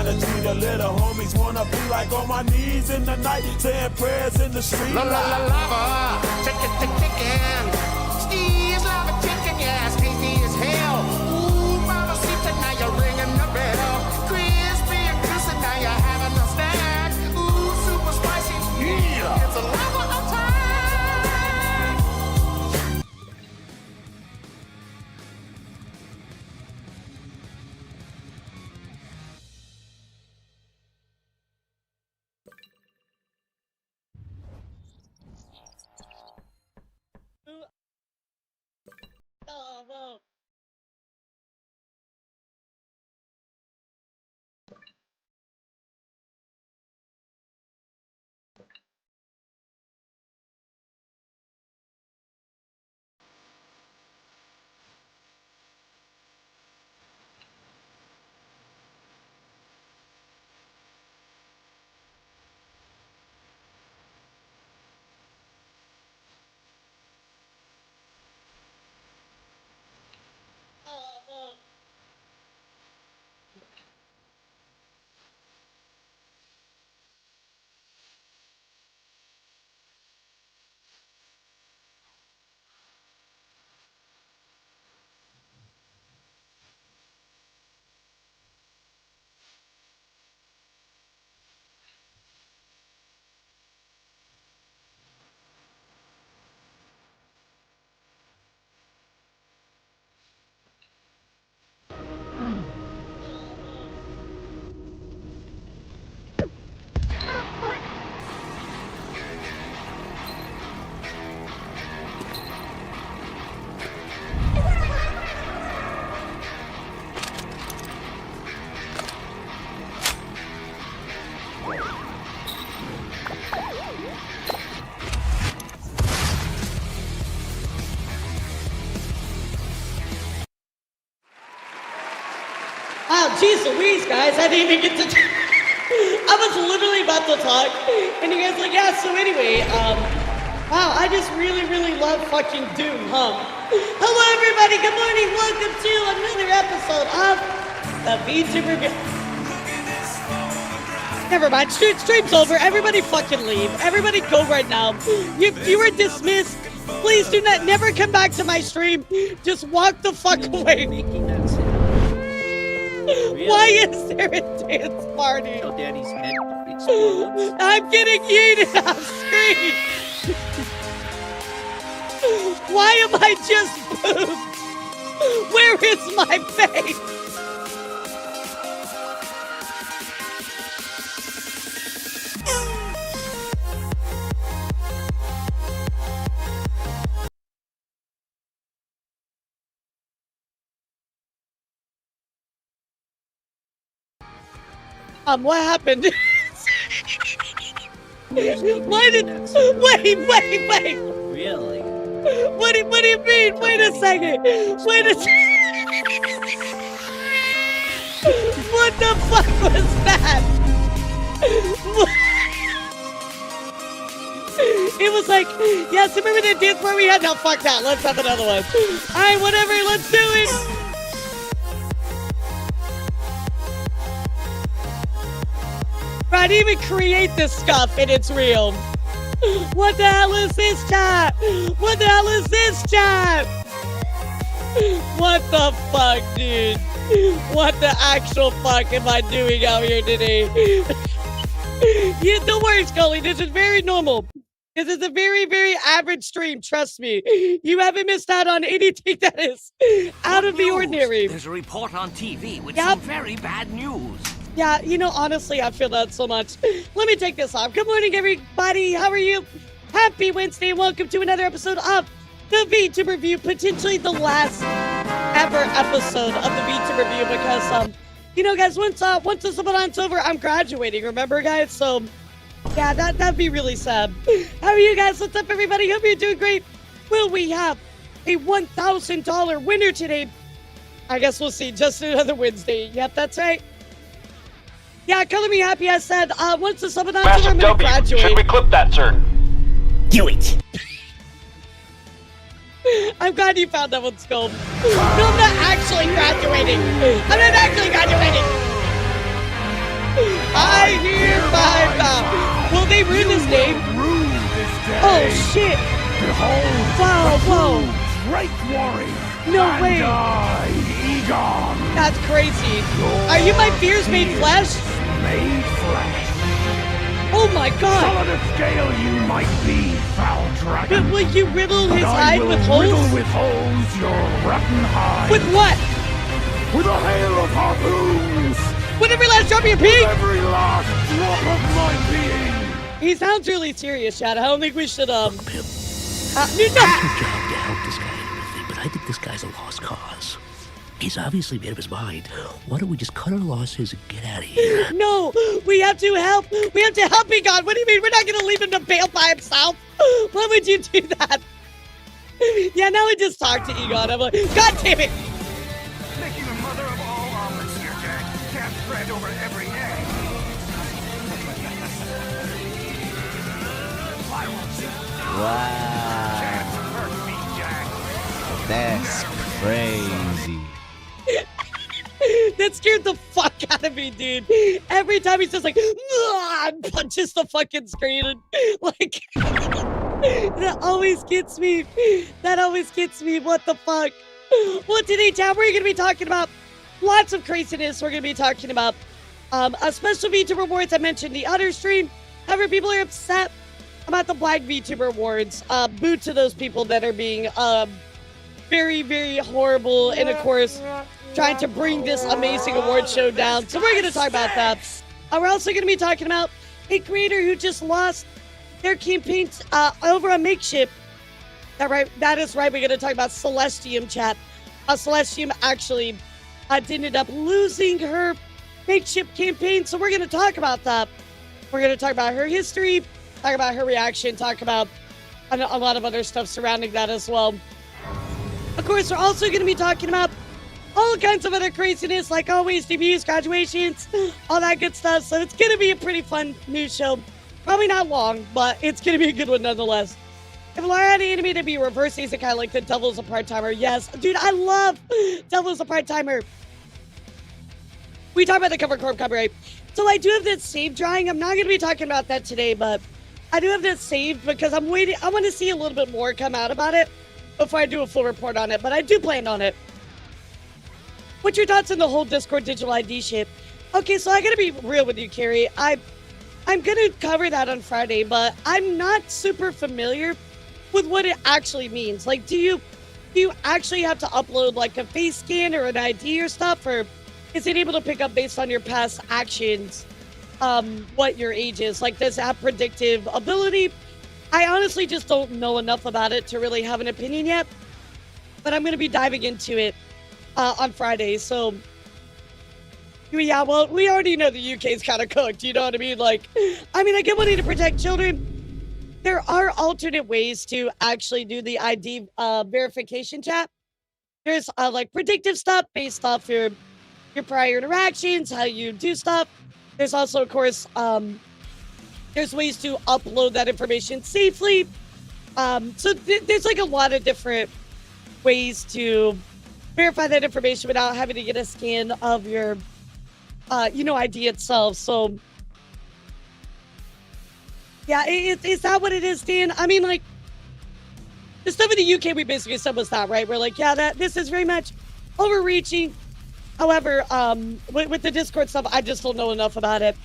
kinda G. The little homies wanna be like on my knees in the night, saying prayers in the street. La la la lava, chicken. Steve's lava chicken, yeah, tasty as hell. Ooh, mama, see now you're ringing the bell. Crispy and juicy, now you're having a snack. Ooh, super spicy, yeah. It's a lava attack. Oh, well. Wow, jeez Louise, guys, I didn't even get to I was literally about to talk, and you guys were like, yeah, so anyway, wow, I just really love fucking Doom, huh? Hello, everybody, good morning, welcome to another episode of the VTuber. Never mind, stream's over, everybody fucking leave, everybody go right now. If you were dismissed, please do not, never come back to my stream, just walk the fuck away. Really? Why is there a dance party? Till Daddy's head explodes. I'm getting yeeted off screen. Why am I just boobed? Where is my face? What happened? Why did... Wait! Really? What do you mean? Wait a second! What the fuck was that? It was like, yes, remember the dance where we had? No, fuck that. Let's have another one. Alright, whatever, let's do it! I didn't even create this stuff and it's real. What the hell is this chat? What the hell is this chat? What the fuck, dude? What the actual fuck am I doing out here today? Yeah, don't worry, Scully. This is very normal. This is a very average stream. Trust me. You haven't missed out on anything that is out of the ordinary. There's a report on TV with some very bad news. Yeah, you know, honestly, I feel that so much. Let me take this off. Good morning, everybody. How are you? Happy Wednesday, and welcome to another episode of the VTuber Review, potentially the last ever episode of the VTuber Review, because, you know, guys, once this Ramadan's over, I'm graduating, remember, guys? So, yeah, that'd be really sad. How are you guys? What's up, everybody? Hope you're doing great. Will we have a $1,000 winner today? I guess we'll see. Just another Wednesday. Yep, that's right. Yeah, color me happy. I said, once the Ramadan's over, I'm gonna graduate. Should we clip that, sir? Do it! I'm glad you found that one, Scope. No, I'm not actually graduating. I'm not actually graduating. I hereby vow. Will they ruin this game? Rule this day. Oh shit! Behold, Wow, whoa! great warrior. No and way. I, Egon, That's crazy. Are you my fears made flesh? made flesh. Oh my god! Solid of scale you might be, foul dragon. But will you riddle his But I hide will with holes? riddle with holes your rotten hide. With what? With a hail of harpoons. With every last drop of your pee? Every last drop of my being. He sounds really serious, Chad. I don't think we should, no. Job to help this guy and everything, but I think this guy's a lost cause. He's obviously made up his mind. Why don't we just cut our losses and get out of here? No, we have to help. We have to help Egon. What do you mean? We're not going to leave him to bail by himself. Why would you do that? Yeah, now we just talked to Egon. I'm like, God damn it. Making the mother of all omelets here, Jack. Can't spread over every egg. I won't you. Wow. Can't hurt me, Jack. That's crazy. That scared the fuck out of me, dude. Every time he's just like, "Ugh," and punches the fucking screen. And, like, that always gets me. That always gets me. What the fuck? Well, today, Chad, we're going to be talking about lots of craziness. We're going to be talking about a special VTuber Awards I mentioned the other stream. However, people are upset about the Black VTuber Awards. Boo to those people that are being very, very horrible. And, of course, trying to bring this amazing award show down. So we're going to talk about that. We're also going to be talking about a creator who just lost their campaigns over on Makeship. That is right. We're going to talk about Celestium, chat. Celestium actually did end up losing her Makeship campaign. So we're going to talk about that. We're going to talk about her history, talk about her reaction, talk about a lot of other stuff surrounding that as well. Of course, we're also going to be talking about all kinds of other craziness, like always, debuts, graduations, all that good stuff. So it's going to be a pretty fun news show. Probably not long, but it's going to be a good one nonetheless. If Lara had an enemy to be reverse, he's kind of like the Devil's a part-timer. Yes, dude, I love Devil's a part-timer. We talk about the cover corp copyright. So I do have that saved drawing. I'm not going to be talking about that today, but I do have that saved because I'm waiting. I want to see a little bit more come out about it before I do a full report on it, but I do plan on it. What's your thoughts on the whole Discord digital ID shit? Okay, so I gotta be real with you, Carrie. I'm gonna cover that on Friday, but I'm not super familiar with what it actually means. Like, do you actually have to upload like a face scan or an ID or stuff, or is it able to pick up based on your past actions what your age is? Like, does it have predictive ability? I honestly just don't know enough about it to really have an opinion yet, but I'm gonna be diving into it on Friday. So yeah, well, we already know the UK's kind of cooked, you know what I mean? Like, I mean, I get wanting to protect children. There are alternate ways to actually do the ID verification, chat. There's like predictive stuff based off your prior interactions, how you do stuff. There's also, of course, there's ways to upload that information safely. So there's like a lot of different ways to verify that information without having to get a scan of your, ID itself. So, yeah, is that what it is, Dan? I mean, like, the stuff in the UK we basically said was that, right? We're like, yeah, this is very much overreaching. However, with the Discord stuff, I just don't know enough about it.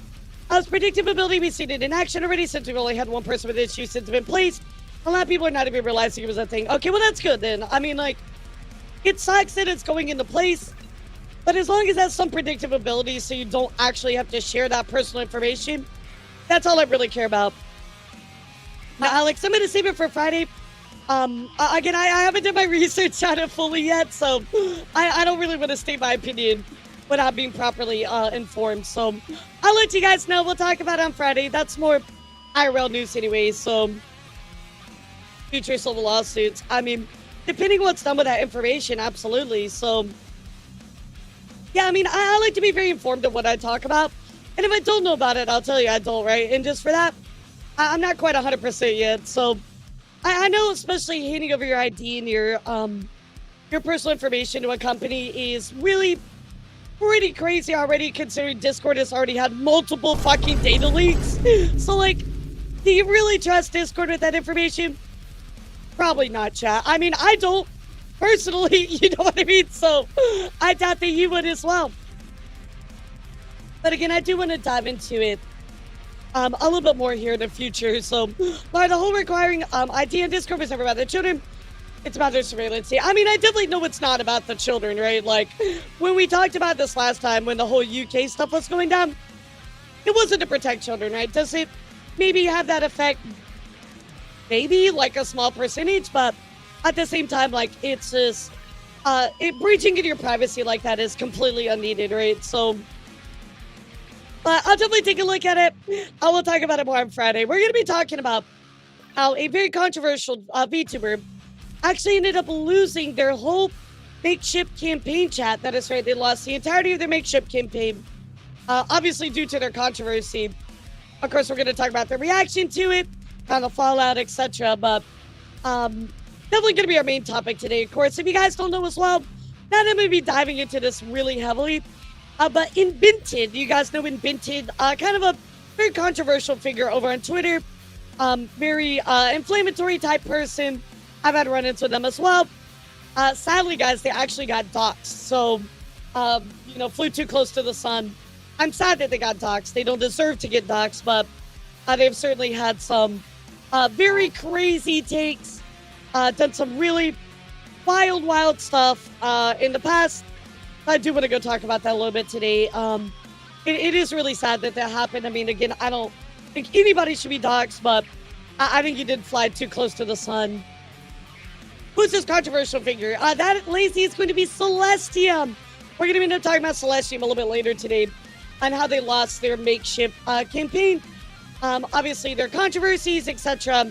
As predictive ability, we've seen it in action already since we've only had one person with issues since it's been placed. A lot of people are not even realizing it was a thing. Okay, well, that's good then. I mean, like, it sucks that it's going into place, but as long as it has some predictive ability so you don't actually have to share that personal information, that's all I really care about. Now, Alex, I'm going to save it for Friday. Again, I haven't done my research on it fully yet, so I don't really want to state my opinion without being properly informed. So I'll let you guys know. We'll talk about it on Friday. That's more IRL news anyway, so future civil lawsuits. I mean, depending on what's done with that information, absolutely. So, yeah, I mean, I like to be very informed of what I talk about. And if I don't know about it, I'll tell you I don't, right? And just for that, I'm not quite 100% yet. So, I know especially handing over your ID and your personal information to a company is really pretty crazy already, considering Discord has already had multiple fucking data leaks. So, like, do you really trust Discord with that information? Probably not, chat. I mean, I don't personally, you know what I mean? So, I doubt that you would as well. But again, I do want to dive into it a little bit more here in the future. So, by the whole requiring ID on Discord was never about the children. It's about their surveillance. I mean, I definitely know it's not about the children, right? Like, when we talked about this last time, when the whole UK stuff was going down, it wasn't to protect children, right? Does it maybe have that effect? Maybe, like a small percentage, but at the same time, like, it's just, breaching into your privacy like that is completely unneeded, right? So, I'll definitely take a look at it. I will talk about it more on Friday. We're going to be talking about how a very controversial VTuber actually ended up losing their whole Makeship campaign chat. That is right. They lost the entirety of their Makeship campaign, obviously due to their controversy. Of course, we're going to talk about their reaction to it, kind of fallout, etc. But definitely going to be our main topic today, of course. If you guys don't know as well, now that I'm going to be diving into this really heavily. But Invented, you guys know Invented, kind of a very controversial figure over on Twitter. Very inflammatory type person. I've had run-ins with them as well. Sadly, guys, they actually got doxxed. So, you know, flew too close to the sun. I'm sad that they got doxxed. They don't deserve to get doxxed, but they've certainly had some very crazy takes, done some really wild stuff in the past. I do want to go talk about that a little bit today. It is really sad that happened. I mean, again, I don't think anybody should be doxxed, but I think you did fly too close to the sun. Who's this controversial figure? That lazy is going to be Celestium. We're going to end up talking about Celestium a little bit later today on how they lost their Makeship campaign. Obviously, their controversies, etc.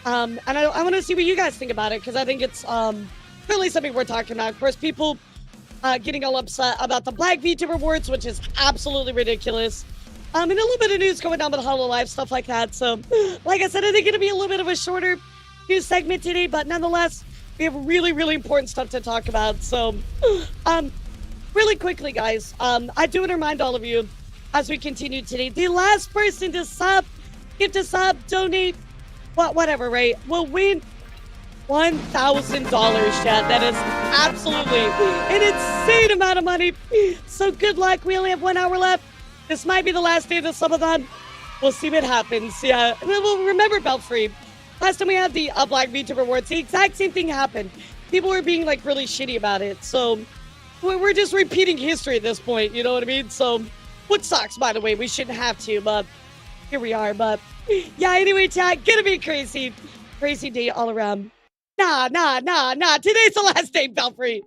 And I want to see what you guys think about it, because I think it's really something we're talking about. Of course, people getting all upset about the Black VTuber Awards, which is absolutely ridiculous. And a little bit of news going on with HoloLive, stuff like that. So, like I said, I think it'll be a little bit of a shorter news segment today, but nonetheless, we have really important stuff to talk about. So, really quickly, guys, I do want to remind all of you as we continue today, the last person to sub, gift a sub, donate, whatever, right, will win $1,000, chat. That is absolutely an insane amount of money. So good luck. We only have 1 hour left. This might be the last day of the subathon. We'll see what happens. Yeah, we'll remember Belfry. Last time we had the Black VTuber Awards, the exact same thing happened. People were being like really shitty about it. So we're just repeating history at this point. You know what I mean? So, which sucks, by the way. We shouldn't have to, but here we are. But yeah, anyway, chat, gonna be crazy day all around. Nah. Today's the last day, Belfry.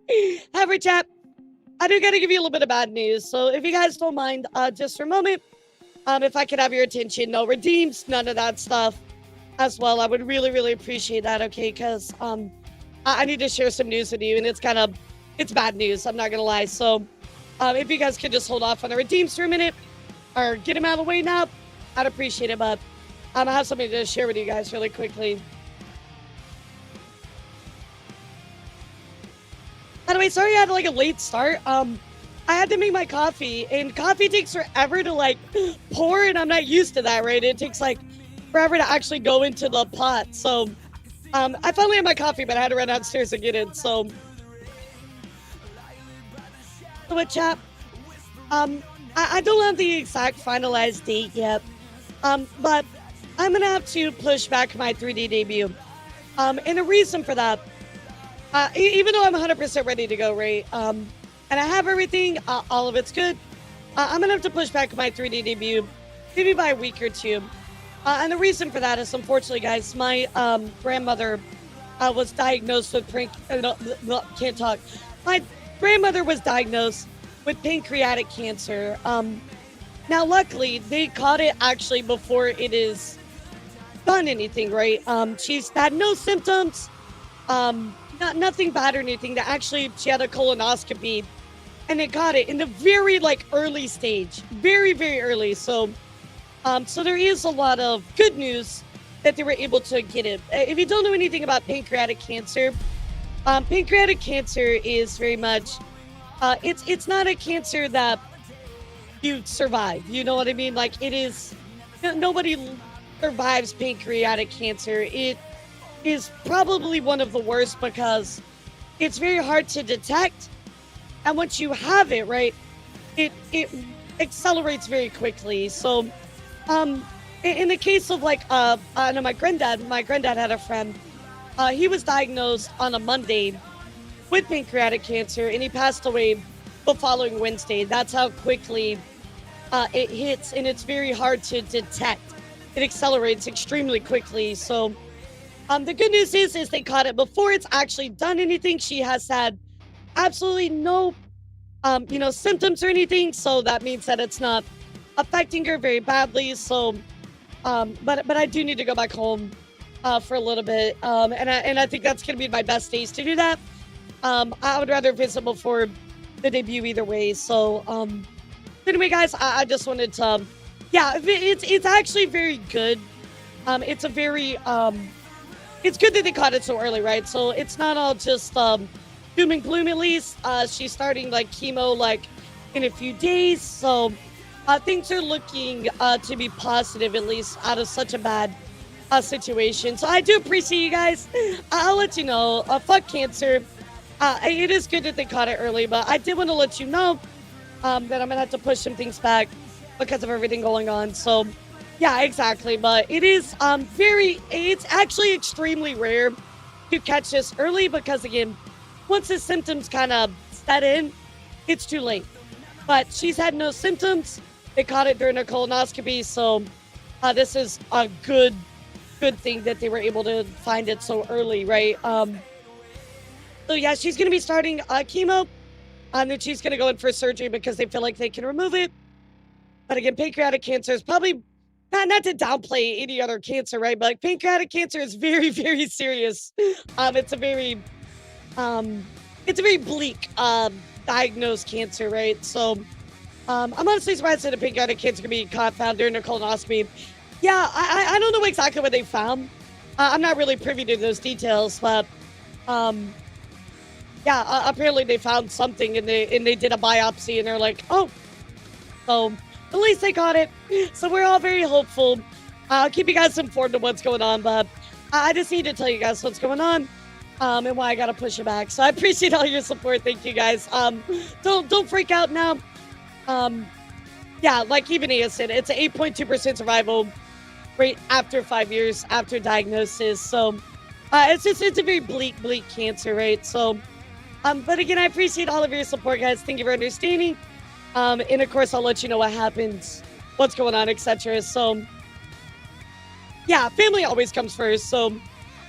However, chat, I do gotta give you a little bit of bad news. So if you guys don't mind, just for a moment, if I could have your attention, no redeems, none of that stuff as well. I would really appreciate that, okay? Because I need to share some news with you, and it's bad news, I'm not gonna lie. So if you guys could just hold off on the redeems for a minute, or get them out of the way now, I'd appreciate it. But I have something to share with you guys really quickly. By the way, sorry I had like a late start. I had to make my coffee, and coffee takes forever to like pour, and I'm not used to that, right? It takes like forever to actually go into the pot. So I finally had my coffee, but I had to run downstairs and get it. So what, chat? I don't have the exact finalized date yet, but I'm gonna have to push back my 3D debut. And the reason for that, even though I'm 100% ready to go, right? And I have everything, all of it's good. I'm gonna have to push back my 3D debut, maybe by a week or two. And the reason for that is, unfortunately, guys, my grandmother was diagnosed with can't talk. My grandmother was diagnosed with pancreatic cancer. Now, luckily, they caught it actually before it is done anything, right? She's had no symptoms, nothing bad or anything. That actually, she had a colonoscopy, and they got it in the very early stage, very early. So, so there is a lot of good news that they were able to get it. If you don't know anything about pancreatic cancer is very much it's not a cancer that you survive. You know what I mean? Like it is, nobody survives pancreatic cancer. It is probably one of the worst because it's very hard to detect, and once you have it, right, it accelerates very quickly. So, in the case of like, I know my granddad had a friend. He was diagnosed on a Monday with pancreatic cancer, and he passed away the following Wednesday. That's how quickly it hits, and it's very hard to detect. It accelerates extremely quickly. So, the good news is they caught it before it's actually done anything. She has had absolutely no, symptoms or anything. So that means that it's not affecting her very badly. So, but I do need to go back home for a little bit, and I think that's gonna be my best days to do that. I would rather visit before the debut either way. So, anyway, guys, I just wanted to, yeah, it's actually very good. It's a very, it's good that they caught it so early, right? So it's not all just doom and gloom. At least she's starting like chemo like in a few days, so things are looking to be positive, at least out of such a bad situation. So I do appreciate you guys. I'll let you know. Fuck cancer. It is good that they caught it early, but I did want to let you know that I'm gonna have to push some things back because of everything going on. So yeah, exactly. But it is it's actually extremely rare to catch this early because again, once the symptoms kind of set in, it's too late. But she's had no symptoms. They caught it during a colonoscopy, so this is a good thing that they were able to find it so early, right? So yeah, she's gonna be starting chemo, and then she's gonna go in for surgery because they feel like they can remove it. But again, pancreatic cancer is probably not to downplay any other cancer, right? But like, pancreatic cancer is very, very serious. It's a very bleak diagnosed cancer, right? So I'm honestly surprised that a pancreatic cancer can be found during a colonoscopy. Yeah, I don't know exactly what they found. I'm not really privy to those details, but yeah, apparently they found something and they did a biopsy and they're like, oh, so at least they got it. So we're all very hopeful. I'll keep you guys informed of what's going on, but I just need to tell you guys what's going on and why I gotta push it back. So I appreciate all your support. Thank you guys. Don't freak out now. Yeah, like even Nia said, it's an 8.2% survival rate after 5 years after diagnosis. So it's a very bleak cancer, right? So but again, I appreciate all of your support, guys. Thank you for understanding. And of course, I'll let you know what happens, what's going on, etc. So yeah, family always comes first. So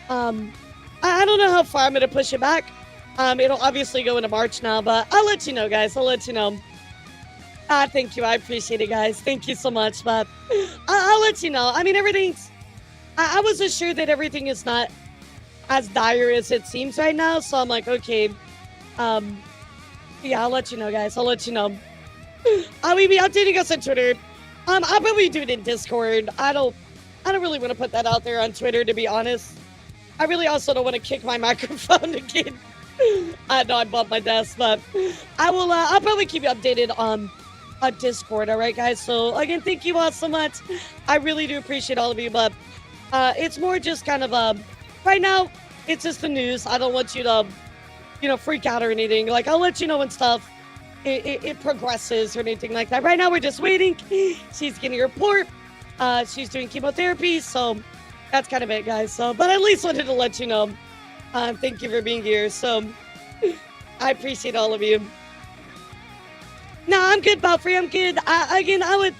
I don't know how far I'm gonna push it back. It'll obviously go into March now, but I'll let you know, guys. I'll let you know. Thank you. I appreciate it, guys. Thank you so much. But I'll let you know. I mean, everything's. I was assured that everything is not as dire as it seems right now. So I'm like, okay. Yeah, I'll let you know, guys. I'll let you know. We'll be updating us on Twitter. I'll probably do it in Discord. I don't really want to put that out there on Twitter, to be honest. I really also don't want to kick my microphone again. I know I bumped my desk, but I will. I'll probably keep you updated on Discord. All right, guys. So again, thank you all so much. I really do appreciate all of you, but it's more just kind of right now. It's just the news. I don't want you to, freak out or anything. Like I'll let you know when stuff it progresses or anything like that. Right now, we're just waiting. She's getting a report. She's doing chemotherapy, so that's kind of it, guys. So, but at least wanted to let you know. Thank you for being here. So, I appreciate all of you. No, I'm good, Belfry. I'm good. I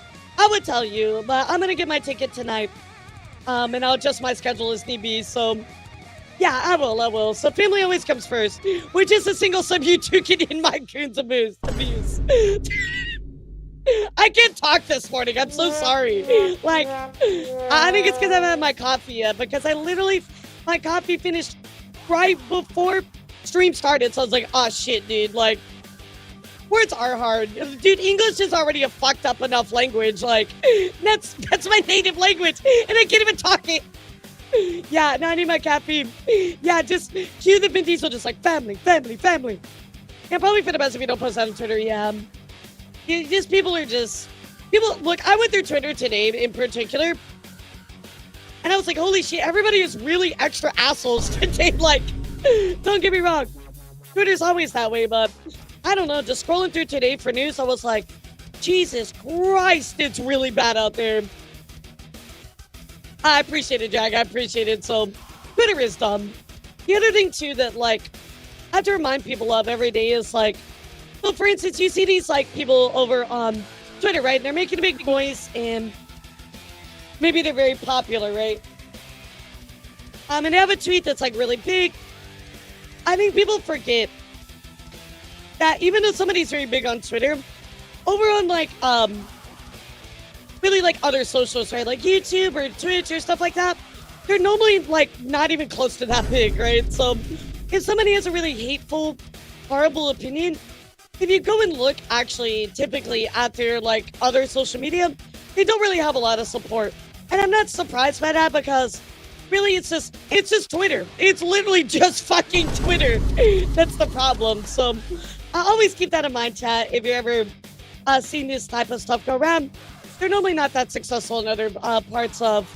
would tell you, but I'm gonna get my ticket tonight. And I'll adjust my schedule as need be. So, yeah, I will. So, family always comes first. We're just a single sub you two can in my goons abuse. I can't talk this morning. I'm so sorry. Like, I think it's because I haven't had my coffee yet. Because my coffee finished right before stream started. So I was like, oh shit, dude. Like, words are hard. Dude, English is already a fucked up enough language. Like, that's my native language. And I can't even talk it. Yeah, now I need my caffeine. Yeah, just cue the Vin Diesel, just like family. Yeah, probably for the best if you don't post that on Twitter, yeah. People are just... People, look, I went through Twitter today in particular, and I was like, holy shit, everybody is really extra assholes today. Like, don't get me wrong. Twitter's always that way, but I don't know. Just scrolling through today for news, I was like, Jesus Christ, it's really bad out there. I appreciate it, Jack. I appreciate it. So, Twitter is dumb. The other thing, too, that, like, I have to remind people of every day is, like, so, for instance, you see these, like, people over on Twitter, right? And they're making a big noise, and maybe they're very popular, right? And they have a tweet that's, like, really big. I think people forget that even though somebody's very big on Twitter, over on, like, really, like, other socials, right? Like YouTube or Twitch or stuff like that, they're normally, like, not even close to that big, right? So, if somebody has a really hateful, horrible opinion, if you go and look, actually, typically at their, like, other social media, they don't really have a lot of support. And I'm not surprised by that because, really, it's just Twitter. It's literally just fucking Twitter. That's the problem. So, I always keep that in mind, chat. If you're ever seeing this type of stuff go around, they're normally not that successful in other parts of,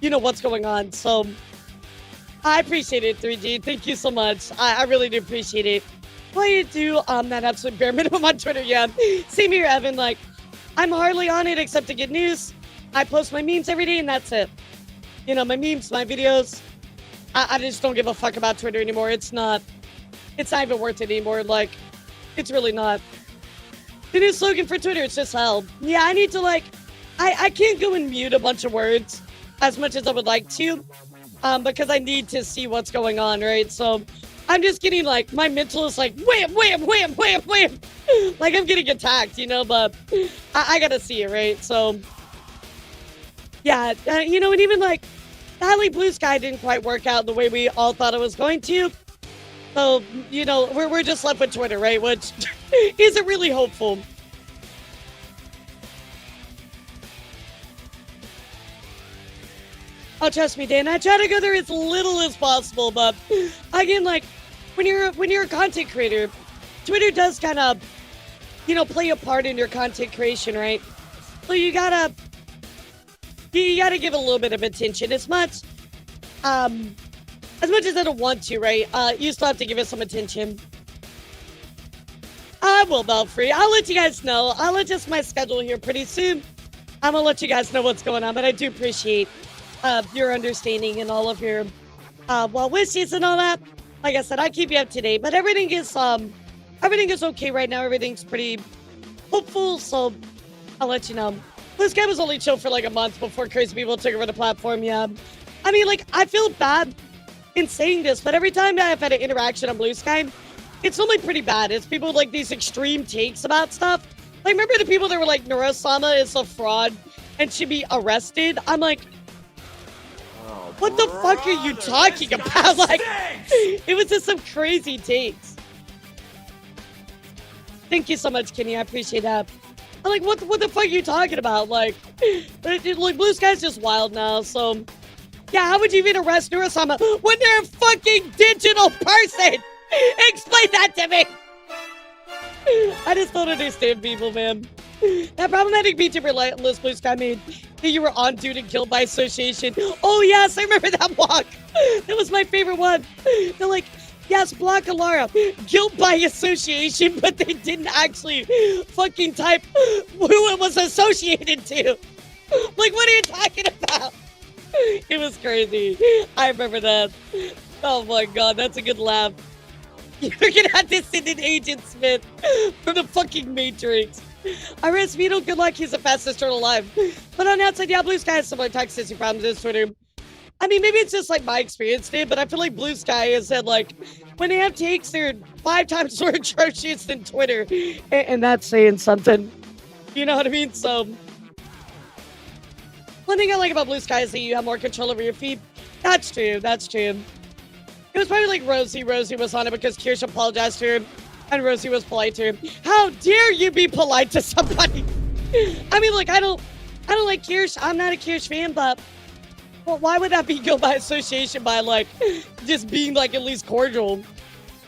you know, what's going on. So, I appreciate it, 3G. Thank you so much. I really do appreciate it. Why you do that absolute bare minimum on Twitter, yeah. Same here, Evan. Like, I'm hardly on it except to get news. I post my memes every day, and that's it. You know, my memes, my videos. I just don't give a fuck about Twitter anymore. It's not even worth it anymore. Like, it's really not. The new slogan for Twitter, it's just hell. Yeah, I need to, like, I can't go and mute a bunch of words as much as I would like to, because I need to see what's going on, right? So, I'm just getting, like, my mental is like, wham, wham, wham, wham, wham. Like, I'm getting attacked, you know, but I gotta see it, right? So, yeah, you know, and even, like, that, like, Blue Sky didn't quite work out the way we all thought it was going to. So, you know, we're just left with Twitter, right? Which isn't really hopeful. Oh, trust me, Dan. I try to go there as little as possible, but again, like, when you're a content creator, Twitter does kind of, you know, play a part in your content creation, right? So you gotta give a little bit of attention. As much as I don't want to, right? You still have to give it some attention. I will, Belfry. I'll let you guys know. I'll adjust my schedule here pretty soon. I'm gonna let you guys know what's going on, but I do appreciate your understanding and all of your well wishes and all that. Like I said, I keep you up to date, but everything is okay right now. Everything's pretty hopeful, so I'll let you know. This guy was only chill for like a month before crazy people took over the platform. Yeah, I mean, like, I feel bad in saying this, but every time I've had an interaction on Blue Sky, it's only pretty bad. It's people with, like, these extreme takes about stuff. Like, remember the people that were like, Nurasama is a fraud and should be arrested? I'm like, what the fuck are you talking about? Like, it was just some crazy takes. Thank you so much, Kenny. I appreciate that. I'm like, what the fuck are you talking about? Like, Blue Sky's just wild now, so... Yeah, how would you even arrest Nurasama when they're a fucking digital person? Explain that to me! I just don't understand people, man. That problematic VTuber list Blue Sky made that you were on dude and killed by association. Oh, yes, I remember that walk. That was my favorite one. They're like, yes, block Elara. Guilt by association, but they didn't actually fucking type who it was associated to. Like, what are you talking about? It was crazy. I remember that. Oh my god, that's a good laugh. You're gonna have to send in Agent Smith from the fucking Matrix. I rest Vito, good luck, he's the fastest turtle alive. But on the outside, yeah, Blue Sky has similar toxicity problems as Twitter. I mean, maybe it's just like my experience, dude, but I feel like Blue Sky has said, like, when they have takes, they're 5 times more atrocious than Twitter. And that's saying something. You know what I mean? So... One thing I like about Blue Sky is that you have more control over your feed. That's true. That's true. It was probably like Rosie. Rosie was on it because Kirsch apologized to her, and Rosie was polite to her. How dare you be polite to somebody? I mean, like, I don't like Kirsch. I'm not a Kirsch fan, but well, why would that be go by association by, like, just being, like, at least cordial?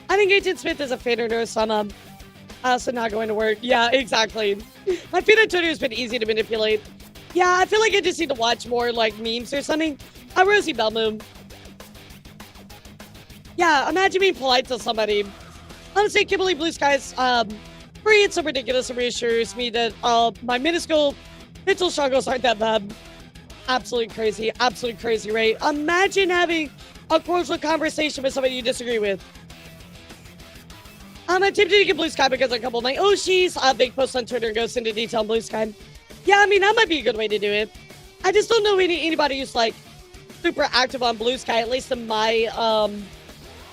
I think Agent Smith is a fader nurse. I'm also not going to work. Yeah, exactly. My peanut Twitter has been easy to manipulate. Yeah, I feel like I just need to watch more like memes or something. Rosie Belmoon. Yeah, imagine being polite to somebody. Honestly, Kimberly Blue Skies, free and so ridiculous and reassures me that my minuscule mental struggles aren't that bad. Absolutely crazy, right? Imagine having a cordial conversation with somebody you disagree with. I'm tempted to get Blue Sky because a couple of my Oshis, big post on Twitter and goes into detail on Blue Sky. Yeah, I mean, that might be a good way to do it. I just don't know anybody who's like super active on Blue Sky, at least in my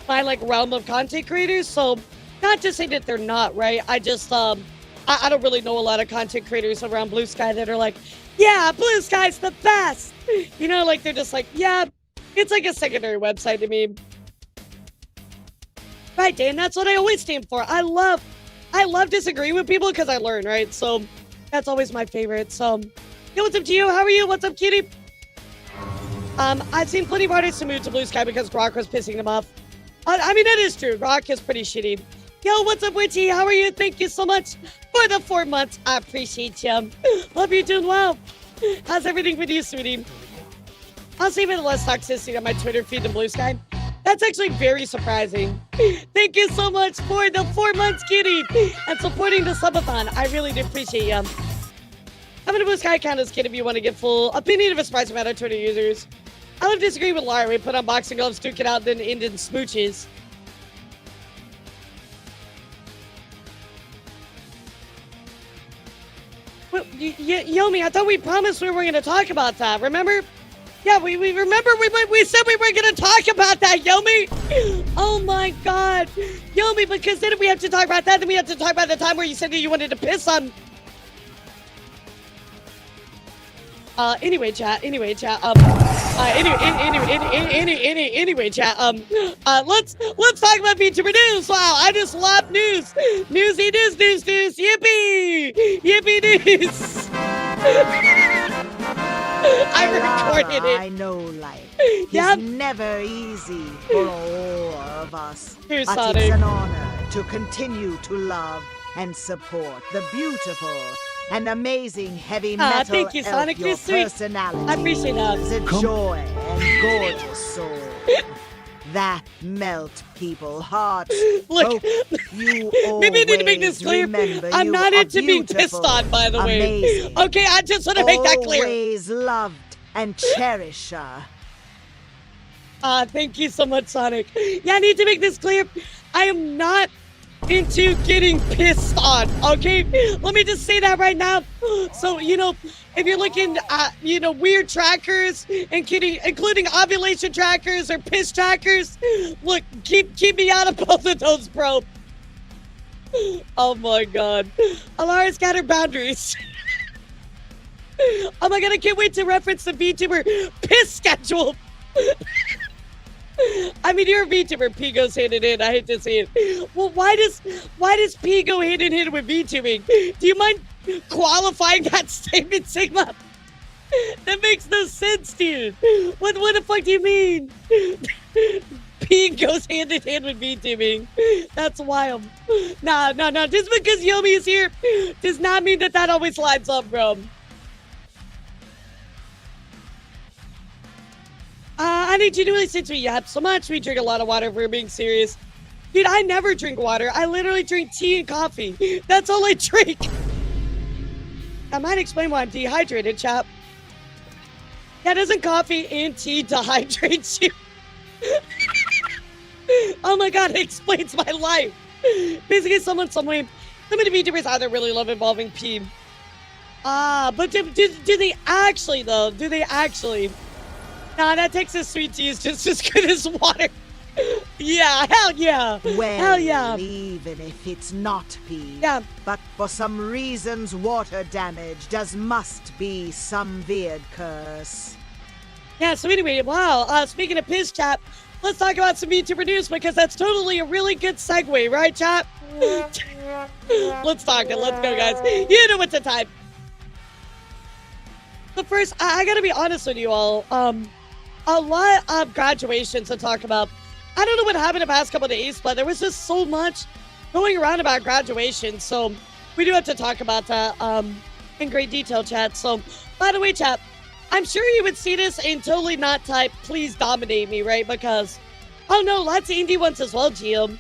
my like realm of content creators. So not to say that they're not, right? I just I don't really know a lot of content creators around Blue Sky that are like, yeah, Blue Sky's the best. You know, like they're just like, yeah, it's like a secondary website to me. Right, Dan, that's what I always stand for. I love disagreeing with people because I learn, right? So that's always my favorite. So, yo, what's up to you? How are you? What's up, cutie? I've seen plenty of artists who moved to Blue Sky because Grok was pissing them off. I mean, that is true. Grok is pretty shitty. Yo, what's up, Witchy? How are you? Thank you so much for the 4 months. I appreciate you. Hope you're doing well. How's everything with you, sweetie? I'll see even less toxicity on my Twitter feed than Blue Sky. That's actually very surprising. Thank you so much for the 4 months, kitty, and supporting the subathon. I really do appreciate you. Having a Blue Sky account is kid if you want to get full opinion of a surprising amount of Twitter users. I love disagree with Lara. We put on boxing gloves, duke it out, then end in smooches. Well, Yomi, I thought we promised we were going to talk about that. Remember? Yeah, we remember we said we were going to talk about that, Yomi. Oh my God. Yomi, because then if we have to talk about that, then we have to talk about the time where you said that you wanted to piss on. Anyway, chat. Anyway, chat. Let's talk about VTuber news. Wow, I just love news. Newsy news. Yippee! Yippee news. I recorded it. I know life is never easy for all of us. Here's but Sonic. It's an honor to continue to love and support the beautiful and amazing heavy metal thank you, Sonic. your You're sweet. personality. I appreciate that. Is a joy and gorgeous soul that melt people's hearts. Look, Hope you maybe I need to make this clear. remember I'm you not are into being pissed beautiful, on, by the way. amazing, Okay, I just want to make that clear. Always loved and cherished. Thank you so much, Sonic. Yeah, I need to make this clear. I am not into getting pissed on, okay? Let me just say that right now. So, you know, if you're looking at, you know, weird trackers, including ovulation trackers or piss trackers, look, keep me out of both of those, bro. Oh my God. Alara's got her boundaries. Oh my God, I can't wait to reference the VTuber piss schedule. I mean, you're a VTuber. P goes hand in hand. I hate to see it. Well, why does P go hand in hand with VTubing? Do you mind qualifying that statement, Sigma? That makes no sense, dude. What the fuck do you mean? P goes hand in hand with VTubing. That's wild. Nah. Just because Yomi is here does not mean that always lines up, bro. I need you to really since we yap so much, we drink a lot of water if we're being serious. Dude, I never drink water. I literally drink tea and coffee. That's all I drink. I might explain why I'm dehydrated, chap. Yeah, doesn't coffee and tea dehydrate you? Oh my God, it explains my life. Basically, some way, some of the VTubers either really love involving pee. But do they actually, though? Do they actually? Nah, that Texas sweet tea is just as good as water. Yeah, hell yeah. Well, hell yeah. Even if it's not pee. Yeah. But for some reasons, water damage must be some weird curse. Yeah, so anyway, wow. Speaking of piss, chat, let's talk about some VTuber news because that's totally a really good segue, right, chat? Let's talk it. Let's go, guys. You know what to type. But first, I gotta be honest with you all. A lot of graduations to talk about. I don't know what happened the past couple of days, but there was just so much going around about graduation. So we do have to talk about that in great detail, chat. So, by the way, chat, I'm sure you would see this and totally not type, please dominate me, right? Because, oh no, lots of indie ones as well, GM.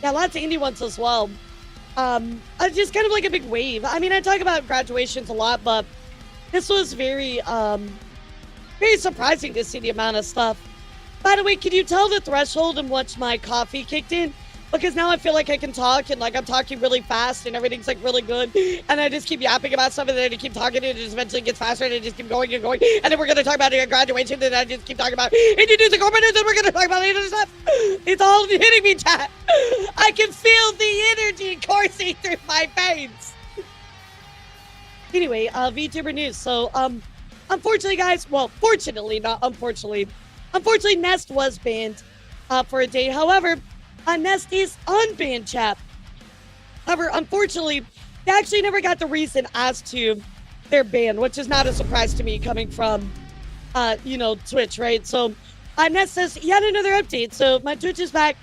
Yeah, lots of indie ones as well. Just kind of like a big wave. I mean, I talk about graduations a lot, but this was very surprising to see the amount of stuff. By the way, can you tell the threshold in which my coffee kicked in? Because now I feel like I can talk and like I'm talking really fast and everything's like really good. And I just keep yapping about something and then I keep talking and it just eventually gets faster and I just keep going and going. And then we're going to talk about your graduation and I just keep talking about introducing corporate and then we're going to talk about other stuff. It's all hitting me, chat. I can feel the energy coursing through my veins. Anyway, VTuber news. So, unfortunately, guys, well, fortunately, not unfortunately. Unfortunately, Nest was banned for a day. However, Nest is unbanned, chat. However, unfortunately, they actually never got the reason as to their ban, which is not a surprise to me coming from, Twitch, right? So, Nest says, yet another update. So, my Twitch is back.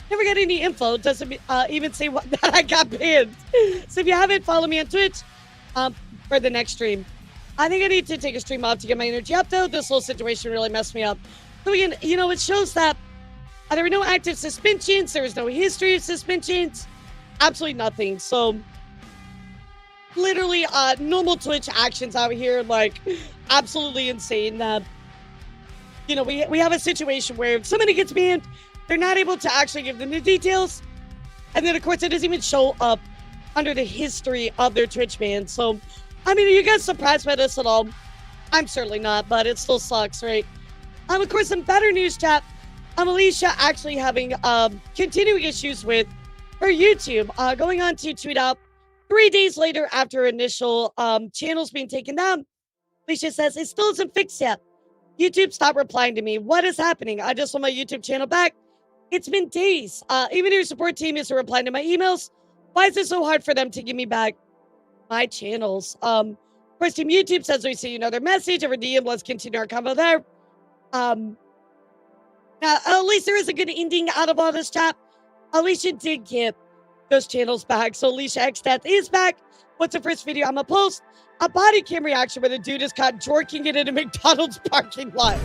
Never got any info. Doesn't even say that I got banned. So, if you haven't, follow me on Twitch for the next stream. I think I need to take a stream off to get my energy up, though. This whole situation really messed me up. So, again, it shows that there were no active suspensions. There was no history of suspensions. Absolutely nothing. So, literally, normal Twitch actions out here, like, absolutely insane. We have a situation where if somebody gets banned, they're not able to actually give them the details. And then, of course, it doesn't even show up under the history of their Twitch ban. So, I mean, are you guys surprised by this at all? I'm certainly not, but it still sucks, right? Of course, some better news, chat. Alicia actually having continuing issues with her YouTube, going on to tweet out 3 days later after her initial channels being taken down. Alicia says, it still isn't fixed yet. YouTube stopped replying to me. What is happening? I just want my YouTube channel back. It's been days. Even your support team isn't replying to my emails. Why is it so hard for them to give me back my channels? First Team YouTube says we see another message over DM. Let's continue our convo there. Now, at least there is a good ending out of all this, chat. Alicia did get those channels back. So Alicia X Death is back. What's the first video I'm gonna post? A body cam reaction where the dude is caught jorking it in a McDonald's parking lot.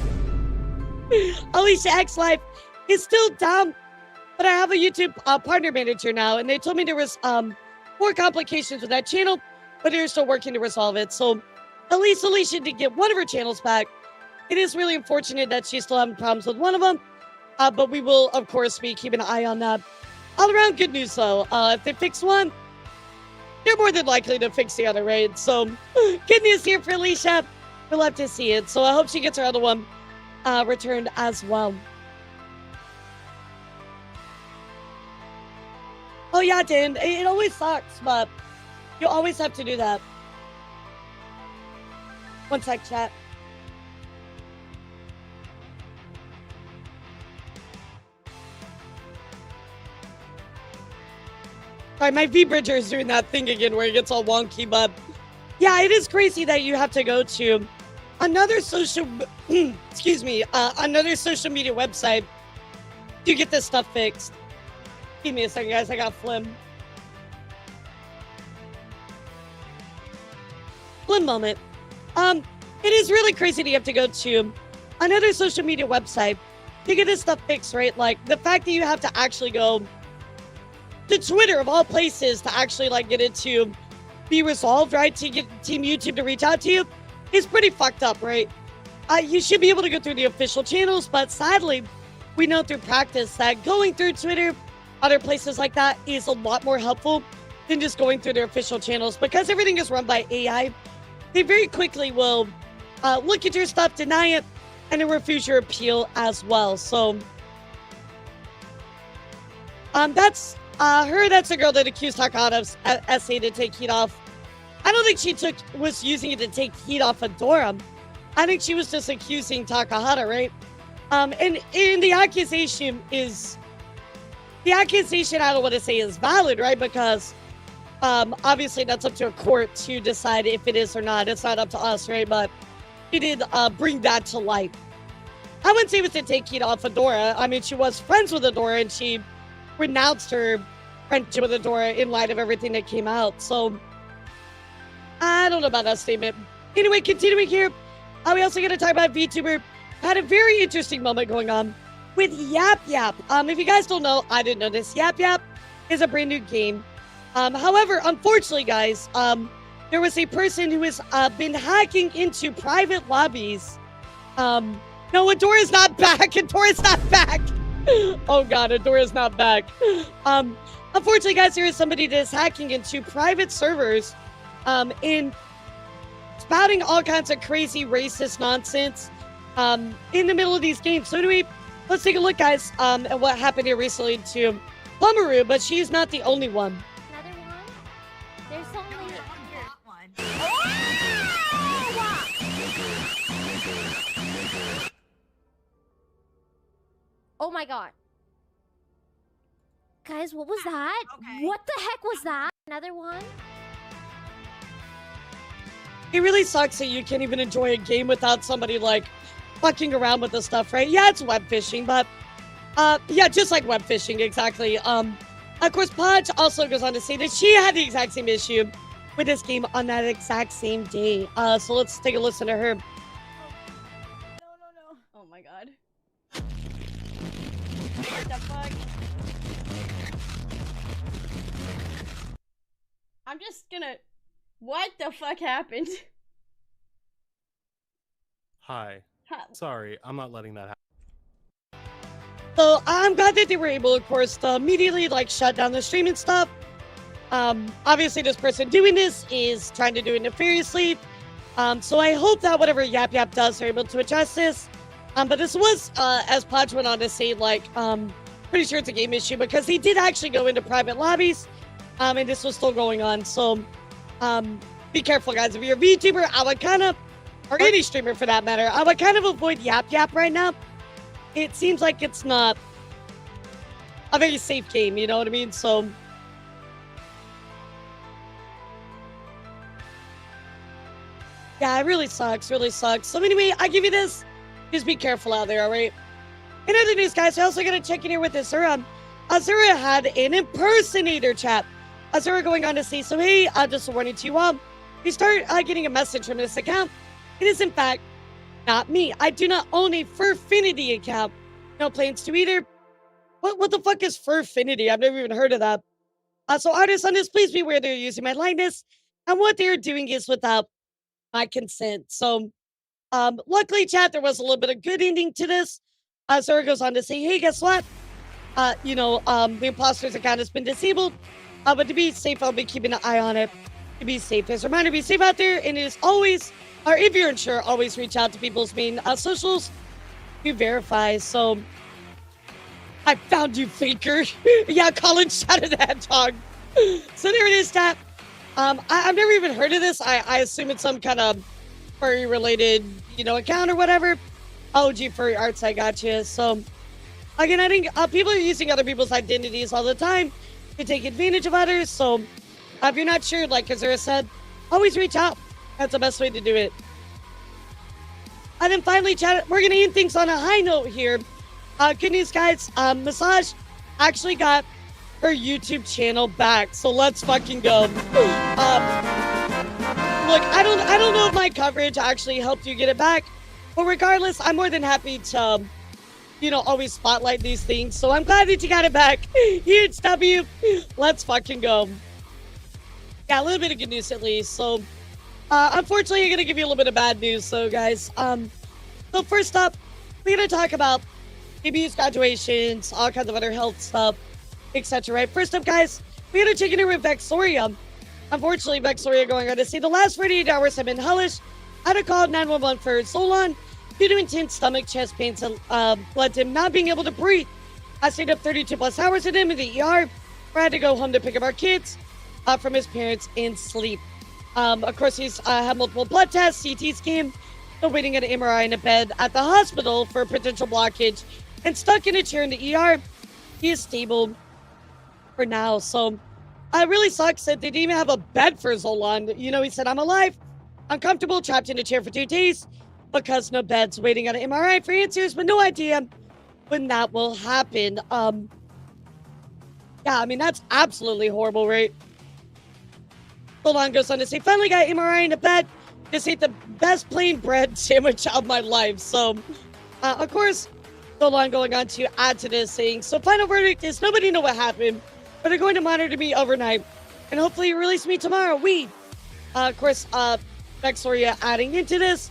Alicia X Life is still down, but I have a YouTube partner manager now, and they told me there was more complications with that channel, but they're still working to resolve it. So at least Alicia did get one of her channels back. It is really unfortunate that she's still having problems with one of them, but we will, of course, be keeping an eye on that. All around good news, though. If they fix one, they're more than likely to fix the other, right? So good news here for Alicia. We'll love to see it. So I hope she gets her other one returned as well. Oh, yeah, Dan. It always sucks, but you always have to do that. One sec, chat. Sorry, my V-Bridger is doing that thing again where it gets all wonky, but yeah, it is crazy that you have to go to another social, another social media website to get this stuff fixed. Give me a second, guys, I got phlegm. Phlegm moment. It is really crazy that you have to go to another social media website to get this stuff fixed, right? Like, the fact that you have to actually go to Twitter, of all places, to actually, like, get it to be resolved, right? To get Team YouTube to reach out to you is pretty fucked up, right? You should be able to go through the official channels, but sadly, we know through practice that going through Twitter, other places like that, is a lot more helpful than just going through their official channels. Because everything is run by AI, they very quickly will look at your stuff, deny it, and then refuse your appeal as well. So, that's her. That's the girl that accused Takahata's essay to take heat off. I don't think she was using it to take heat off Adora. I think she was just accusing Takahata, right? And the accusation, I don't want to say is valid, right? Because obviously that's up to a court to decide if it is or not. It's not up to us, right? But she did bring that to light. I wouldn't say it was to take heat off Adora. I mean, she was friends with Adora, and she renounced her friendship with Adora in light of everything that came out. So, I don't know about that statement. Anyway, continuing here, we also going to talk about VTuber. Had a very interesting moment going on with Yap Yap. If you guys don't know, I didn't know this. Yap Yap is a brand new game. However, unfortunately, guys, there was a person who has been hacking into private lobbies. No, Adora's not back. Adora's not back. Oh God, Adora's not back. Unfortunately, guys, there is somebody that is hacking into private servers, in spouting all kinds of crazy racist nonsense, in the middle of these games. So anyway, let's take a look, guys, at what happened here recently to Plumberoo, but she's not the only one. Another one? There's only that one. Oh my god. Guys, what was that? Okay. What the heck was that? Another one? It really sucks that you can't even enjoy a game without somebody, like, fucking around with the stuff, right? Yeah, it's web phishing, but, yeah, just like web phishing, exactly. Of course, Podge also goes on to say that she had the exact same issue with this game on that exact same day. So let's take a listen to her. No. Oh my god. What the fuck? I'm just gonna... What the fuck happened? Hi. Sorry, I'm not letting that happen. So I'm glad that they were able, of course, to immediately, like, shut down the stream and stuff. Obviously, this person doing this is trying to do it nefariously. So I hope that whatever Yap Yap does, they're able to address this. But this was, as Podge went on to say, like, pretty sure it's a game issue because he did actually go into private lobbies, and this was still going on. So, be careful, guys. If you're a VTuber, I would kind of, or any streamer for that matter, I would kind of avoid Yap Yap right now. It seems like it's not a very safe game, you know what I mean? So, yeah, it really sucks, really sucks. So anyway, I give you this. Just be careful out there, all right? In other news, guys, I also got to check in here with Azura. Azura had an impersonator chat. Azura going on to say, so hey, just a warning to you all. If you start getting a message from this account, it is in fact not me. I do not own a Furfinity account. No plans to either. What the fuck is Furfinity? I've never even heard of that. So artists on this, please be aware they're using my likeness. And what they're doing is without my consent. So luckily, chat, there was a little bit of good ending to this. Azura goes on to say, hey, guess what? The imposter's account has been disabled. But to be safe, I'll be keeping an eye on it. To be safe. As a reminder, be safe out there. And it is always, or if you're unsure, always reach out to people's main socials to verify. So, I found you, faker. Yeah, Colin shouted that dog. So there it is, chat. I've never even heard of this. I assume it's some kind of furry-related, account or whatever. OG Furry Arts, I gotcha. So, again, I think people are using other people's identities all the time to take advantage of others. So, if you're not sure, like Azura said, always reach out. That's the best way to do it. And then finally, chat, we're going to end things on a high note here. Good news, guys. Massage actually got her YouTube channel back. So let's fucking go. Look, I don't know if my coverage actually helped you get it back. But regardless, I'm more than happy to, always spotlight these things. So I'm glad that you got it back. Huge W. Let's fucking go. Yeah, a little bit of good news at least. So, unfortunately, I'm going to give you a little bit of bad news. So, guys, so first up, we're going to talk about DBU's graduations, all kinds of other health stuff, etc. Right? First up, guys, we're going to check in here with Vexoria. Unfortunately, Vexoria going on to say the last 48 hours have been hellish. I had to call 911 for Solon due to intense stomach, chest pains, and led to him not being able to breathe. I stayed up 32 plus hours with him in the ER, where I had to go home to pick up our kids from his parents and sleep. Of course, he's had multiple blood tests, CT scan, still waiting at an MRI in a bed at the hospital for a potential blockage, and stuck in a chair in the ER. He is stable for now. So it really sucks that they didn't even have a bed for Zolan. He said, I'm alive, I'm comfortable, trapped in a chair for 2 days, because no beds, waiting on an MRI for answers, but no idea when that will happen. Yeah, I mean, that's absolutely horrible, right? Solon goes on to say, finally got MRI in a bed. Just ate the best plain bread sandwich of my life. So, of course, Solon going on to add to this, saying, so final verdict is nobody know what happened, but they're going to monitor me overnight, and hopefully release me tomorrow. Of course, Vexoria adding into this,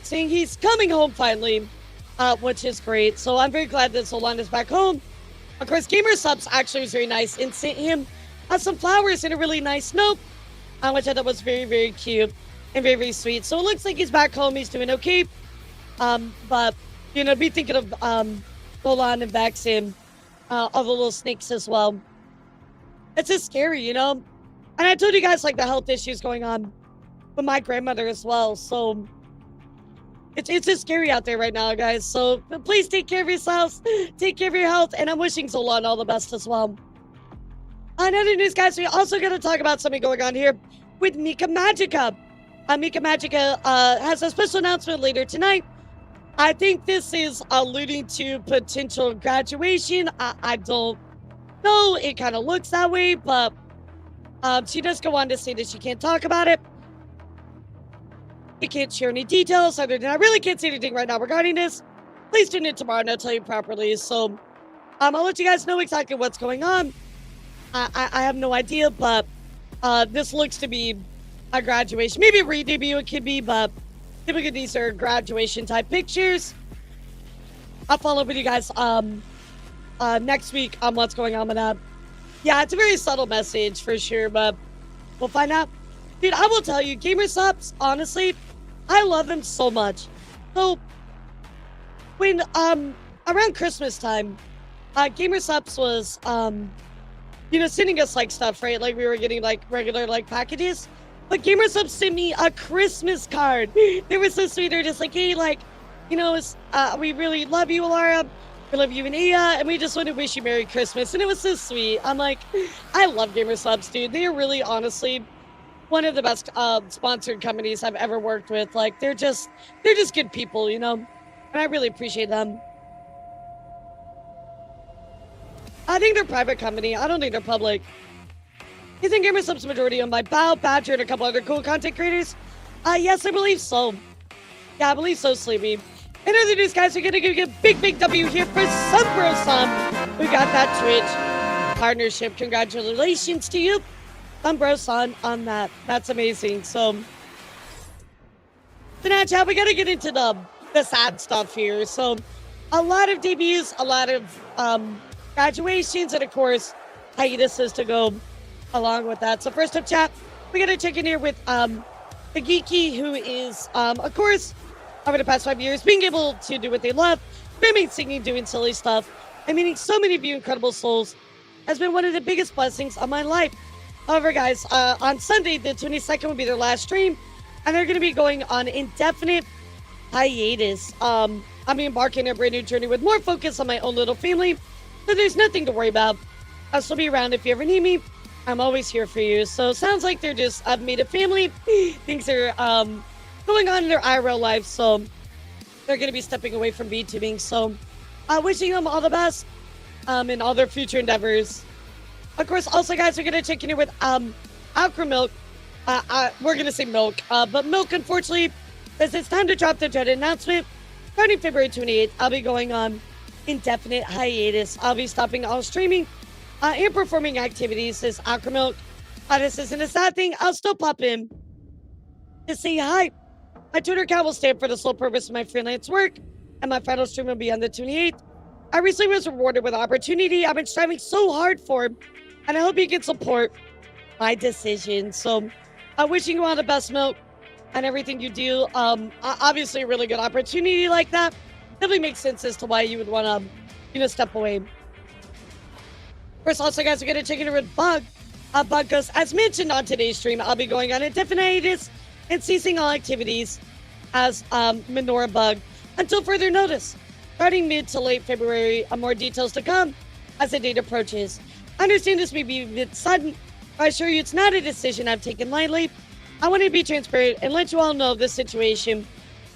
saying he's coming home finally, which is great. So I'm very glad that Solon is back home. Of course, Gamer Subs actually was very nice and sent him some flowers and a really nice note, which I thought was very, very cute and very, very sweet. So it looks like he's back home. He's doing okay. But, you know, be thinking of Solon and Vex and all the little snakes as well. It's just scary, you know? And I told you guys, like, the health issues going on with my grandmother as well. So it's just scary out there right now, guys. So please take care of yourselves, take care of your health, and I'm wishing Solon all the best as well. On other news, guys, we also got to talk about something going on here with Mika Magica. Mika Magica has a special announcement later tonight. I think this is alluding to potential graduation. I don't know. It kind of looks that way, but she does go on to say that she can't talk about it. I can't share any details other than I really can't say anything right now regarding this. Please tune in tomorrow and I'll tell you properly. So I'll let you guys know exactly what's going on. I have no idea, but this looks to be a graduation. Maybe a re-debut it could be, but typically these are graduation type pictures. I'll follow up with you guys next week on what's going on with that. Yeah, it's a very subtle message for sure, but we'll find out. Dude, I will tell you, Gamer Subs, honestly, I love him so much. So, when, around Christmas time, Gamer Subs was, you know, sending us, like, stuff, right? Like, we were getting, like, regular, like, packages. But Gamer Subs sent me a Christmas card. They were so sweet. They're just like, hey, like, you know, we really love you, Elara. We love you and Iya, and we just want to wish you Merry Christmas. And it was so sweet. I'm like, I love Gamer Subs, dude. They are really, honestly, one of the best sponsored companies I've ever worked with. Like, they're just good people, you know? And I really appreciate them. I think they're a private company. I don't think they're public. I think Gamer Subs majority owned by Bao, Badger, and a couple other cool content creators. Yes, I believe so. Yeah, I believe so, Sleepy. And other news, guys, we're going to give you a big, big W here for Sunbro-san. We got that Twitch partnership. Congratulations to you, Sunbro-san, on that. That's amazing. So now, chat, we got to get into the sad stuff here. So a lot of debuts, a lot of graduations, and of course, hiatuses to go along with that. So first up, chat, we got to check in here with the Geeky, who is, of course, over the past 5 years, being able to do what they love, streaming, singing, doing silly stuff, and meeting so many of you incredible souls has been one of the biggest blessings of my life. However, guys, on Sunday, the 22nd will be their last stream, and they're going to be going on indefinite hiatus. I'm embarking on a brand new journey with more focus on my own little family, so there's nothing to worry about. I'll still be around if you ever need me. I'm always here for you. So sounds like they're just, I've made a family. Things are going on in their IRL life, so they're going to be stepping away from VTubing. So wishing them all the best in all their future endeavors. Of course, also, guys, we're going to check in here with Alcra Milk. We're going to say Milk, but Milk, unfortunately, says it's time to drop the dreaded announcement. Starting February 28th, I'll be going on indefinite hiatus. I'll be stopping all streaming and performing activities, says Alcra Milk. This isn't a sad thing. I'll still pop in to say hi. My Twitter account will stand for the sole purpose of my freelance work, and my final stream will be on the 28th. I recently was rewarded with an opportunity I've been striving so hard for, and I hope you can support my decision. So, wishing you all the best, Milk, and everything you do. Obviously, a really good opportunity like that definitely makes sense as to why you would want to, step away. First, also, guys, we're going to check in with Bug. Bug goes, as mentioned on today's stream, I'll be going on indefinite hiatus and ceasing all activities as Menorah Bug until further notice. Starting mid to late February, more details to come as the date approaches. I understand this may be a bit sudden, but I assure you it's not a decision I've taken lightly. I want to be transparent and let you all know of this situation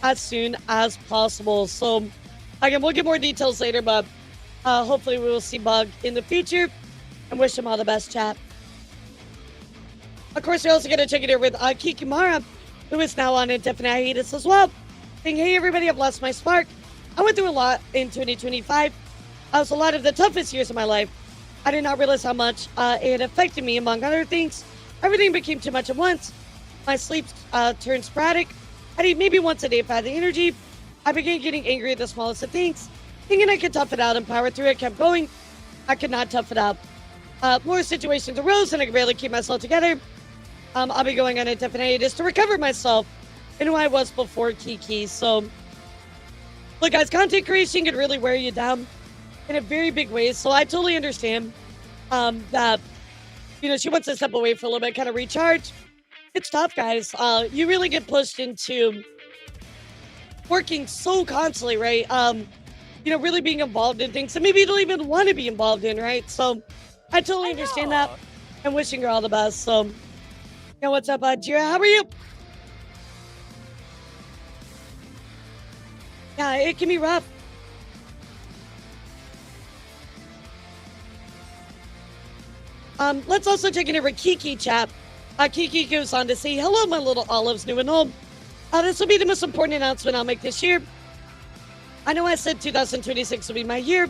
as soon as possible. So, again, we'll get more details later, but hopefully we will see Bug in the future and wish him all the best, chat. Of course, we're also going to check it here with Kikimara, who is now on indefinite hiatus as well. Saying, hey, everybody, I've lost my spark. I went through a lot in 2025. It was a lot of the toughest years of my life. I did not realize how much it affected me, among other things. Everything became too much at once. My sleep turned sporadic. I'd eat maybe once a day if I had the energy. I began getting angry at the smallest of things. Thinking I could tough it out and power through it, kept going. I could not tough it out. More situations arose and I could barely keep myself together. I'll be going on a definite hiatus to recover myself and who I was before Kiki. So, look, guys, content creation can really wear you down in a very big way. So I totally understand that, you know, she wants to step away for a little bit, kind of recharge. It's tough, guys. You really get pushed into working so constantly, right? You know, really being involved in things that maybe you don't even want to be involved in, right? So I totally understand that and wishing her all the best. So, yeah, what's up, Jira? How are you? Yeah, it can be rough. Let's also check in over Kiki, chat. Kiki goes on to say, hello, my little olives, new and old. This will be the most important announcement I'll make this year. I know I said 2026 will be my year,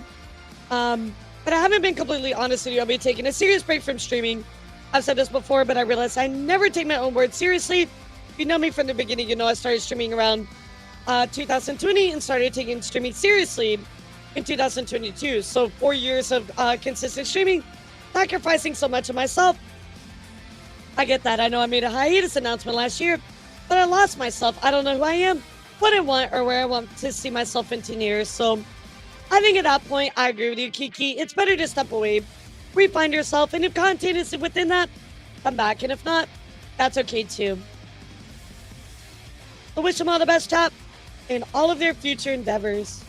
but I haven't been completely honest with you. I'll be taking a serious break from streaming. I've said this before, but I realized I never take my own words seriously. If you know me from the beginning, you know I started streaming around 2020 and started taking streaming seriously in 2022. So 4 years of consistent streaming, sacrificing so much of myself. I get that. I know I made a hiatus announcement last year, but I lost myself. I don't know who I am, what I want, or where I want to see myself in 10 years. So I think at that point, I agree with you, Kiki. It's better to step away, refine yourself, and if content is within that, come back. And if not, that's okay too. I wish them all the best, chat, in all of their future endeavors.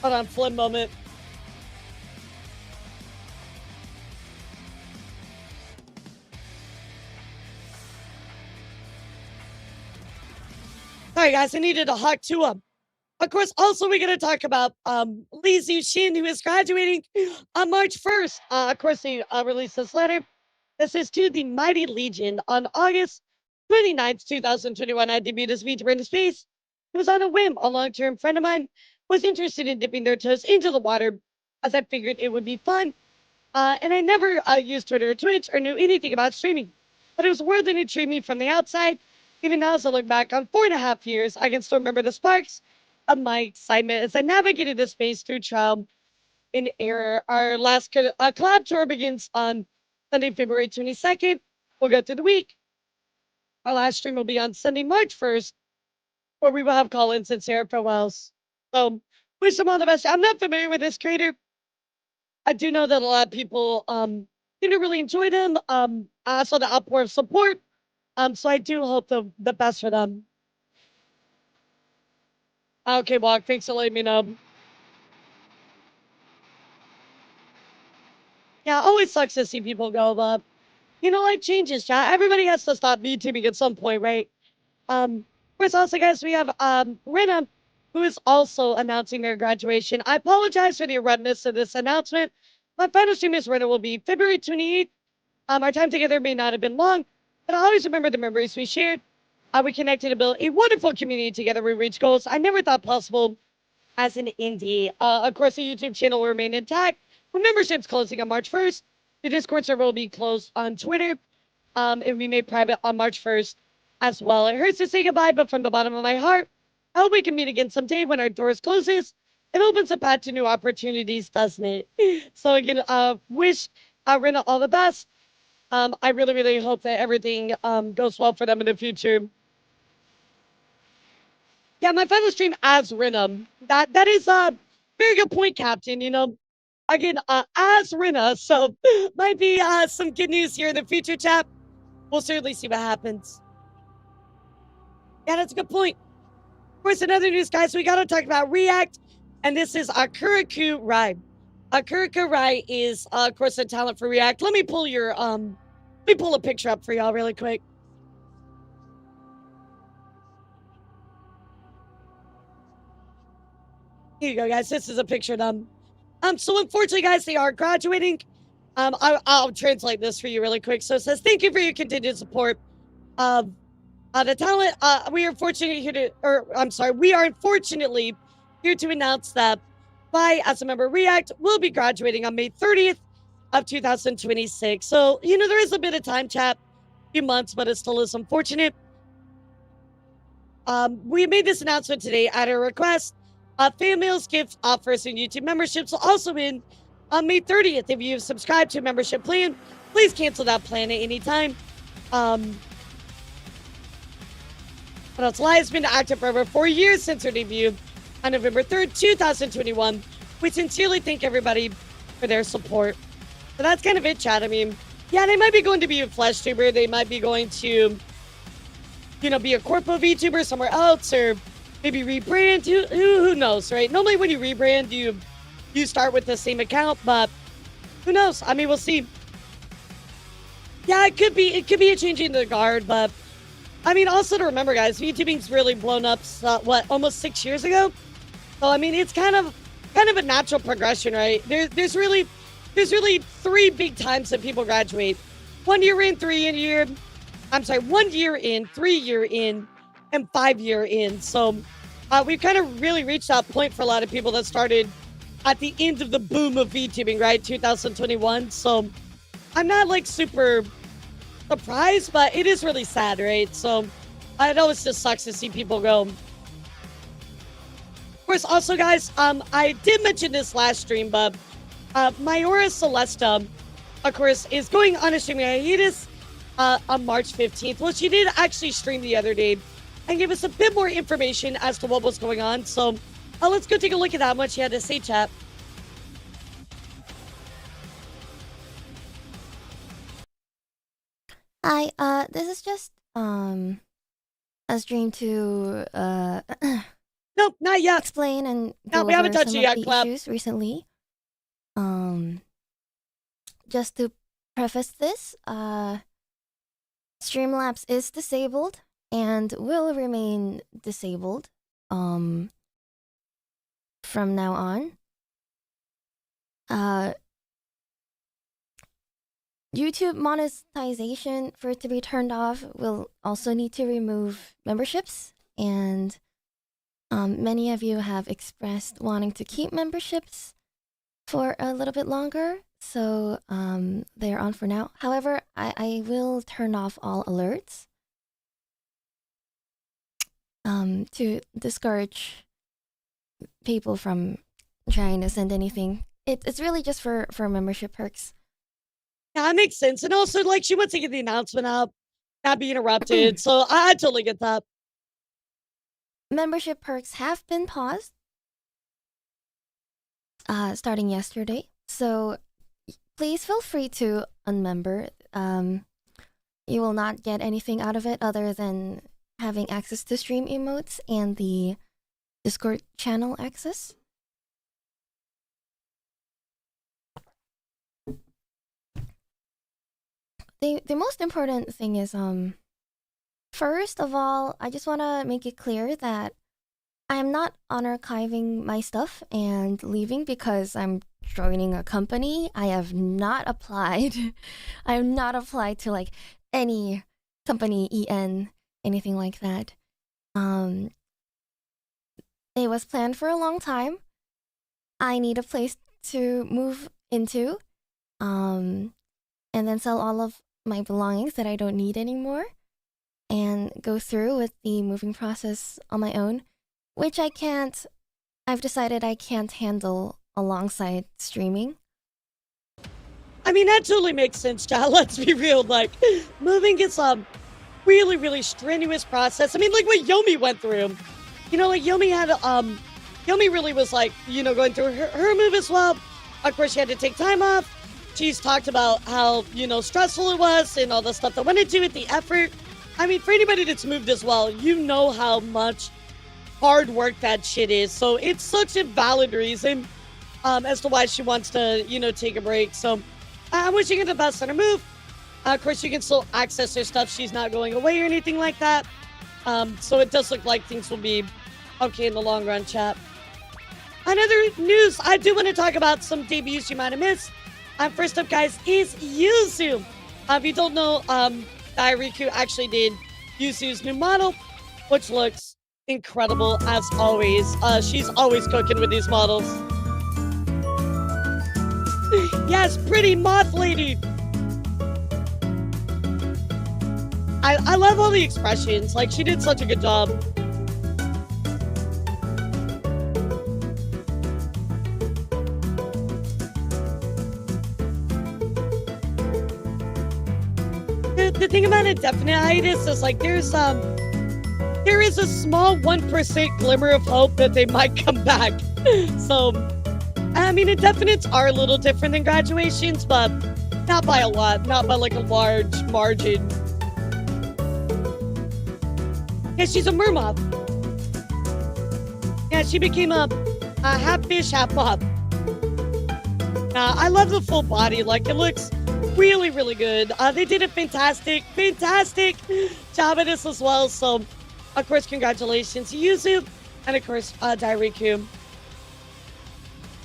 Hold on, flip moment. Sorry, guys, I needed a hug to him. Of course, also we're going to talk about Li Zixin, who is graduating on March 1st. Of course, they released this letter. This is to the Mighty Legion on August 29th, 2021. I debuted as VTuber in space. It was on a whim. A long-term friend of mine was interested in dipping their toes into the water, as I figured it would be fun. And I never used Twitter or Twitch or knew anything about streaming. But it was worth it to treat me from the outside. Even now, as I look back on 4.5 years, I can still remember the sparks of my excitement as I navigated this space through trial and error. Our last collab tour begins on Sunday, February 22nd. We'll go through the week. Our last stream will be on Sunday, March 1st, where we will have call-ins and Sarah farewells. So, wish them all the best. I'm not familiar with this creator. I do know that a lot of people seem to really enjoy them. I saw the outpour of support. So I do hope the best for them. Okay, Walk, thanks for letting me know. Yeah, always sucks to see people go, but you know, life changes, chat. Everybody has to stop VTubing at some point, right? Of course, also, guys, we have Rina, who is also announcing their graduation. I apologize for the abruptness of this announcement. My final stream is Rina will be February 28th. Our time together may not have been long, but I always remember the memories we shared. We connected to build a wonderful community together. We reached goals I never thought possible as an indie. Of course, the YouTube channel will remain intact, with memberships closing on March 1st. The Discord server will be closed on Twitter. It will be made private on March 1st as well. It hurts to say goodbye, but from the bottom of my heart, I hope we can meet again someday when our doors closes. It opens a path to new opportunities, doesn't it? So again, wish Rina all the best. I really, really hope that everything goes well for them in the future. Yeah, my final stream as Rina. That is a very good point, Captain. You know, again, as Rina, so might be some good news here in the future, chap. We'll certainly see what happens. Yeah, that's a good point. Of course, another news, guys, we got to talk about React, and this is Akuraku Rai. Akuraku Rai is, of course, a talent for React. Let me pull a picture up for y'all really quick. Here you go, guys. This is a picture of them. So unfortunately, guys, they are graduating. I'll translate this for you really quick. So it says, thank you for your continued support of the talent. We are fortunate here to, or I'm sorry, we are unfortunately here to announce that Vi, as a member of React, will be graduating on May 30th of 2026. So, you know, there is a bit of time, chat, a few months, but it still is unfortunate. We made this announcement today at a request. Fan mails, gift offers, and YouTube memberships will also end on May 30th. If you've subscribed to a membership plan, please cancel that plan at any time. What else? Lai has been active for over 4 years since her debut on November 3rd, 2021. We sincerely thank everybody for their support. So that's kind of it, chat. I mean, yeah, they might be going to be a flesh tuber. They might be going to, you know, be a corpo VTuber somewhere else, or maybe rebrand. Who knows, right? Normally when you rebrand, you start with the same account, but who knows? I mean, we'll see. Yeah, it could be a changing of the guard, but I mean, also to remember, guys, VTubing's really blown up, almost 6 years ago? So, I mean, it's kind of a natural progression, right? There's really 3 big times that people graduate. 1 year in, 1 year in, 3 year in, and 5 year in. So, we've kind of really reached that point for a lot of people that started at the end of the boom of VTubing, right? 2021. So, I'm not like super surprised, but it is really sad, right? So it always just sucks to see people go. Of course, also, guys, I did mention this last stream, but Mayora Celesta, of course, is going on a streaming hiatus on March 15th. Well, she did actually stream the other day and give us a bit more information as to what was going on. So let's go take a look at that, what she had to say, chat. Hi, this is just, a stream to, Nope, not yet. explain and No, go we haven't over touched some it of yet, the Clap. issues recently. Just to preface this, Streamlabs is disabled and will remain disabled, from now on. YouTube monetization, for it to be turned off, will also need to remove memberships, and many of you have expressed wanting to keep memberships for a little bit longer, so they're on for now. However, I will turn off all alerts to discourage people from trying to send anything. It's really just for membership perks. Yeah, that makes sense. And also, like, she wants to get the announcement out, not be interrupted. So I totally get that. Membership perks have been paused starting yesterday. So please feel free to unmember. You will not get anything out of it other than having access to stream emotes and the Discord channel access. The most important thing is, first of all, I just want to make it clear that I am not unarchiving my stuff and leaving because I'm joining a company. I have not applied. I have not applied to like any company, EN, anything like that. It was planned for a long time. I need a place to move into, and then sell all of my belongings that I don't need anymore, and go through with the moving process on my own, which I've decided I can't handle alongside streaming. I mean, that totally makes sense, child. Let's be real. Like, moving is a really, really strenuous process. I mean, like what Yomi went through. You know, like Yomi had, Yomi really was like, you know, going through her move as well. Of course, she had to take time off. She's talked about how, you know, stressful it was and all the stuff that went into it, the effort. I mean, for anybody that's moved as well, you know how much hard work that shit is. So it's such a valid reason as to why she wants to, you know, take a break. So I'm wishing her the best on her move. Of course, you can still access her stuff. She's not going away or anything like that. So it does look like things will be okay in the long run, chat. another news, I do want to talk about some debuts you might have missed. First up, guys, is Yuzu. If you don't know, Dairiku actually did Yuzu's new model, which looks incredible as always. She's always cooking with these models. Yes, pretty moth lady. I love all the expressions. Like, she did such a good job. The thing about indefinite hiatus is like there is a small 1% glimmer of hope that they might come back. So, I mean, indefinites are a little different than graduations, but not by a lot, not by like a large margin. Yeah, she's a mermoth. Yeah, she became a half fish, half moth. I love the full body. Like, it looks really, really good. They did a fantastic job at this as well. So, of course, congratulations to Yuzu, and of course, Dairiku.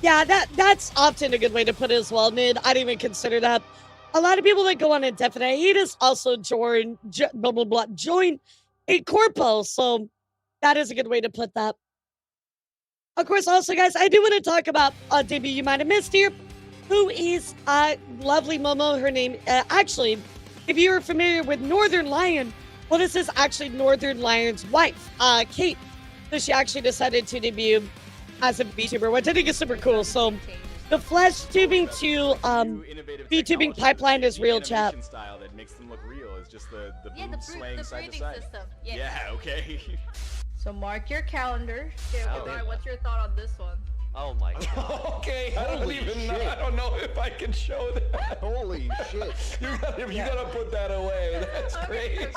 Yeah, that's often a good way to put it as well, Nid. I didn't even consider that. A lot of people that go on indefinite hiatus also join a corpo, so that is a good way to put that. Of course, also, guys, I do want to talk about a debut you might have missed here, who is lovely Momo. Her name, actually, if you are familiar with Northern Lion, well, this is actually Northern Lion's wife, Kate. So she actually decided to debut as a VTuber, which I think is super cool. So the flesh tubing to VTubing pipeline is real, chat. Style that makes them look real is just the swaying side to side. System. Yeah, okay. So mark your calendar. Okay, Ryan, what's your thought on this one? Oh my god. Okay, I don't even know. I don't know if I can show that. Holy shit. You gotta put that away. That's crazy.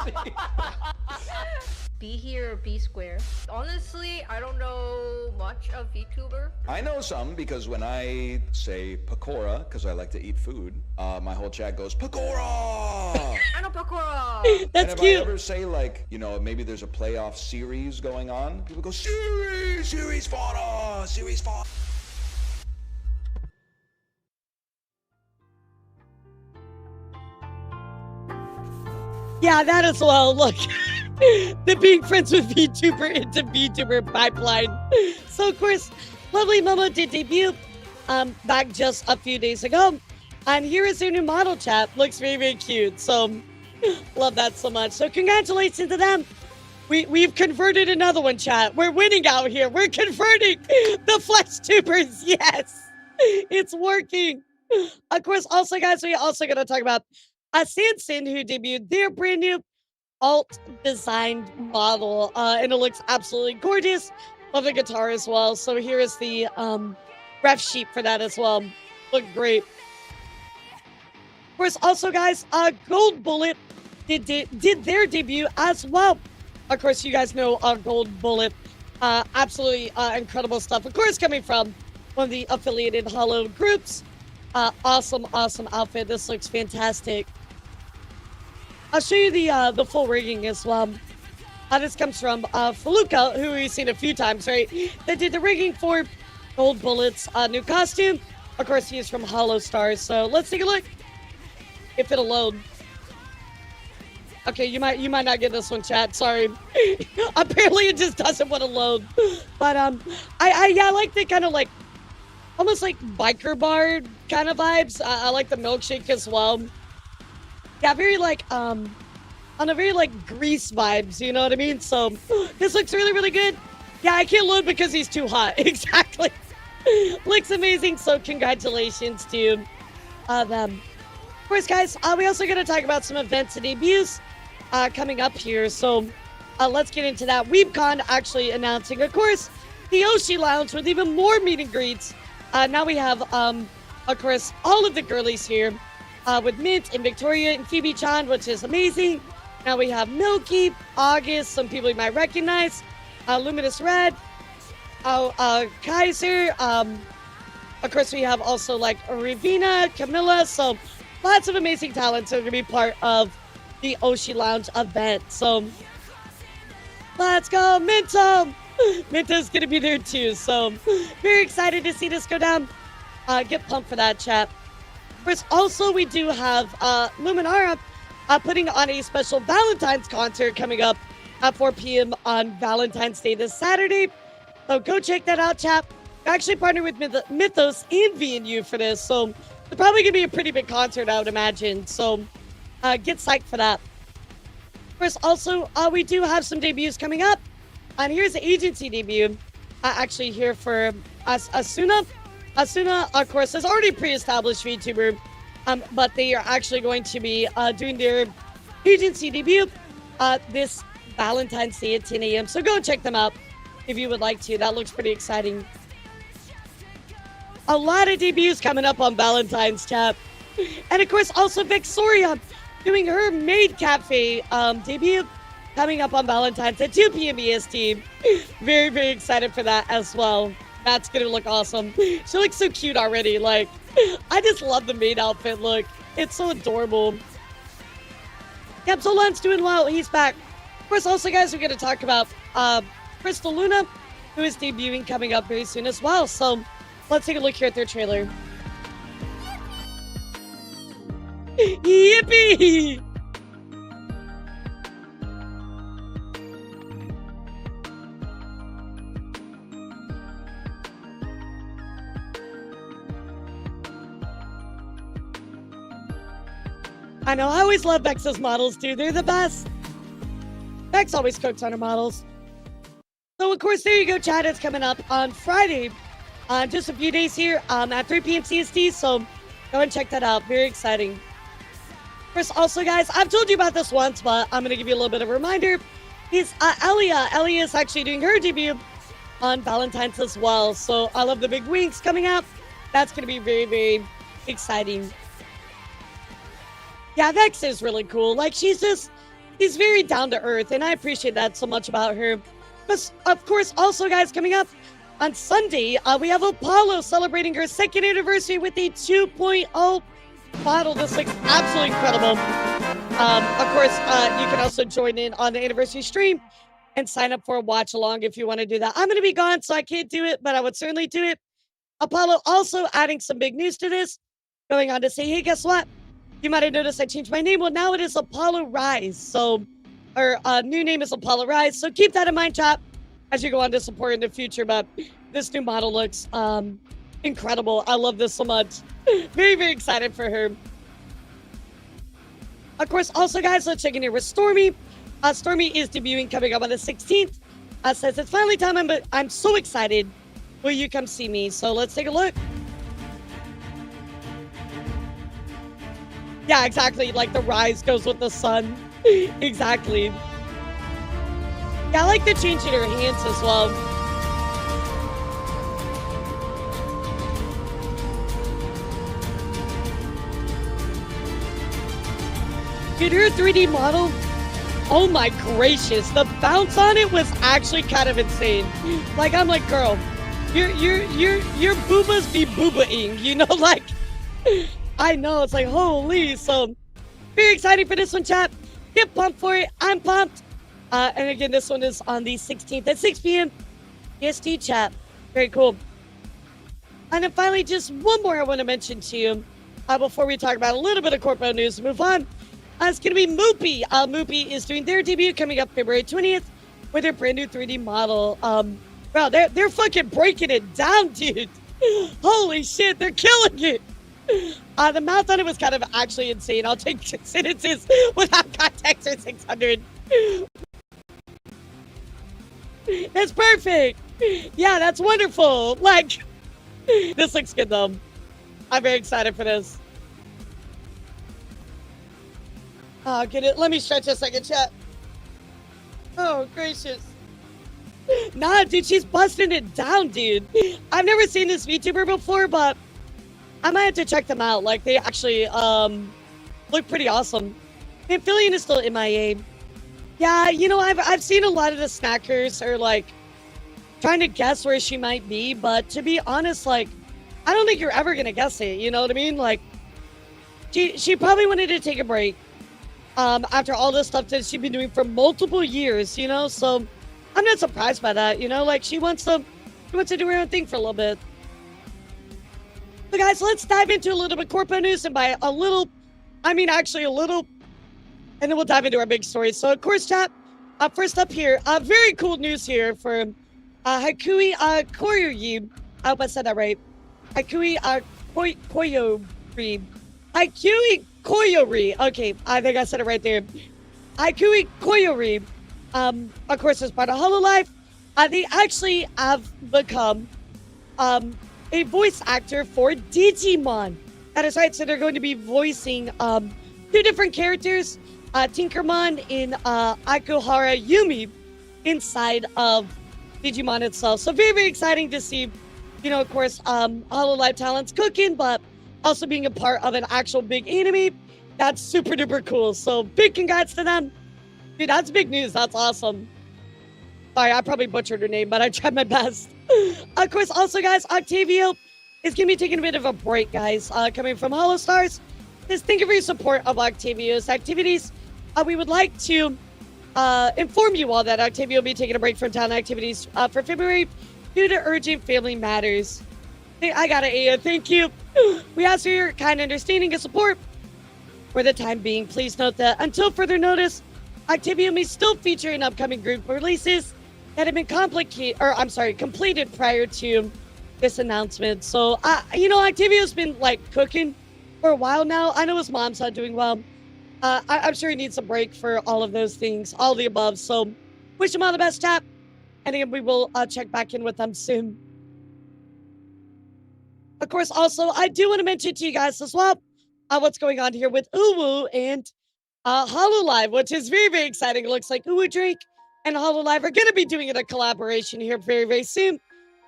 B here or B square? Honestly, I don't know much of VTuber. I know some because when I say pakora, because I like to eat food, my whole chat goes, Pakora! I know Pakora! That's and if cute. I ever say, like, you know, maybe there's a playoff series going on, people go, series fodder! Series fodder! Yeah, that as well. Look, the being friends with VTuber into VTuber pipeline. So, of course, lovely Momo did debut back just a few days ago. And here is their new model, chat. Looks very, very cute. So, love that so much. So, congratulations to them. We've converted another one, chat. We're winning out here. We're converting the flesh tubers. Yes, it's working. Of course, also, guys, we also going to talk about Sanson, who debuted their brand new alt designed model, and it looks absolutely gorgeous. Love the guitar as well. So here is the ref sheet for that as well. Look great. Of course, also, guys, Gold Bullet did their debut as well. Of course, you guys know Gold Bullet. Absolutely incredible stuff. Of course, coming from one of the affiliated Hollow groups. Awesome outfit. This looks fantastic. I'll show you the full rigging as well. This comes from Feluca, who we've seen a few times, right? That did the rigging for Gold Bullet's new costume. Of course, he is from Hollow Stars. So let's take a look. If it'll load. Okay, you might not get this one, chat. Sorry. Apparently, it just doesn't want to load. But I like the kind of like almost like biker bar kind of vibes. I like the milkshake as well. Yeah, very like on a very like Grease vibes, you know what I mean? So this looks really, really good. Yeah, I can't load because he's too hot. Exactly. Looks amazing. So congratulations to them. Of course, guys, we also going to talk about some events and debuts coming up here. So let's get into that. WeebCon actually announcing, of course, the Oshi Lounge with even more meet and greets. Now we have, of course, all of the girlies here with Mint and Victoria and Phoebe-chan, which is amazing. Now we have Milky, August, some people you might recognize, Luminous Red, Kaiser. Of course, we have also like Ravina, Camilla. So lots of amazing talents are going to be part of the Oshi Lounge event. So Let's go, Minto! Minto's gonna be there too, so very excited to see this go down. Get pumped for that, chat. Of course, also we do have Luminara putting on a special Valentine's concert coming up at 4 p.m. on Valentine's Day this Saturday. So go check that out, chat. I actually partnered with Mythos and VNU for this, so it's probably gonna be a pretty big concert, I would imagine. So get psyched for that. Of course, also we do have some debuts coming up. And here's the agency debut, actually here for Asuna. Asuna, of course, is already pre-established VTuber, but they are actually going to be doing their agency debut this Valentine's Day at 10 a.m. So go check them out if you would like to. That looks pretty exciting. A lot of debuts coming up on Valentine's, chat. And of course, also Vexoria doing her Maid Cafe debut coming up on Valentine's at 2 p.m. EST. Very, very excited for that as well. That's gonna look awesome. She looks so cute already. Like, I just love the maid outfit look. It's so adorable. Yep, Solan's doing well. He's back. Of course, also, guys, we're gonna talk about Crystal Luna, who is debuting coming up very soon as well. So let's take a look here at their trailer. Yippee! I know, I always love Vex's models, dude. They're the best. Vex always cooks on her models. So, of course, there you go, chat. It's coming up on Friday. Just a few days here at 3 p.m. CST. So, go and check that out. Very exciting. Of course, also, guys, I've told you about this once, but I'm going to give you a little bit of a reminder. Is Elia. Elia is actually doing her debut on Valentine's as well. So, I love the big winks coming out. That's going to be very, very exciting. Yeah, Vex is really cool. Like, she's very down to earth, and I appreciate that so much about her. But, of course, also, guys, coming up on Sunday, we have Apollo celebrating her 2nd anniversary with a 2.0 model. This looks absolutely incredible. Of course, you can also join in on the anniversary stream and sign up for a watch along if you want to do that. I'm going to be gone, so I can't do it, but I would certainly do it. Apollo also adding some big news to this, going on to say, hey, guess what? You might have noticed I changed my name. Well, now it is Apollo Rise. So, our new name is Apollo Rise. So keep that in mind, chat, as you go on to support in the future. But this new model looks incredible. I love this so much. Very, very excited for her. Of course, also, guys, let's check in here with Stormy. Stormy is debuting coming up on the 16th. Says it's finally time, but I'm so excited. Will you come see me? So let's take a look. Yeah, exactly. Like the rise goes with the sun. Exactly. Yeah, I like the change in her hands as well. Dude, her 3D model, oh my gracious, the bounce on it was actually kind of insane. Like, I'm like, girl, your boobas be boobaing, you know, like, I know, it's like, holy. So, very excited for this one, chat. Get pumped for it. I'm pumped. And again, this one is on the 16th at 6 p.m. EST, chat. Very cool. And then finally, just one more I want to mention to you before we talk about a little bit of corpo news. Move on. It's going to be Moopy. Moopy is doing their debut coming up February 20th with their brand new 3D model. Wow, they're fucking breaking it down, dude. Holy shit, they're killing it. The math on it was kind of actually insane. I'll take sentences without context or 600. That's perfect. Yeah, that's wonderful. Like, this looks good though. I'm very excited for this. Oh, get it. Let me stretch a second, chat. Oh, gracious. Nah, dude, she's busting it down, dude. I've never seen this VTuber before, but I might have to check them out. Like, they actually look pretty awesome. Amphibian is still MIA. Yeah, you know, I've seen a lot of the snackers are, like, trying to guess where she might be, but to be honest, like, I don't think you're ever going to guess it, you know what I mean? Like, she probably wanted to take a break after all this stuff that she's been doing for multiple years, you know? So, I'm not surprised by that, you know, like she wants to do her own thing for a little bit. So guys, let's dive into a little bit corpo news, and by a little, I mean actually a little, and then we'll dive into our big story. So of course, chat, first up here, very cool news here for Hakui Koyori. I hope I said that right. Hakui Koyori. Hakui Koyori. Okay, I think I said it right there. Hakui Koyori. Of course, as part of Hololive, they actually have become a voice actor for Digimon. That is right. So they're going to be voicing 2 different characters, Tinkermon and Akuhara Yumi, inside of Digimon itself. So very, very exciting to see, you know, of course, Hololive talents cooking, but also being a part of an actual big anime. That's super duper cool. So big congrats to them. Dude, that's big news. That's awesome. Sorry, I probably butchered her name, but I tried my best. Of course, also, guys, Octavio is going to be taking a bit of a break, guys, coming from HoloStars. Just thank you for your support of Octavio's activities. We would like to inform you all that Octavio will be taking a break from town activities for February due to urgent family matters. I got it, Aya. Thank you. We ask for your kind understanding and support for the time being. Please note that until further notice, Octavio may still feature in upcoming group releases that have been completed prior to this announcement. So, you know, Octavio's been, like, cooking for a while now. I know his mom's not doing well. I'm sure he needs a break for all of those things, all the above. So, wish him all the best, chap. And again, we will check back in with them soon. Of course, also, I do want to mention to you guys as well what's going on here with Uwu and Hololive, which is very, very exciting. It looks like Uwu Drink and Hololive are going to be doing a collaboration here very, very soon.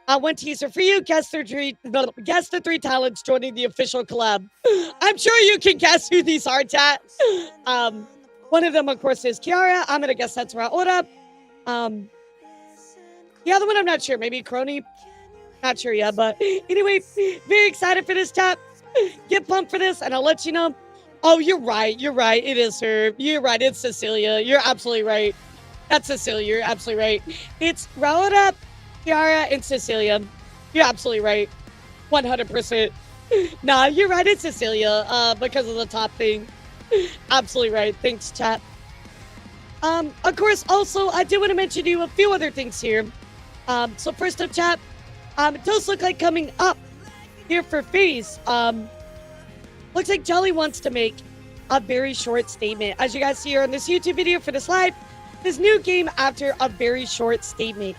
One teaser for you. Guess the 3 talents joining the official collab. I'm sure you can guess who these are, chat. One of them, of course, is Kiara. I'm going to guess that's Raora. The other one, I'm not sure. Maybe Crony. Not sure yet, but anyway, very excited for this, chat. Get pumped for this, and I'll let you know. Oh, you're right. You're right. It is her. You're right. It's Cecilia. You're absolutely right. That's Cecilia. You're absolutely right. It's Raora, Kiara, and Cecilia. You're absolutely right. 100%. Nah, you're right. It's Cecilia because of the top thing. Absolutely right. Thanks, chat. Of course, also, I do want to mention to you a few other things here. So first up, chat, it does look like coming up here for FaZe. Looks like Jelly wants to make a very short statement. As you guys see here on this YouTube video for this live, this new game after a very short statement.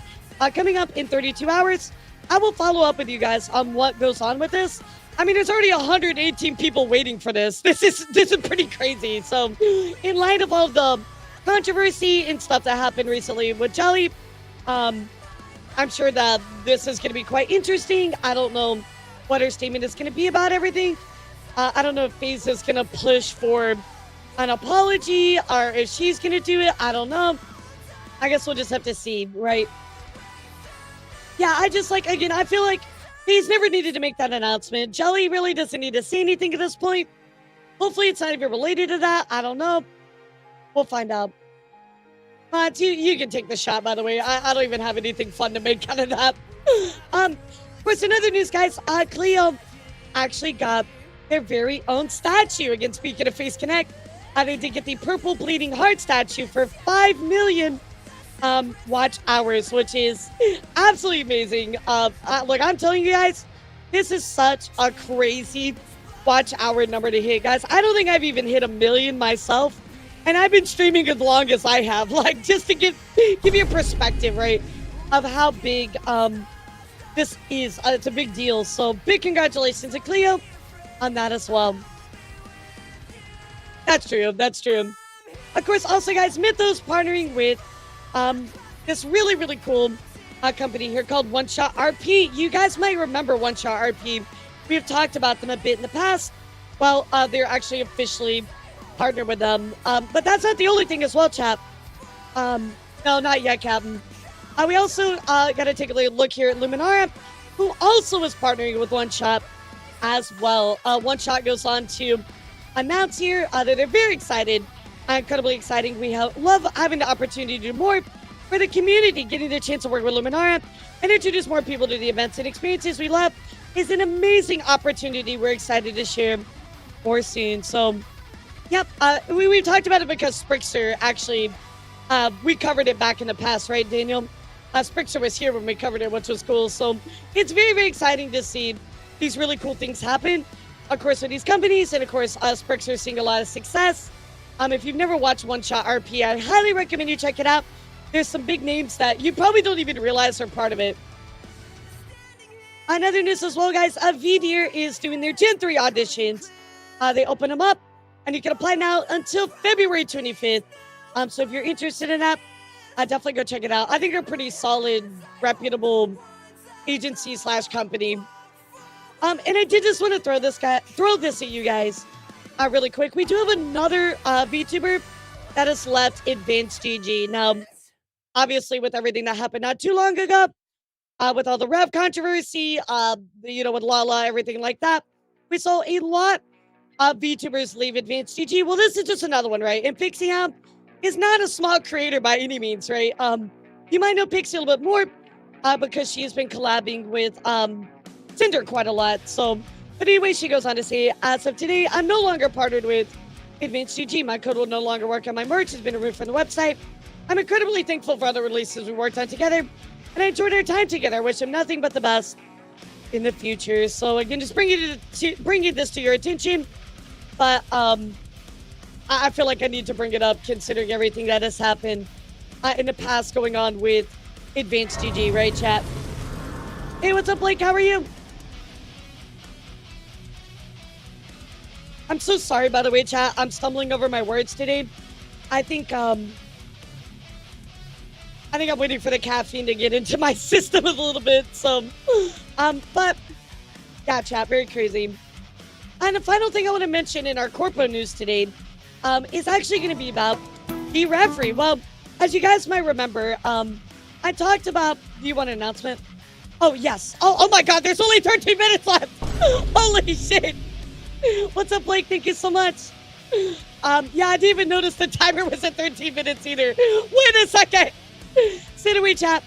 Coming up in 32 hours, I will follow up with you guys on what goes on with this. I mean, there's already 118 people waiting for this. This is pretty crazy. So, in light of all the controversy and stuff that happened recently with Jelly, I'm sure that this is going to be quite interesting. I don't know what her statement is going to be about everything. I don't know if FaZe is going to push for an apology or if she's going to do it. I don't know. I guess we'll just have to see, right? Yeah, I feel like FaZe never needed to make that announcement. Jelly really doesn't need to say anything at this point. Hopefully it's not even related to that. I don't know. We'll find out. You can take the shot, by the way. I don't even have anything fun to make out of that. Of course, in other news, guys, Cleo actually got their very own statue. Again, speaking of FaZe Connect, they did get the Purple Bleeding Heart statue for 5 million watch hours, which is absolutely amazing. Look, I'm telling you guys, this is such a crazy watch hour number to hit, guys. I don't think I've even hit 1 million myself, and I've been streaming as long as I have, like, just to give you a perspective, right, of how big this is. It's a big deal. So big congratulations to Cleo on that as well. That's true. That's true. Of course, also, guys, Mythos partnering with this really, really cool company here called One Shot RP. You guys might remember One Shot RP. We've talked about them a bit in the past. Well, they're actually officially partnered with them. But that's not the only thing as well, chap. No, not yet, Captain. We also got to take a look here at Luminara, who also is partnering with One Shot as well. One Shot goes on to announce here that they're very excited, incredibly exciting. We love having the opportunity to do more for the community. Getting the chance to work with Luminara and introduce more people to the events and experiences we love is an amazing opportunity we're excited to share more soon. So, yep, we've talked about it because Sprickster actually, we covered it back in the past, right, Daniel? Sprickster was here when we covered it, which was cool. So it's very, very exciting to see these really cool things happen, of course, with these companies. And of course, Sprickster is seeing a lot of success. If you've never watched One Shot RP, I highly recommend you check it out. There's some big names that you probably don't even realize are part of it. Another news as well, guys, vTuber is doing their Gen 3 auditions. They open them up, and you can apply now until February 25th. So if you're interested in that, definitely go check it out. I think they're a pretty solid, reputable agency / company. And I did just want to throw this at you guys really quick. We do have another VTuber that has left Advanced GG. Now, obviously, with everything that happened not too long ago, with all the Rev controversy, with Lala, everything like that, we saw a lot of VTubers leave Advanced GG. Well, this is just another one, right? And Pixie is not a small creator by any means, right? You might know Pixie a little bit more because she has been collabing with Cinder quite a lot. So, but anyway, she goes on to say, as of today, I'm no longer partnered with Advanced GG. My code will no longer work on my merch. It's been removed from the website. I'm incredibly thankful for other releases we worked on together, and I enjoyed our time together. I wish him nothing but the best in the future. So again, just bringing this to your attention. But I feel like I need to bring it up considering everything that has happened in the past going on with Advanced GG, right, chat? Hey, what's up, Blake? How are you? I'm so sorry, by the way, chat. I'm stumbling over my words today. I think I'm waiting for the caffeine to get into my system a little bit. So, but yeah, chat, very crazy. And the final thing I want to mention in our corpo news today is actually going to be about the referee. Well, as you guys might remember, I talked about. Do you want an announcement? Oh yes. Oh my God. There's only 13 minutes left. Holy shit. What's up, Blake? Thank you so much. Yeah, I didn't even notice the timer was at 13 minutes either. Wait a second. Sit away, chat.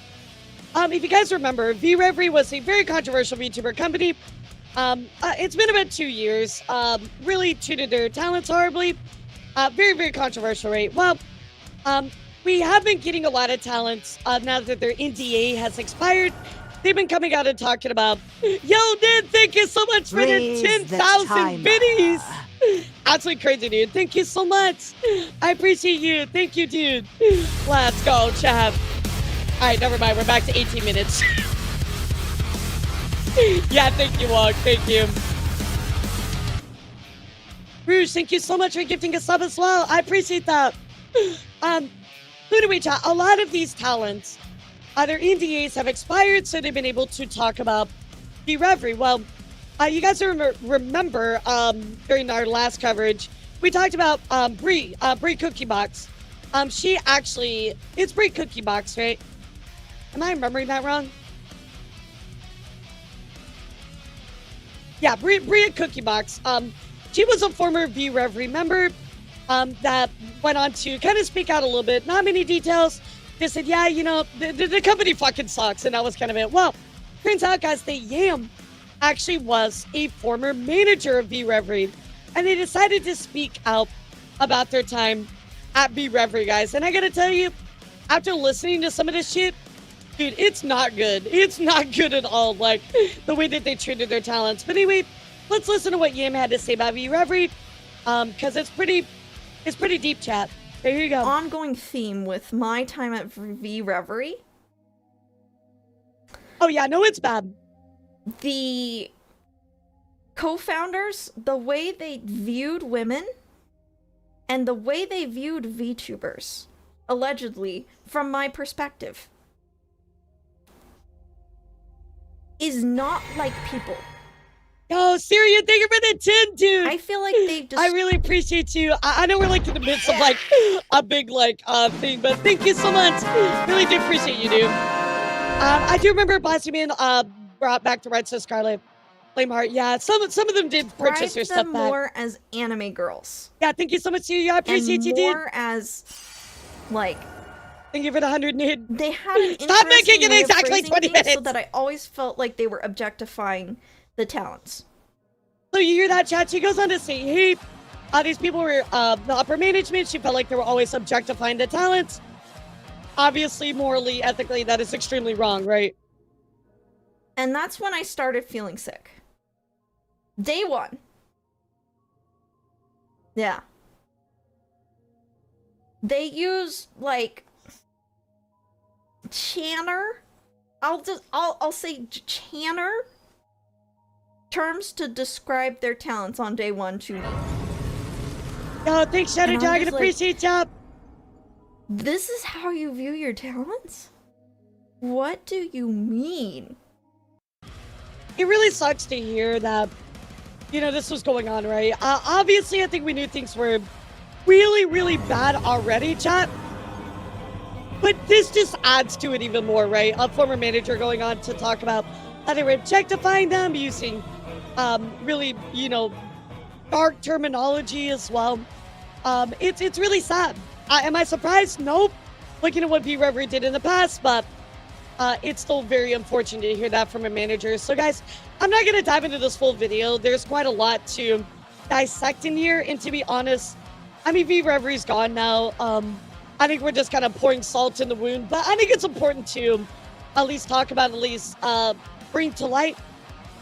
If you guys remember, vReverie was a very controversial VTuber company. It's been about 2 years. Really treated their talents horribly. Very, very controversial, right? Well, we have been getting a lot of talents now that their NDA has expired. They've been coming out and talking about, yo, dude, thank you so much for the 10,000 biddies. Absolutely crazy, dude. Thank you so much. I appreciate you. Thank you, dude. Let's go, chat. All right, never mind. We're back to 18 minutes. Yeah, thank you, Wog. Thank you. Rouge, thank you so much for gifting a sub as well. I appreciate that. Who do we chat? A lot of these talents, their NDAs have expired, so they've been able to talk about the Reverie. Well, you guys remember during our last coverage, we talked about Bree Cookie Box. She actually, it's Bree Cookie Box, right? Am I remembering that wrong? Yeah, Bria Cookie Box. She was a former vReverie member that went on to kind of speak out a little bit. Not many details. They said, yeah, the company fucking sucks, and that was kind of it. Well, turns out, guys, that Yam actually was a former manager of vReverie, and they decided to speak out about their time at vReverie, guys. And I gotta tell you, after listening to some of this shit, dude, it's not good. It's not good at all, like, the way that they treated their talents. But anyway, let's listen to what Yam had to say about vReverie, because it's pretty deep, chat. There you go. Ongoing theme with my time at vReverie. Oh yeah, no, it's bad. The co-founders, the way they viewed women, and the way they viewed VTubers, allegedly, from my perspective, is not like people. Yo, Syria, thank you for the 10, dude. I feel like they just... I really appreciate you. I know we're like in the midst of like a big thing, but thank you so much. Really do appreciate you, dude. I do remember Bossman brought back the Red Sis Scarlet. Flameheart, yeah. Some of them did purchase their stuff back. More as anime girls. Yeah, thank you so much, Syria. I appreciate you, dude. More as like Thank you for the 108. They had an Stop making interesting it way of exactly phrasing 20 things minutes. so that I always felt like they were objectifying the talents. So you hear that, chat? She goes on to say, hey, these people were the upper management. She felt like they were always objectifying the talents. Obviously, morally, ethically, that is extremely wrong, right? And that's when I started feeling sick. Day one. Yeah. They use, like, Channer. I'll say Channer terms to describe their talents on day one to me. Oh, thanks, Shadow And I'm Dragon. just like, Appreciate you. This is how you view your talents? What do you mean? It really sucks to hear that, you know, this was going on, right? Obviously, I think we knew things were really, really bad already, chat. But this just adds to it even more, right? A former manager going on to talk about how they were objectifying them, using really, you know, dark terminology as well. It's really sad. Am I surprised? Nope. Looking at what vtuber did in the past, but it's still very unfortunate to hear that from a manager. So guys, I'm not going to dive into this full video. There's quite a lot to dissect in here. And to be honest, I mean, vtuber's gone now. I think we're just kind of pouring salt in the wound, but I think it's important to at least talk about, at least bring to light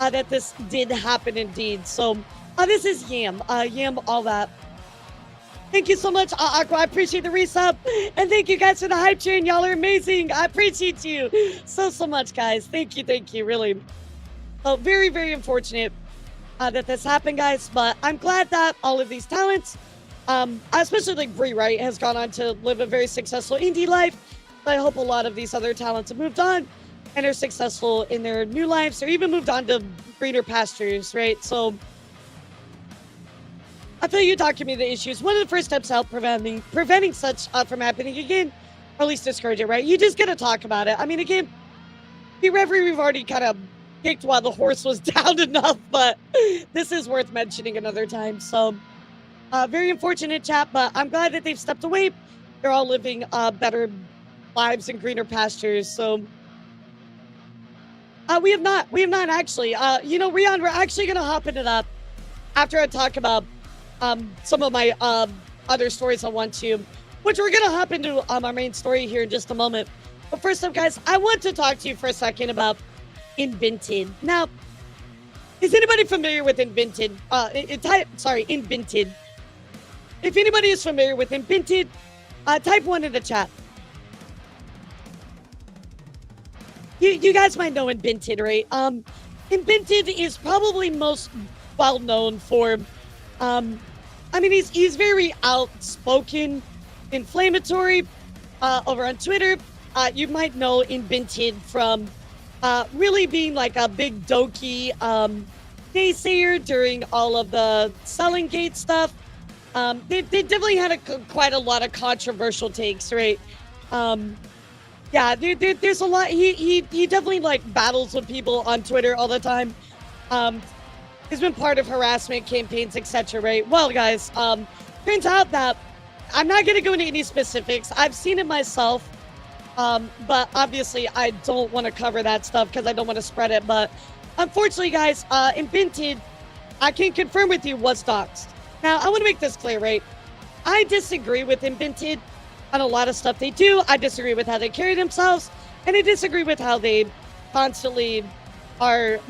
that this did happen indeed. So this is Yam, all that. Thank you so much, Aqua. I appreciate the resub. And thank you guys for the hype train. Y'all are amazing. I appreciate you so much, guys. Thank you, really. So very, very unfortunate that this happened, guys. But I'm glad that all of these talents, especially like Bree, right, has gone on to live a very successful indie life. But I hope a lot of these other talents have moved on and are successful in their new lives, or even moved on to greener pastures, right? So I feel you document the issues. One of the first steps out preventing such from happening again, or at least discourage it, right? You just gotta talk about it. I mean, again, we've already kind of kicked while the horse was down enough, but this is worth mentioning another time. So, very unfortunate, chat, but I'm glad that they've stepped away. They're all living better lives in greener pastures. So, we have not actually. You know, Rion, we're actually gonna hop into that after I talk about some of my other stories I want to, which we're gonna hop into our main story here in just a moment. But first up, guys, I want to talk to you for a second about Invented. Now, is anybody familiar with Invented? Invented. If anybody is familiar with Invented, type 1 in the chat. You guys might know Invented, right? Invented is probably most well known for I mean, he's very outspoken, inflammatory over on Twitter. You might know Invented from really being like a big dokey naysayer during all of the Selling Gate stuff. They definitely had quite a lot of controversial takes, right? Yeah, there's a lot. He definitely like battles with people on Twitter all the time. He's been part of harassment campaigns, etc. Right? Well, guys, turns out that I'm not going to go into any specifics. I've seen it myself, but obviously I don't want to cover that stuff because I don't want to spread it. But unfortunately, guys, Invented, I can confirm with you, was doxxed. Now, I want to make this clear, right? I disagree with Invented on a lot of stuff they do. I disagree with how they carry themselves, and I disagree with how they constantly are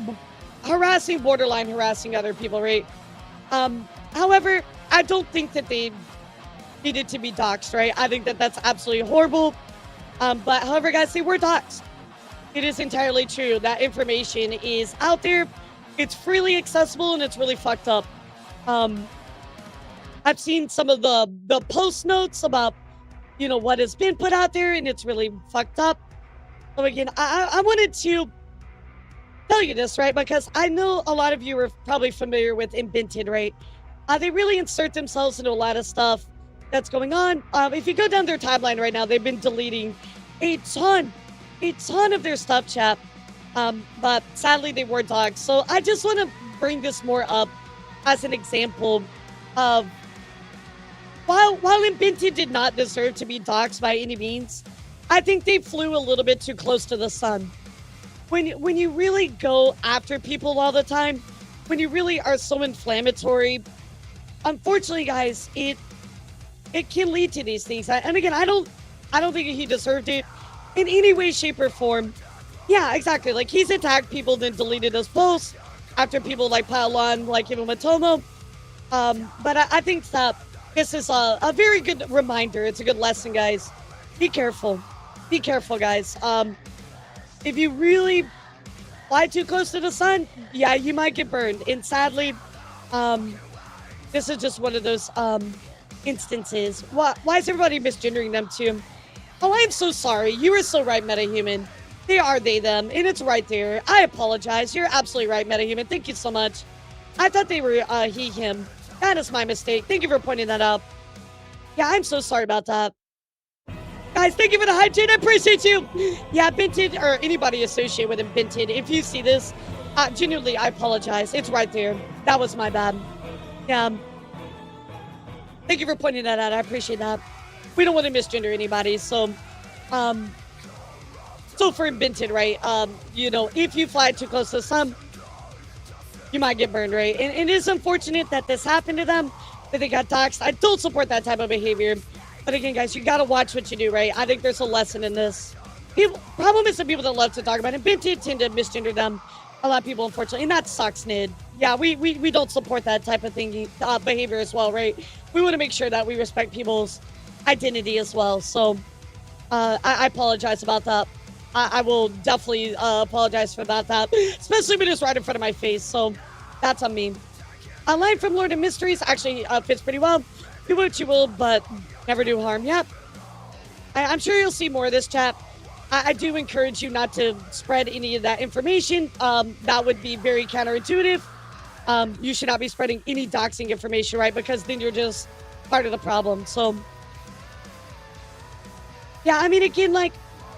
borderline harassing other people, right? However, I don't think that they needed to be doxxed, right? I think that that's absolutely horrible. But however, guys, they were doxxed. It is entirely true. That information is out there. It's freely accessible, and it's really fucked up. I've seen some of the post notes about, you know, what has been put out there, and it's really fucked up. So again, I wanted to tell you this, right? Because I know a lot of you are probably familiar with Invented, right? They really insert themselves into a lot of stuff that's going on. If you go down their timeline right now, they've been deleting a ton of their stuff, chat. But sadly, they were doxxed. So I just want to bring this more up as an example of while Invented did not deserve to be doxxed by any means, I think they flew a little bit too close to the sun. When you really go after people all the time, when you really are so inflammatory, unfortunately, guys, it can lead to these things. And again, I don't think he deserved it in any way, shape, or form. Yeah, exactly. Like, he's attacked people, then deleted his posts after people like pile on, like even with Tomo. But I think that this is a very good reminder. It's a good lesson, guys. Be careful. Be careful, guys. If you really fly too close to the sun, yeah, you might get burned. And sadly, this is just one of those instances. Why is everybody misgendering them too? Oh, I'm so sorry. You were so right, MetaHuman. They are they, them, and it's right there. I apologize. You're absolutely right, MetaHuman. Thank you so much. I thought they were he, him. That is my mistake. Thank you for pointing that out. Yeah, I'm so sorry about that. Guys, thank you for the hype, Jane. I appreciate you. Yeah, Binted, or anybody associated with him, Binted, if you see this, genuinely, I apologize. It's right there. That was my bad. Yeah. Thank you for pointing that out. I appreciate that. We don't want to misgender anybody, so, so for Binted, right, you know, if you fly too close to the sun, you might get burned, right? And it is unfortunate that this happened to them, that they got doxxed. I don't support that type of behavior. But again, guys, you got to watch what you do, right? I think there's a lesson in this. Problem is the people that love to talk about it. Binted tend to misgender them. A lot of people, unfortunately. And that sucks, Nid. Yeah, we don't support that type of thing, behavior as well, right? We want to make sure that we respect people's identity as well. So I apologize about that. I will definitely apologize for that, especially when it's right in front of my face. So that's on me. A line from Lord of Mysteries actually fits pretty well. Do what you will, but never do harm. Yep. I'm sure you'll see more of this, chat. I do encourage you not to spread any of that information. That would be very counterintuitive. You should not be spreading any doxing information, right? Because then you're just part of the problem. So, yeah, I mean, again, like,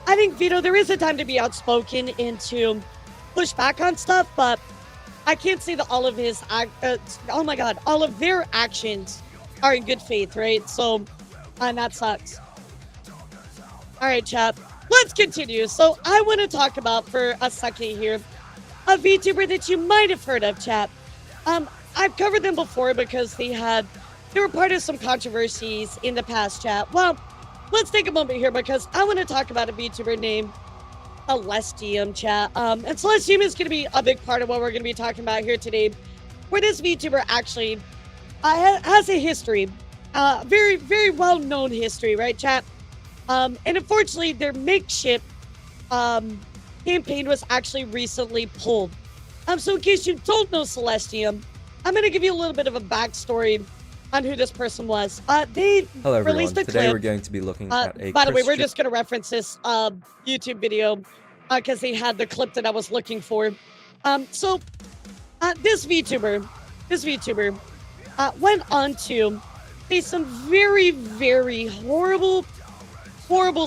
I think, Vito, there is a time to be outspoken and to push back on stuff, but I can't say that all of his, oh my God, all of their actions are in good faith, right? So, and that sucks. All right, chat. Let's continue. So I want to talk about for a second here a VTuber that you might have heard of, chat. I've covered them before because they were part of some controversies in the past, chat. Well, let's take a moment here because I want to talk about a VTuber named Celestium, chat. And Celestium is going to be a big part of what we're going to be talking about here today, where this VTuber actually has a history, very, very well-known history, right, chat? And unfortunately, their Makeship campaign was actually recently pulled. So in case you don't know Celestium, I'm going to give you a little bit of a backstory on who this person was. They Hello everyone, released a today clip. we're going to be looking at a By the way, we're just going to reference this YouTube video because they had the clip that I was looking for. So this VTuber went on to say some very, very horrible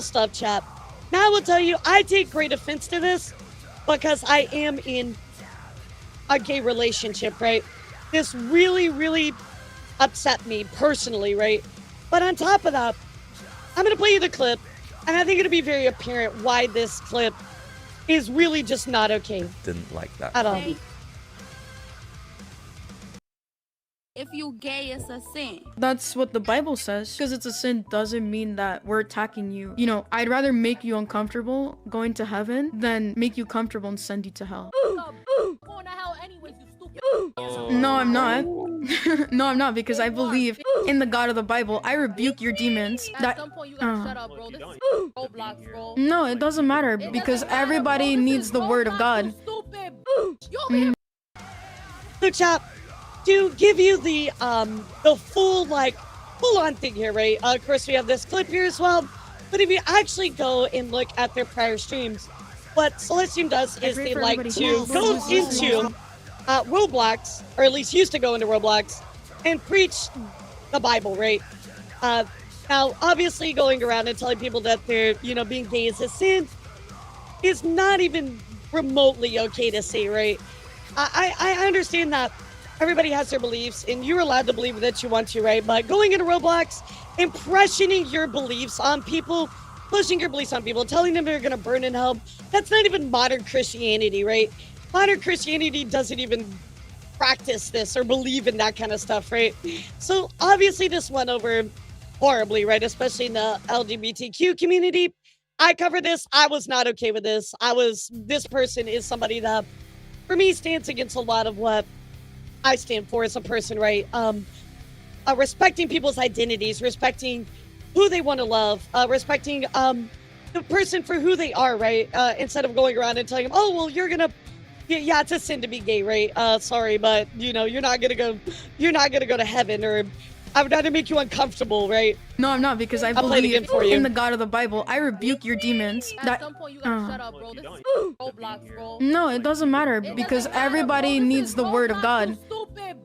stuff, chat. Now I will tell you, I take great offense to this because I am in a gay relationship, right? This really, really upset me personally, right? But on top of that, I'm going to play you the clip, and I think it'll be very apparent why this clip is really just not okay. Didn't like that. At all. If you gay, it's a sin. That's what the Bible says. Because it's a sin doesn't mean that we're attacking you. You know, I'd rather make you uncomfortable going to heaven than make you comfortable and send you to hell. Going to hell anyways, you stupid. No, I'm not. No, I'm not, because I believe in the God of the Bible. I rebuke your demons. At some point, you gotta shut up, bro. This is Roblox, bro. No, it doesn't matter, because everybody needs the word of God. So, chat, to give you the full-on thing here, right? Of course, we have this clip here as well. But if you actually go and look at their prior streams, what Celestium does is they like to go into Roblox, or at least used to go into Roblox, and preach the Bible, right? Now, obviously, going around and telling people that they're, being gay is a sin is not even remotely okay to say, right? I understand that everybody has their beliefs, and you're allowed to believe that you want to, right? But going into Roblox, impressioning your beliefs on people pushing your beliefs on people, telling them they're gonna burn in hell. That's not even modern Christianity, right? Modern Christianity doesn't even practice this or believe in that kind of stuff, right? So obviously this went over horribly, right? Especially in the LGBTQ community. I covered this. I was not okay with this. This person is somebody that, for me, stands against a lot of what I stand for as a person, right? Respecting people's identities, respecting who they want to love, respecting the person for who they are, right? Instead of going around and telling them, oh, well, you're gonna, yeah, it's a sin to be gay, right? Sorry, but you know, you're not gonna go to heaven, or I would rather make you uncomfortable, right? No, I'm not, because I believe in the God of the Bible. I rebuke your demons. At some point, you gotta shut up, bro. This is Roblox, bro. No, it doesn't matter, because everybody needs the word of God. Stupid.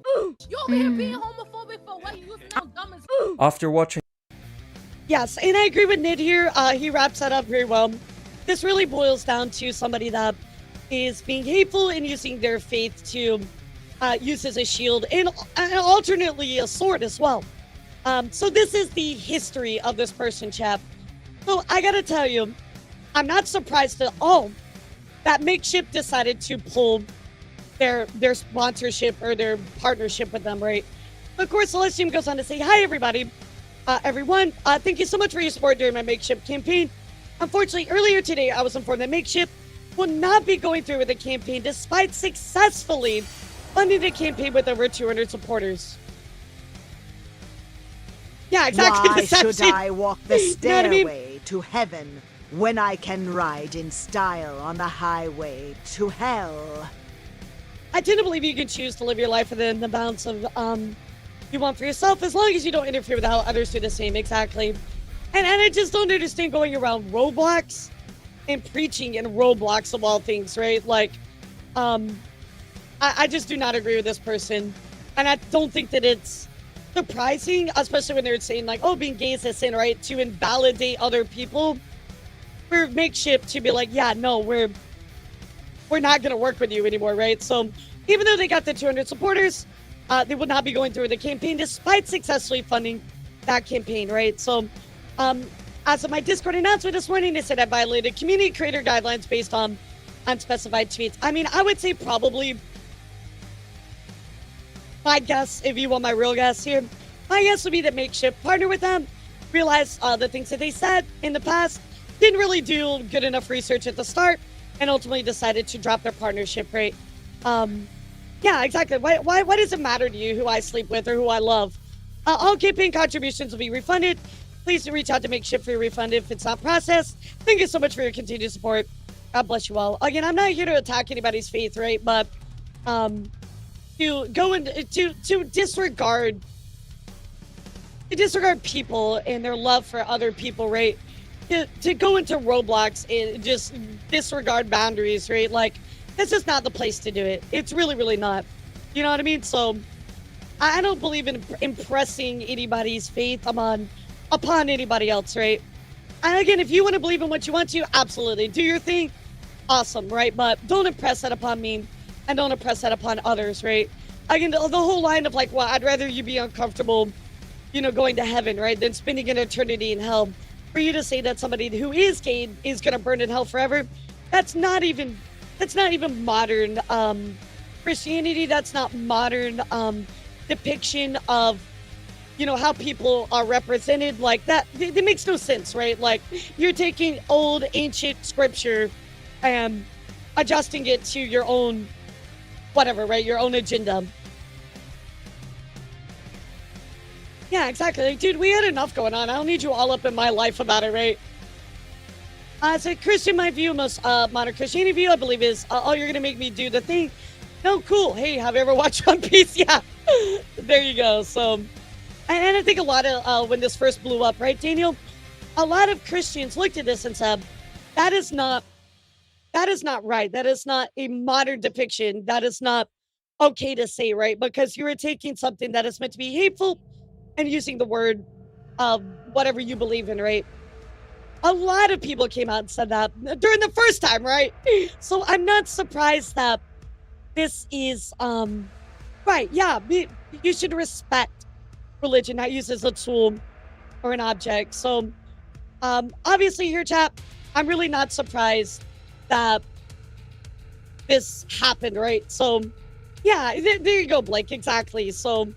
You over here being homophobic for what? You sound dumb as After watching. Yes, and I agree with Nid here. He wraps that up very well. This really boils down to somebody that is being hateful and using their faith to use as a shield and alternately a sword as well. So this is the history of this person, chap. So I gotta tell you, I'm not surprised at all that Makeship decided to pull their sponsorship or their partnership with them, right? Of course, Alicia goes on to say, hi, everybody. Everyone, thank you so much for your support during my Makeship campaign. Unfortunately, earlier today, I was informed that Makeship will not be going through with the campaign despite successfully funding the campaign with over 200 supporters. Yeah, exactly. Why should I walk the You know what I mean? stairway to heaven when I can ride in style on the highway to hell? I tend to believe you can choose to live your life within the bounds of you want for yourself, as long as you don't interfere with how others do the same. Exactly. And I just don't understand going around Roblox and preaching in Roblox of all things, right? Like, I just do not agree with this person. And I don't think that it's surprising, especially when they're saying like, oh, being gay is a sin, right? To invalidate other people. For Makeship to be like, yeah, no, we're not going to work with you anymore, right? So even though they got the 200 supporters, they will not be going through the campaign despite successfully funding that campaign, right? So as of my Discord announcement this morning, they said I violated community creator guidelines based on unspecified tweets. I mean, I would say probably, my guess, if you want my real guess here, my guess would be that Makeship partnered with them, realized the things that they said in the past, didn't really do good enough research at the start, and ultimately decided to drop their partnership, right? Yeah, exactly. Why does it matter to you who I sleep with or who I love? All campaign contributions will be refunded. Please reach out to Makeship for your refund if it's not processed. Thank you so much for your continued support. God bless you all. Again, I'm not here to attack anybody's faith, right? But to go into to disregard people and their love for other people, right? To go into Roblox and just disregard boundaries, right? Like, that's just not the place to do it. It's really, really not. You know what I mean? So I don't believe in impressing anybody's faith upon anybody else, right? And again, if you want to believe in what you want to, absolutely. Do your thing. Awesome, right? But don't impress that upon me and don't impress that upon others, right? Again, the whole line of like, well, I'd rather you be uncomfortable, you know, going to heaven, right? Than spending an eternity in hell. For you to say that somebody who is gay is going to burn in hell forever, that's not even modern Christianity. That's not modern depiction of, you know, how people are represented. Like that, it makes no sense, right? Like, you're taking old ancient scripture and adjusting it to your own whatever, right? Your own agenda. Yeah, exactly. Like, dude, we had enough going on. I don't need you all up in my life about it, right? As a Christian, my view, most modern Christianity view, I believe, is, oh, you're going to make me do the thing. No, cool. Hey, have you ever watched One Piece? Yeah. There you go. So, and I think a lot of, when this first blew up, right, Daniel? A lot of Christians looked at this and said, that is not right. That is not a modern depiction. That is not okay to say, right? Because you are taking something that is meant to be hateful and using the word of whatever you believe in, right? A lot of people came out and said that during the first time, right? So I'm not surprised that this is, right, yeah, you should respect religion, not use it as a tool or an object. So Obviously here, chat, I'm really not surprised that this happened, right? So, yeah, there you go, Blake, exactly. So,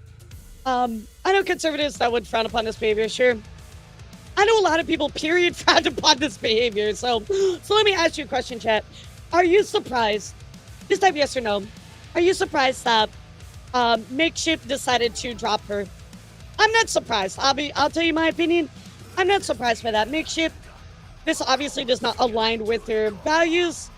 I know conservatives that would frown upon this behavior, sure. I know a lot of people, period, frowned upon this behavior. So let me ask you a question, chat. Are you surprised, just type yes or no, are you surprised that Makeship decided to drop her? I'm not surprised. I'll tell you my opinion. I'm not surprised by that. Makeship, this obviously does not align with their values.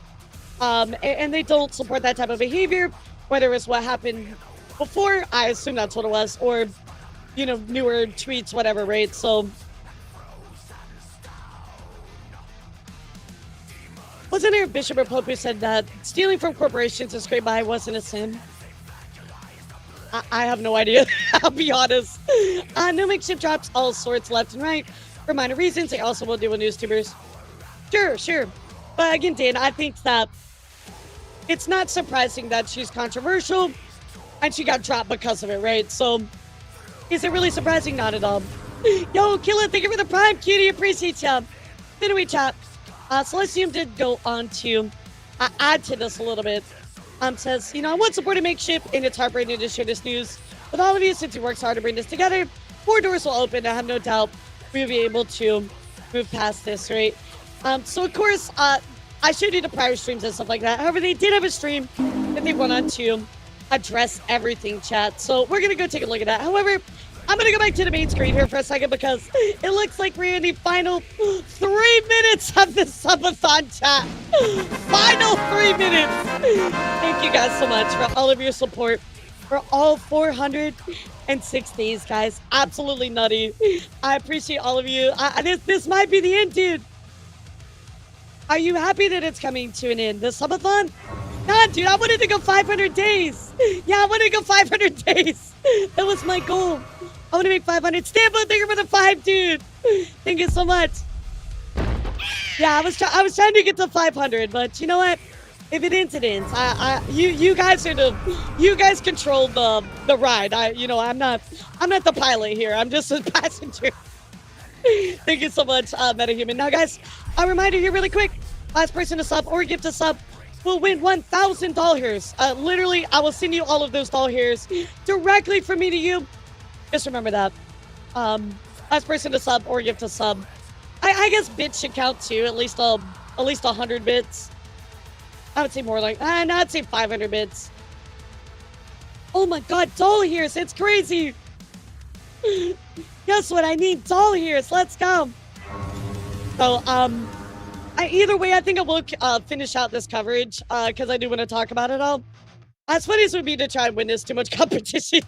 And they don't support that type of behavior, whether it's what happened before, I assume that's what it was, or, you know, newer tweets, whatever, right? So, wasn't there a bishop or pope who said that stealing from corporations to scrape by wasn't a sin? I have no idea. I'll be honest. No Makeship drops all sorts left and right for minor reasons. They also will deal with newstubers. Sure. But again, Dan, I think that it's not surprising that she's controversial and she got dropped because of it, right? So, is it really surprising? Not at all. Yo, Killer, thank you for the prime, cutie. Appreciate ya. Then we chat. Celestium did go on to add to this a little bit. Says, you know, I want support to Makeship, and it's heartbreaking to share this news with all of you since he works hard to bring this together. More doors will open. I have no doubt we'll be able to move past this, right? So, of course, I showed you the prior streams and stuff like that. However, they did have a stream that they went on to address everything, chat. So, we're going to go take a look at that. However, I'm going to go back to the main screen here for a second because it looks like we're in the final 3 minutes of the subathon, chat. Final 3 minutes. Thank you guys so much for all of your support for all 406 days, guys. Absolutely nutty. I appreciate all of you. This might be the end, dude. Are you happy that it's coming to an end? The subathon? Nah, dude, I wanted to go 500 days. Yeah, I wanted to go 500 days. That was my goal. I want to make 500. Stampo, thank you for the 5, dude. Thank you so much. Yeah, I was trying to get to 500, but you know what? If it ends, it ends. You guys control the ride. I'm not the pilot here. I'm just a passenger. Thank you so much, MetaHuman. Now, guys, a reminder here really quick. Last person to sub or gift a sub will win 1,000 doll hairs. Literally, I will send you all of those doll hairs directly from me to you. Just remember that. Last person to sub or gift a sub. I guess bits should count too. At least 100 bits. I would say more like, no, I'd say 500 bits. Oh my god, doll hairs. It's crazy. Guess what? I need doll hairs. Let's go. So, either way, I think I will finish out this coverage because I do want to talk about it all. As funny as it would be to try and win this, too much competition.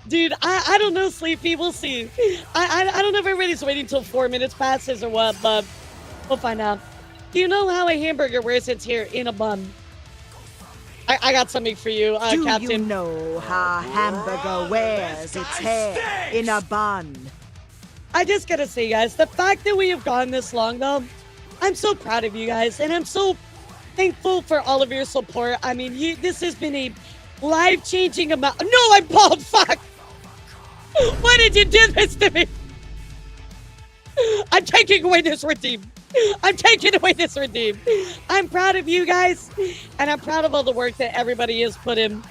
Dude, I don't know, Sleepy. We'll see. I don't know if everybody's waiting till 4 minutes passes or what, but we'll find out. Do you know how a hamburger wears its hair in a bun? I got something for you, Captain. Do you know how a hamburger wears its hair in a bun? I just gotta say, guys, the fact that we have gone this long, though, I'm so proud of you guys, and I'm so thankful for all of your support. I mean, this has been a life-changing amount. No, I'm bald. Fuck. Why did you do this to me? I'm taking away this redeem. I'm taking away this redeem. I'm proud of you guys, and I'm proud of all the work that everybody has put in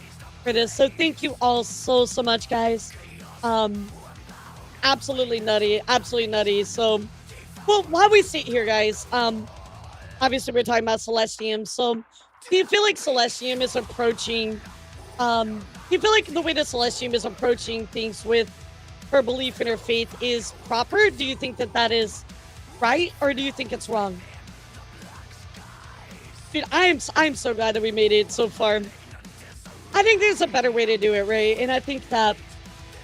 for this. So thank you all so much, guys. Absolutely nutty. Absolutely nutty. So, well, while we sit here, guys, obviously we're talking about Celestium. So do you feel like Celestium is approaching, do you feel like the way that Celestium is approaching things with her belief in her faith is proper? Do you think that is right, or do you think it's wrong? Dude, I'm so glad that we made it so far. I think there's a better way to do it, right? And I think that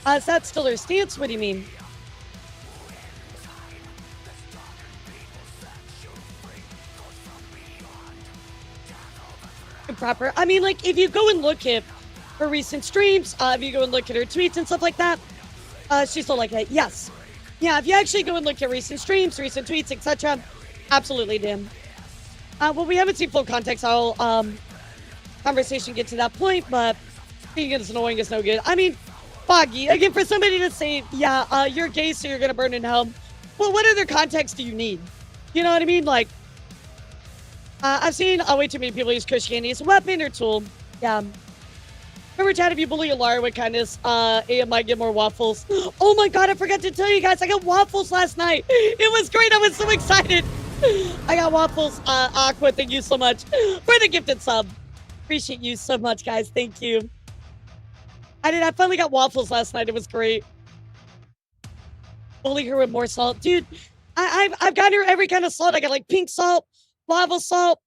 is that still her stance? What do you mean? Proper. I mean, like, if you go and look at her recent streams, if you go and look at her tweets and stuff like that, she's still like that. Yes. Yeah, if you actually go and look at recent streams, recent tweets, etc., absolutely, Dan. Well, we haven't seen full context how conversation get to that point, but being as annoying is no good. I mean, Foggy, again, for somebody to say, yeah, you're gay, so you're gonna burn in hell. well, what other context do you need? You know what I mean? Like, I've seen way too many people use Christianity as a weapon or tool. Yeah. Remember, Chad, if you bully Elara with kindness, it might get more waffles. Oh my god, I forgot to tell you guys, I got waffles last night. It was great. I was so excited. I got waffles. Aqua, thank you so much for the gifted sub. Appreciate you so much, guys. Thank you. I finally got waffles last night. It was great. Bully her with more salt. Dude, I've gotten her every kind of salt. I got like pink salt, lava salt,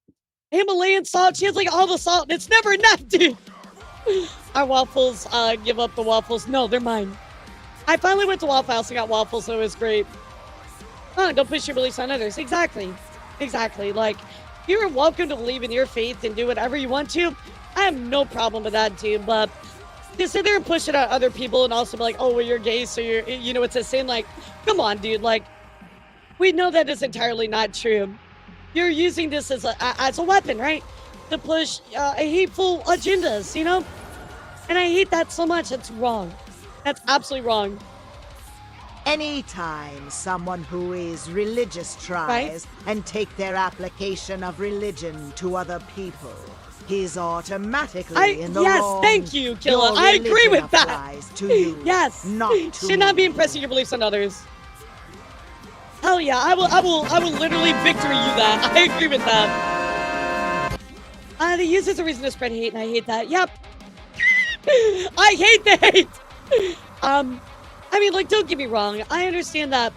Himalayan salt. She has like all the salt, and it's never enough, dude. Our waffles, give up the waffles. No, they're mine. I finally went to Waffle House and got waffles, so it was great. Oh, don't push your beliefs on others. Exactly. Exactly. Like, you're welcome to believe in your faith and do whatever you want to. I have no problem with that, dude. But to sit there and push it on other people and also be like, oh, well, you're gay, so you're, you know, it's a sin. Like, come on, dude. Like, we know that is entirely not true. You're using this as a weapon, right? To push hateful agendas, you know? And I hate that so much. It's wrong. That's absolutely wrong. Anytime someone who is religious tries and take their application of religion to other people, he's automatically in the wrong. Thank you, Killa. I agree with that. To you, yes. Not to Should not be impressing your beliefs on others. Hell yeah, I will literally victory you that. I agree with that. They use it as a reason to spread hate, and I hate that. Yep. I hate the hate. I mean, like, don't get me wrong. I understand that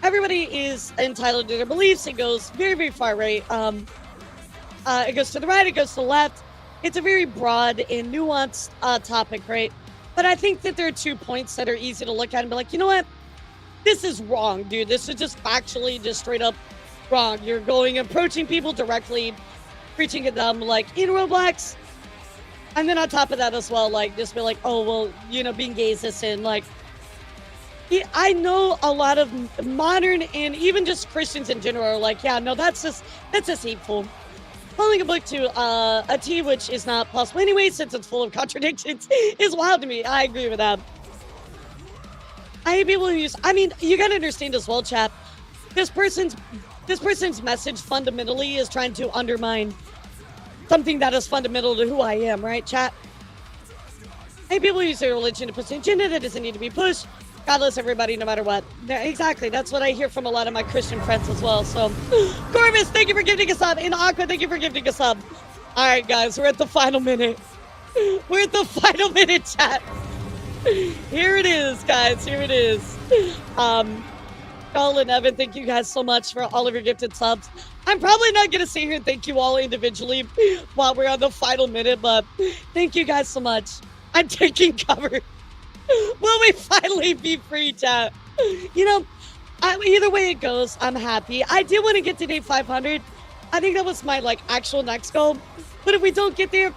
everybody is entitled to their beliefs. It goes very, very far right. It goes to the right. It goes to the left. It's a very broad and nuanced topic, right? But I think that there are 2 points that are easy to look at and be like, you know what? This is wrong, dude. This is just factually just straight up wrong. You're approaching people directly, preaching at them like in Roblox. And then on top of that as well, like, just be like, oh, well, you know, being gay is a sin. Like, I know a lot of modern and even just Christians in general are like, yeah, no, that's just hateful. Calling a book to a T, which is not possible anyway, since it's full of contradictions, is wild to me. I agree with that. I hate people who use, I mean, you gotta understand as well, chap. This person's message fundamentally is trying to undermine something that is fundamental to who I am, right, chat? I hate people who use their religion to push an agenda that doesn't need to be pushed. God bless everybody, no matter what. Yeah, exactly. That's what I hear from a lot of my Christian friends as well. So, Corvus, thank you for gifting a sub. And Aqua, thank you for gifting a sub. All right, guys, we're at the final minute. We're at the final minute, chat. Here it is, guys. Here it is. Carl and Evan, thank you guys so much for all of your gifted subs. I'm probably not going to sit here and thank you all individually while we're on the final minute, but thank you guys so much. I'm taking cover. Will we finally be free, chat? You know, either way it goes, I'm happy. I did want to get to day 500. I think that was my, like, actual next goal. But if we don't get there,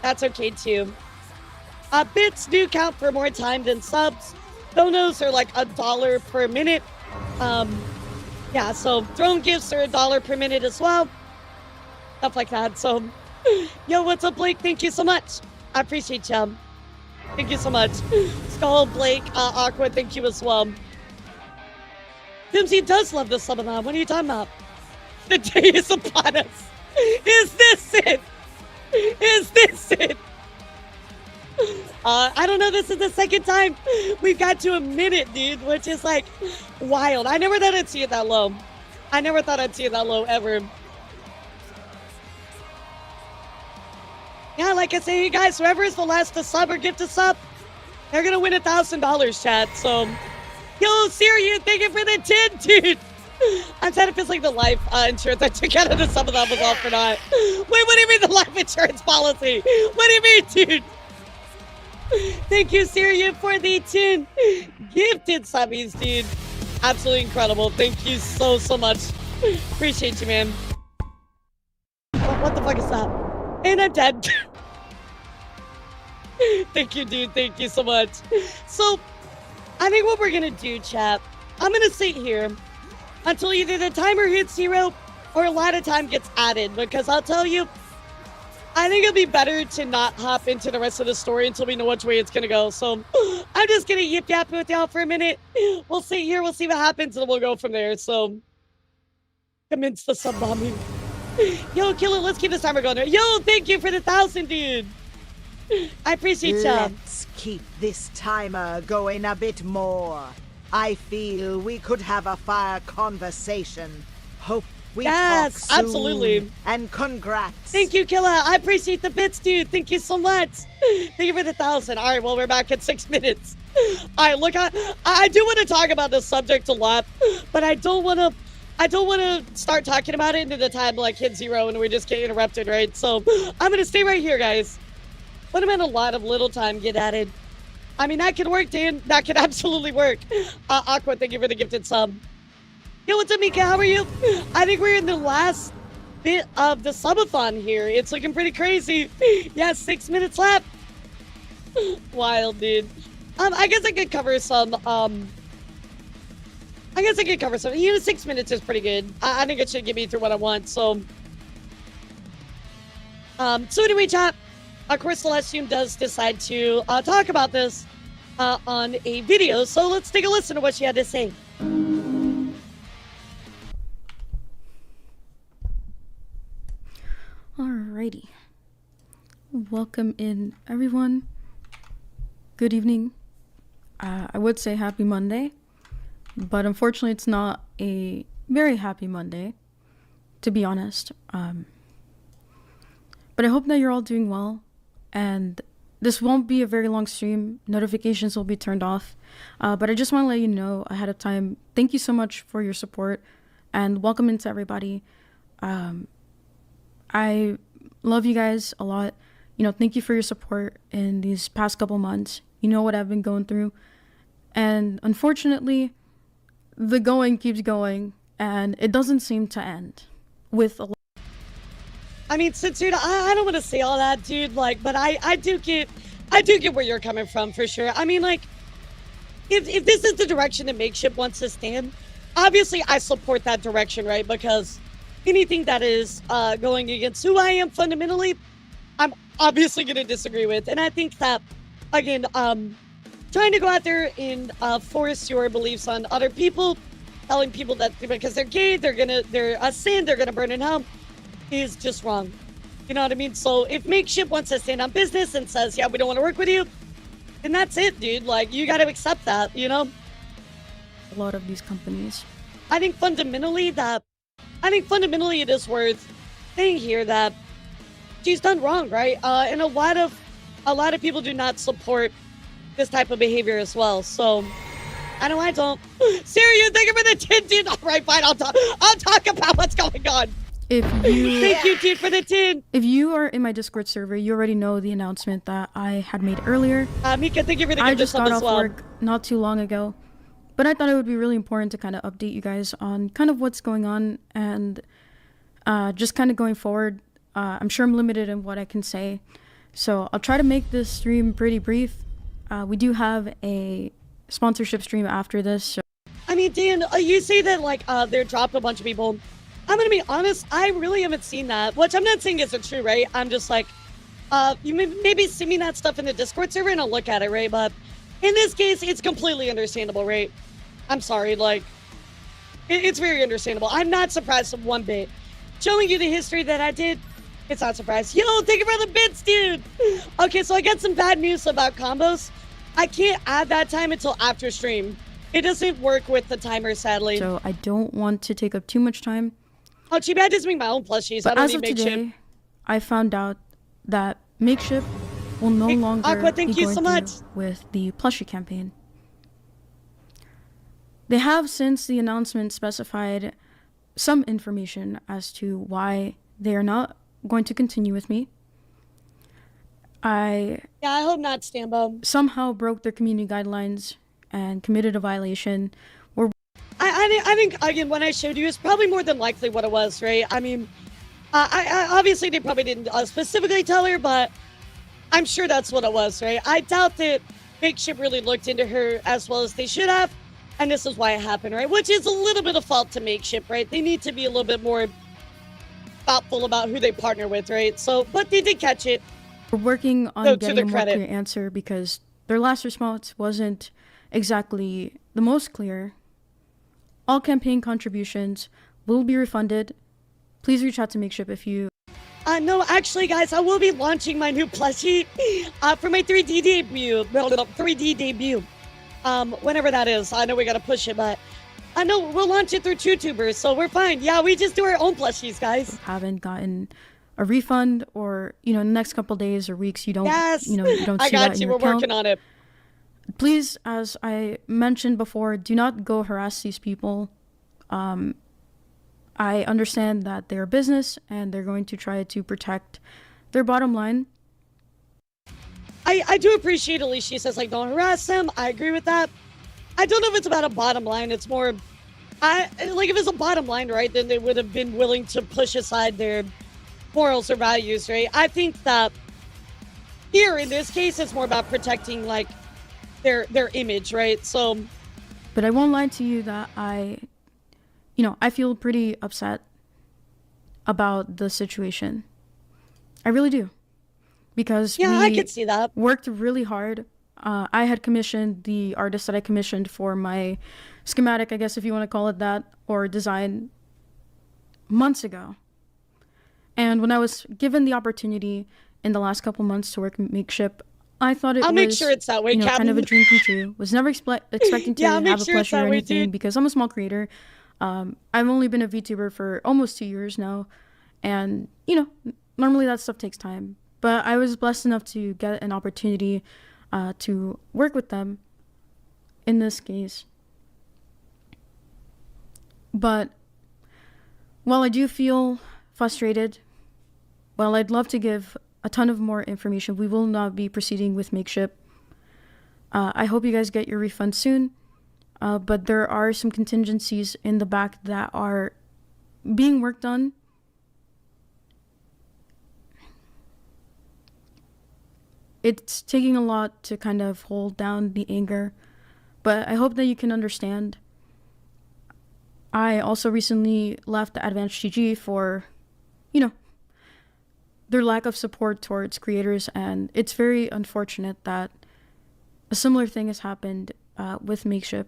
that's okay, too. Bits do count for more time than subs. Donos are, like, $1 per minute. Yeah, so throne gifts are $1 per minute as well. Stuff like that. So, yo, what's up, Blake? Thank you so much. I appreciate you. Thank you so much. Skull, Blake, Aqua, thank you as well. Timsy does love the sub-a-thon. What are you talking about? The day is upon us. Is this it? Is this it? I don't know. This is the second time we've got to a minute, dude, which is like wild. I never thought I'd see it that low. I never thought I'd see it that low ever. Yeah, like I say, you guys, whoever is the last to sub or gift a sub, they're gonna win $1,000, chat. So, yo, Syria, thank you for the 10, dude. I'm sad it feels like the life insurance I took out of the sub of that was off or not. Wait, what do you mean the life insurance policy? What do you mean, dude? Thank you, Syria, for the 10 gifted subbies, dude. Absolutely incredible. Thank you so, so much. Appreciate you, man. What the fuck is that? And I'm dead. Thank you, dude. Thank you so much. So, I think what we're gonna do, chat, I'm gonna sit here until either the timer hits 0 or a lot of time gets added, because I'll tell you, I think it'll be better to not hop into the rest of the story until we know which way it's gonna go. So, I'm just gonna yip yap with y'all for a minute. We'll see here. We'll see what happens, and we'll go from there. So, commence the sub bombing. Yo, kill it. Let's keep this timer going. Yo, thank you for the 1,000, dude. I appreciate y'all. Let's keep this timer going a bit more. I feel we could have a fire conversation. Hope we talk soon. Absolutely. And congrats. Thank you, Killa. I appreciate the bits, dude. Thank you so much. Thank you for the 1,000. All right, well, we're back in 6 minutes. All right, look, I do want to talk about this subject a lot, but I don't want to start talking about it into the time like hit 0 and we just get interrupted, right? So I'm going to stay right here, guys. But I'm in a lot of little time get added. I mean, that can work, Dan. That can absolutely work. Aqua, thank you for the gifted sub. Yo, what's up, Mika? How are you? I think we're in the last bit of the subathon here. It's looking pretty crazy. Yeah, 6 minutes left. Wild, dude. I guess I could cover some, You know, 6 minutes is pretty good. I think it should get me through what I want, so. So anyway, chat. Of course, Celestium does decide to talk about this on a video, so let's take a listen to what she had to say. Alrighty. Welcome in, everyone. Good evening. I would say happy Monday, but unfortunately it's not a very happy Monday, to be honest. But I hope that you're all doing well, and this won't be a very long stream. Notifications will be turned off, but I just want to let you know ahead of time, thank you so much for your support, and welcome into everybody. I love you guys a lot. You know, thank you for your support in these past couple months. You know what I've been going through. And unfortunately, the going keeps going, and it doesn't seem to end with a lot. I mean, Sincere, I don't want to say all that, dude, like, but I do get where you're coming from, for sure. I mean, like, if this is the direction that Makeship wants to stand, obviously I support that direction, right? Because anything that is going against who I am fundamentally, I'm obviously going to disagree with. And I think that, again, trying to go out there and force your beliefs on other people, telling people that because they're gay, they're a sin, they're gonna burn in hell, is just wrong. You know what I mean? So if Makeship wants to stand on business and says, yeah, we don't want to work with you, then that's it, dude. Like, you got to accept that, you know? A lot of these companies. I think fundamentally it is worth saying here that she's done wrong, right? And a lot of people do not support this type of behavior as well. So I know I don't. Syria, thank you for the 10, dude. All right, fine. I'll talk about what's going on. If you thank you, dude, for the 10. If you are in my Discord server, you already know the announcement that I had made earlier. Mika, thank you for the I just got off work not too long ago, but I thought it would be really important to kind of update you guys on kind of what's going on and just kind of going forward. I'm sure I'm limited in what I can say, so I'll try to make this stream pretty brief. We do have a sponsorship stream after this. So. I mean, Dan, you say that like they're dropped a bunch of people. I'm gonna be honest, I really haven't seen that, which I'm not saying isn't true, right? I'm just like, you maybe send me that stuff in the Discord server and I'll look at it, right? But in this case, it's completely understandable, right? I'm sorry, like, it's very understandable. I'm not surprised one bit. Showing you the history that I did, it's not surprised. Yo, thank you for the bits, dude! Okay, so I got some bad news about combos. I can't add that time until after stream. It doesn't work with the timer, sadly. So I don't want to take up too much time. Oh, cheap, I just make my own plushies. But I don't as need of Makeship. today, I found out that Makeship will no longer Aqua, thank be you going so through much. with the plushie campaign. They have, since the announcement, specified some information as to why they are not going to continue with me. Yeah, I hope not, Stambo. Somehow broke their community guidelines and committed a violation. Or I think, again, when I showed you, it's probably more than likely what it was, right? I mean, I obviously they probably didn't specifically tell her, but I'm sure that's what it was, right? I doubt that Makeship really looked into her as well as they should have, and this is why it happened, right? Which is a little bit of fault to Makeship, right? They need to be a little bit more thoughtful about who they partner with, right? So, but they did catch it. We're working on getting a more clear answer because their last response wasn't exactly the most clear. All campaign contributions will be refunded. Please reach out to Makeship if you... No, actually, guys, I will be launching my new plushie for my 3D debut. 3D debut. Whenever that is. I know we gotta push it, but I know we'll launch it through vtuber, so we're fine. Yeah, we just do our own plushies, guys. Haven't gotten a refund, or in the next couple days or weeks, you don't. Yes. You don't see I got that in you. your We're account. working on it. Please, as I mentioned before, do not go harass these people. I understand that they're a business and they're going to try to protect their bottom line. I do appreciate Alicia. She says, like, don't harass them. I agree with that. I don't know if it's about a bottom line. It's more, like, if it's a bottom line, right, then they would have been willing to push aside their morals or values, right? I think that here, in this case, it's more about protecting, like, their image, right? So... But I won't lie to you that I feel pretty upset about the situation. I really do. Because I could see that. Worked really hard. I had commissioned the artist that I commissioned for my schematic, I guess if you want to call it that, or design, months ago. And when I was given the opportunity in the last couple months to work Makeship, I thought I'll make sure it's that way, Captain. Kind of a dream come true. Was never expecting to have a pleasure or anything, dude. because I'm a small creator. I've only been a VTuber for almost 2 years now, and normally that stuff takes time. But I was blessed enough to get an opportunity to work with them in this case. But while I do feel frustrated, while I'd love to give a ton of more information, we will not be proceeding with Makeship. I hope you guys get your refund soon. But there are some contingencies in the back that are being worked on. It's taking a lot to kind of hold down the anger, but I hope that you can understand. I also recently left Advanced GG for, their lack of support towards creators, and it's very unfortunate that a similar thing has happened with Makeship.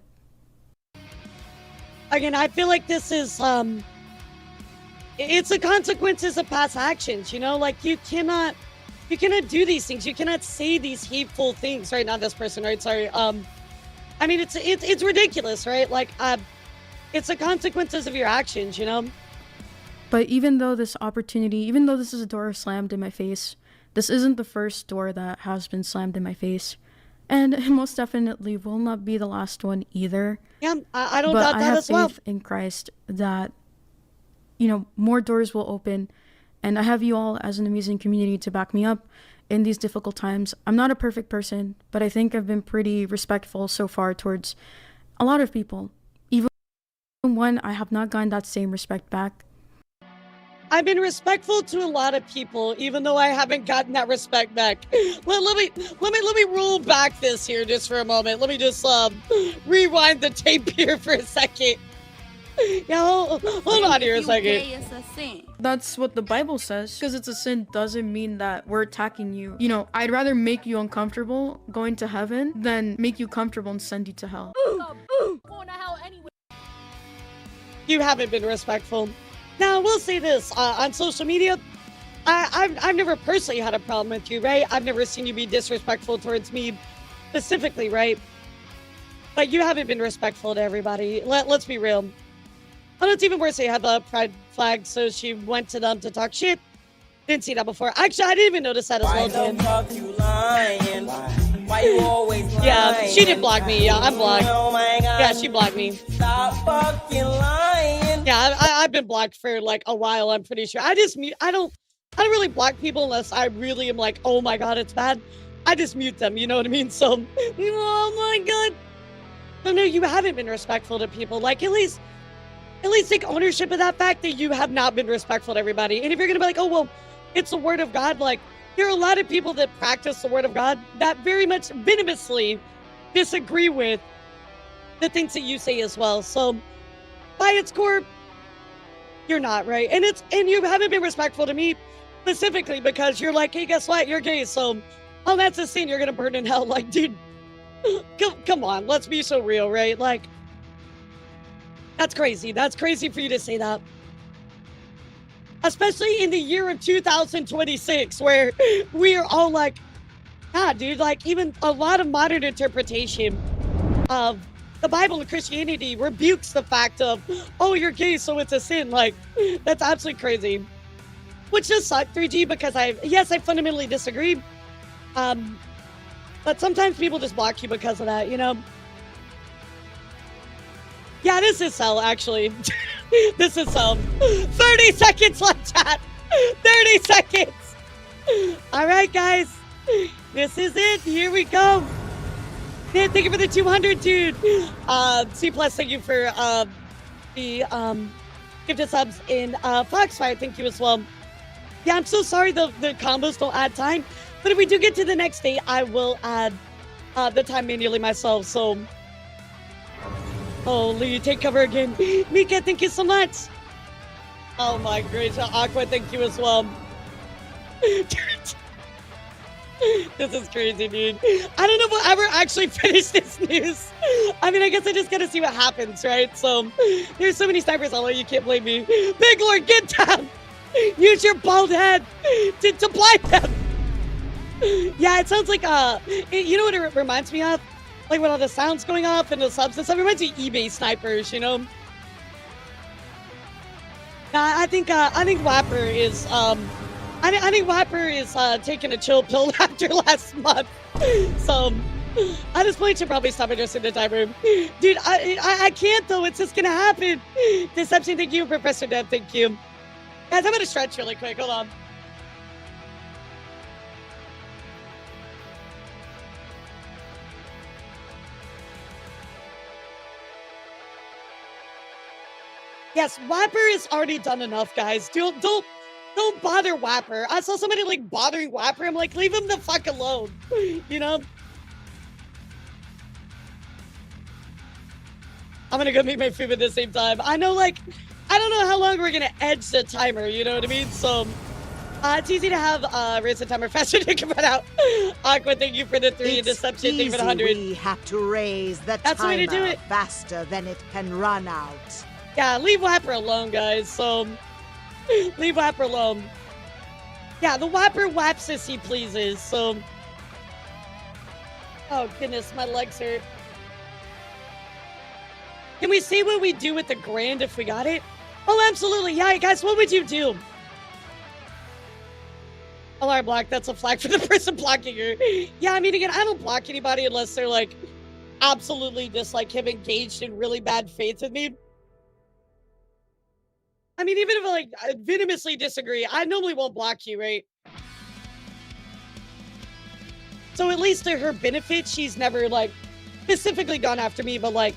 Again, I feel like this is, it's the consequences of past actions, like you cannot do these things. You cannot say these hateful things, right? Not this person, right? Sorry. I mean, it's ridiculous, right? Like, it's the consequences of your actions, But even though this is a door slammed in my face, this isn't the first door that has been slammed in my face. And it most definitely will not be the last one either. Yeah, I don't doubt that as well. But I have faith in Christ that, more doors will open. And I have you all as an amazing community to back me up in these difficult times. I'm not a perfect person, but I think I've been pretty respectful so far towards a lot of people. Even when I have not gotten that same respect back. I've been respectful to a lot of people, even though I haven't gotten that respect back. Let me roll back this here just for a moment. Let me just rewind the tape here for a second. Yeah, hold on here a second. That's what the Bible says. Because it's a sin doesn't mean that we're attacking you. I'd rather make you uncomfortable going to heaven than make you comfortable and send you to hell. You haven't been respectful. Now, I will say this, on social media, I've never personally had a problem with you, right? I've never seen you be disrespectful towards me specifically, right? But you haven't been respectful to everybody. Let's be real. Oh, it's even worse. They had the pride flag, so she went to them to talk shit. Didn't see that before. Actually, I didn't even notice that as well, Dan. Why you always lying? Yeah, she did block me. Yeah, I'm blocked. Oh my God. Yeah, she blocked me. Stop fucking lying. Yeah, I've been blocked for like a while, I'm pretty sure. I don't really block people unless I really am like, oh my God, it's bad. I just mute them, you know what I mean? So, oh my God. So no, you haven't been respectful to people. Like, at least take ownership of that fact that you have not been respectful to everybody. And if you're gonna be like, oh, well, it's the word of God, like, there are a lot of people that practice the word of God that very much venomously disagree with the things that you say as well. So, by its core, you're not, right? And you haven't been respectful to me specifically because you're like, hey, guess what? You're gay, so, oh, that's a sin. You're gonna burn in hell. Like, dude, Come on, let's be so real, right? Like, that's crazy. That's crazy for you to say that. Especially in the year of 2026, where we are all like, nah, dude, like, even a lot of modern interpretation of the Bible and Christianity rebukes the fact of, oh, you're gay, so it's a sin. Like, that's absolutely crazy. Which just sucked, 3G, because I fundamentally disagree. But sometimes people just block you because of that, you know? Yeah, this is Cell, actually. This is Cell. 30 seconds left, chat. 30 seconds. All right, guys. This is it. Here we go. Man, thank you for the 200, dude. C+, thank you for the gifted subs in Foxfire. Thank you as well. Yeah, I'm so sorry the combos don't add time. But if we do get to the next day, I will add the time manually myself. So, holy, take cover again. Mika, thank you so much. Oh my gracious. Aqua, thank you as well. This is crazy, dude. I don't know if we'll ever actually finish this news. I mean, I guess I just gotta see what happens, right? So, there's so many snipers all over, you can't blame me. Big Lord, get down! Use your bald head to blind them! Yeah, it sounds like, you know what it reminds me of? Like, when all the sounds going off and the subs and stuff, it reminds me of eBay snipers, you know? I think Wapper is, I think Wapper is taking a chill pill after last month. So, at this point, should probably stop addressing the timer. Dude, I can't, though. It's just gonna happen. Deception, thank you. Professor Dev, thank you. Guys, I'm gonna stretch really quick. Hold on. Yes, Wapper is already done enough, guys. Don't bother Wapper. I saw somebody like bothering Wapper. I'm like, leave him the fuck alone. You know? I'm gonna go meet my food at the same time. I know, like, I don't know how long we're gonna edge the timer, you know what I mean? So, it's easy to have raise the timer faster to come out. Aqua, thank you for the 3 and Deception, thank you for the 100. We have to raise the That's the way to do it. Faster than it can run out. Yeah, leave Wapper alone, guys. So, leave Wapper alone. Yeah, the Wapper waps as he pleases, so. Oh, goodness, my legs hurt. Can we see what we do with the grand if we got it? Oh, absolutely. Yeah, guys, what would you do? Alarm block, that's a flag for the person blocking her. Yeah, I mean, again, I don't block anybody unless they're, like, absolutely just, like, have engaged in really bad faith with me. I mean, even if I venomously disagree, I normally won't block you, right? So at least to her benefit, she's never, like, specifically gone after me, but, like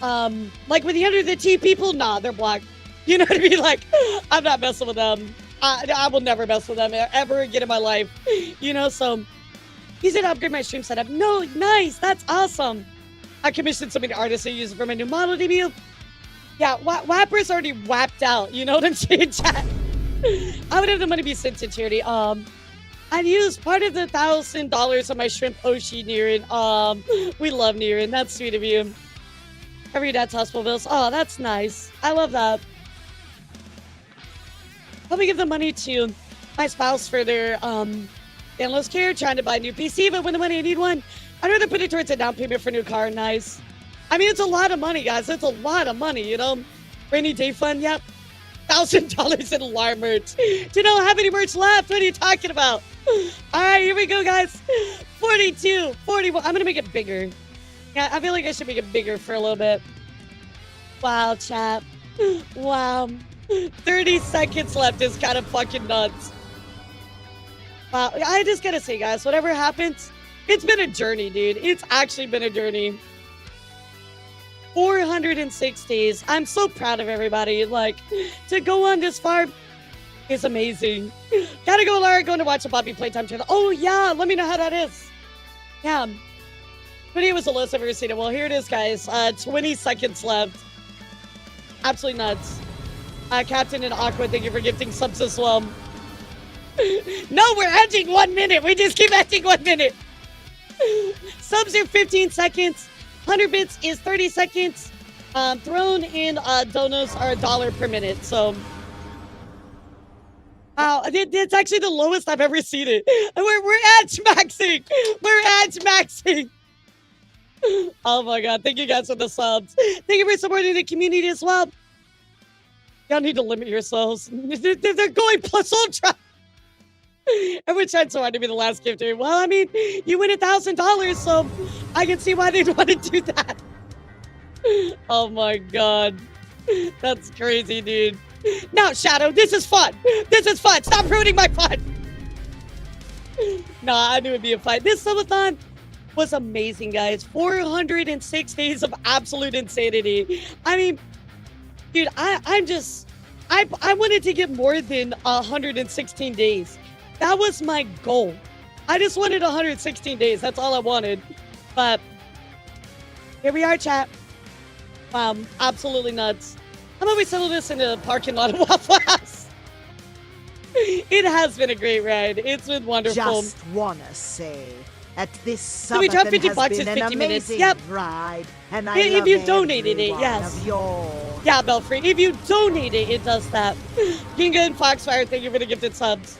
with the Under the T people, nah, they're blocked. You know what I mean? Like, I'm not messing with them. I will never mess with them ever again in my life. You know, so he said upgrade my stream setup. No, nice, that's awesome. I commissioned so many artists to use it for my new model debut. Yeah, Wapper's already wapped out. You know what I'm saying, chat? I would have the money be sent to charity. I'd use part of the $1,000 on my shrimp Oshi, Niren. We love Niren. That's sweet of you. Cover your dad's hospital bills. Oh, that's nice. I love that. Probably give the money to my spouse for their endless care, trying to buy a new PC, but when the money I need one, I'd rather put it towards a down payment for a new car. Nice. I mean, it's a lot of money, guys. It's a lot of money, you know? Rainy day fund, yep. $1,000 in alarm merch. Do not have any merch left. What are you talking about? All right, here we go, guys. 42, 41. I'm going to make it bigger. Yeah, I feel like I should make it bigger for a little bit. Wow, chat. Wow. 30 seconds left is kind of fucking nuts. Wow, I just got to say, guys, whatever happens, it's been a journey, dude. It's actually been a journey. 406 days. I'm so proud of everybody. Like, to go on this far is amazing. Gotta go, Lara. Going to watch a Bobby Playtime channel. Oh, yeah. Let me know how that is. Yeah. Video was the lowest I've ever seen it. Well, here it is, guys. 20 seconds left. Absolutely nuts. Captain and Aqua, thank you for gifting subs as well. No, we're edging 1 minute. We just keep edging 1 minute. subs are 15 seconds. 100 bits is 30 seconds. Throne and donos are $1 per minute. So, wow, it's actually the lowest I've ever seen it. We're edge maxing. We're edge maxing. Oh my god! Thank you guys for the subs. Thank you for supporting the community as well. Y'all need to limit yourselves. They're going plus ultra. Everyone tried so hard to be the last gifter. Well, I mean, you win $1,000, so I can see why they'd want to do that. Oh my god. That's crazy, dude. Now, Shadow, this is fun. This is fun. Stop ruining my fun. Nah, I knew it'd be a fight. This subathon was amazing, guys. 406 days of absolute insanity. I mean, dude, I wanted to get more than 116 days. That was my goal. I just wanted 116 days. That's all I wanted. But here we are, chat. Wow, absolutely nuts. How about we settle this in a parking lot of Waffle House? It has been a great ride. It's been wonderful. Just wanna say, at this So we dropped subathon 50 has bucks been in 50 an minutes. amazing Yep. ride, and I If love you donated it, every yes. one of yours. Yeah, Belfry. If you donate it does that. Ginga and Foxfire, thank you for the gifted subs.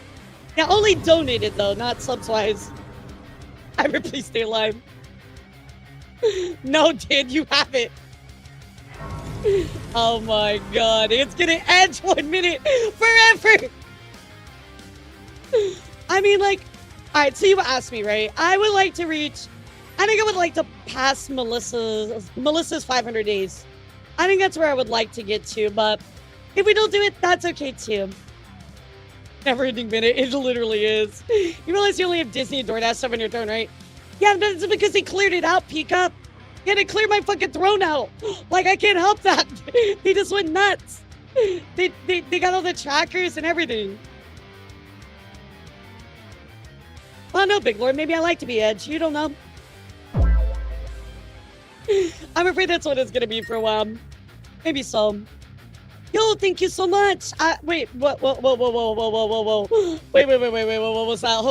Yeah, only donated though, not subs-wise. I please stay alive. No, Dan, you have it. Oh my god, it's gonna edge 1 minute forever. I mean, like, alright, so you asked me, right? I would like to reach, I think I would like to pass Melissa's 500 days. I think that's where I would like to get to, but if we don't do it, that's okay too. Never-ending minute, it literally is. You realize you only have Disney and DoorDash stuff on your throne, right? Yeah, that's because they cleared it out, Pika. Yeah, they cleared my fucking throne out. Like, I can't help that. They just went nuts. They got all the trackers and everything. Well, no, Big Lord. Maybe I like to be Edge. You don't know. I'm afraid that's what it's going to be for a while. Maybe so. Yo, thank you so much. Wait, whoa. Wait, what was that?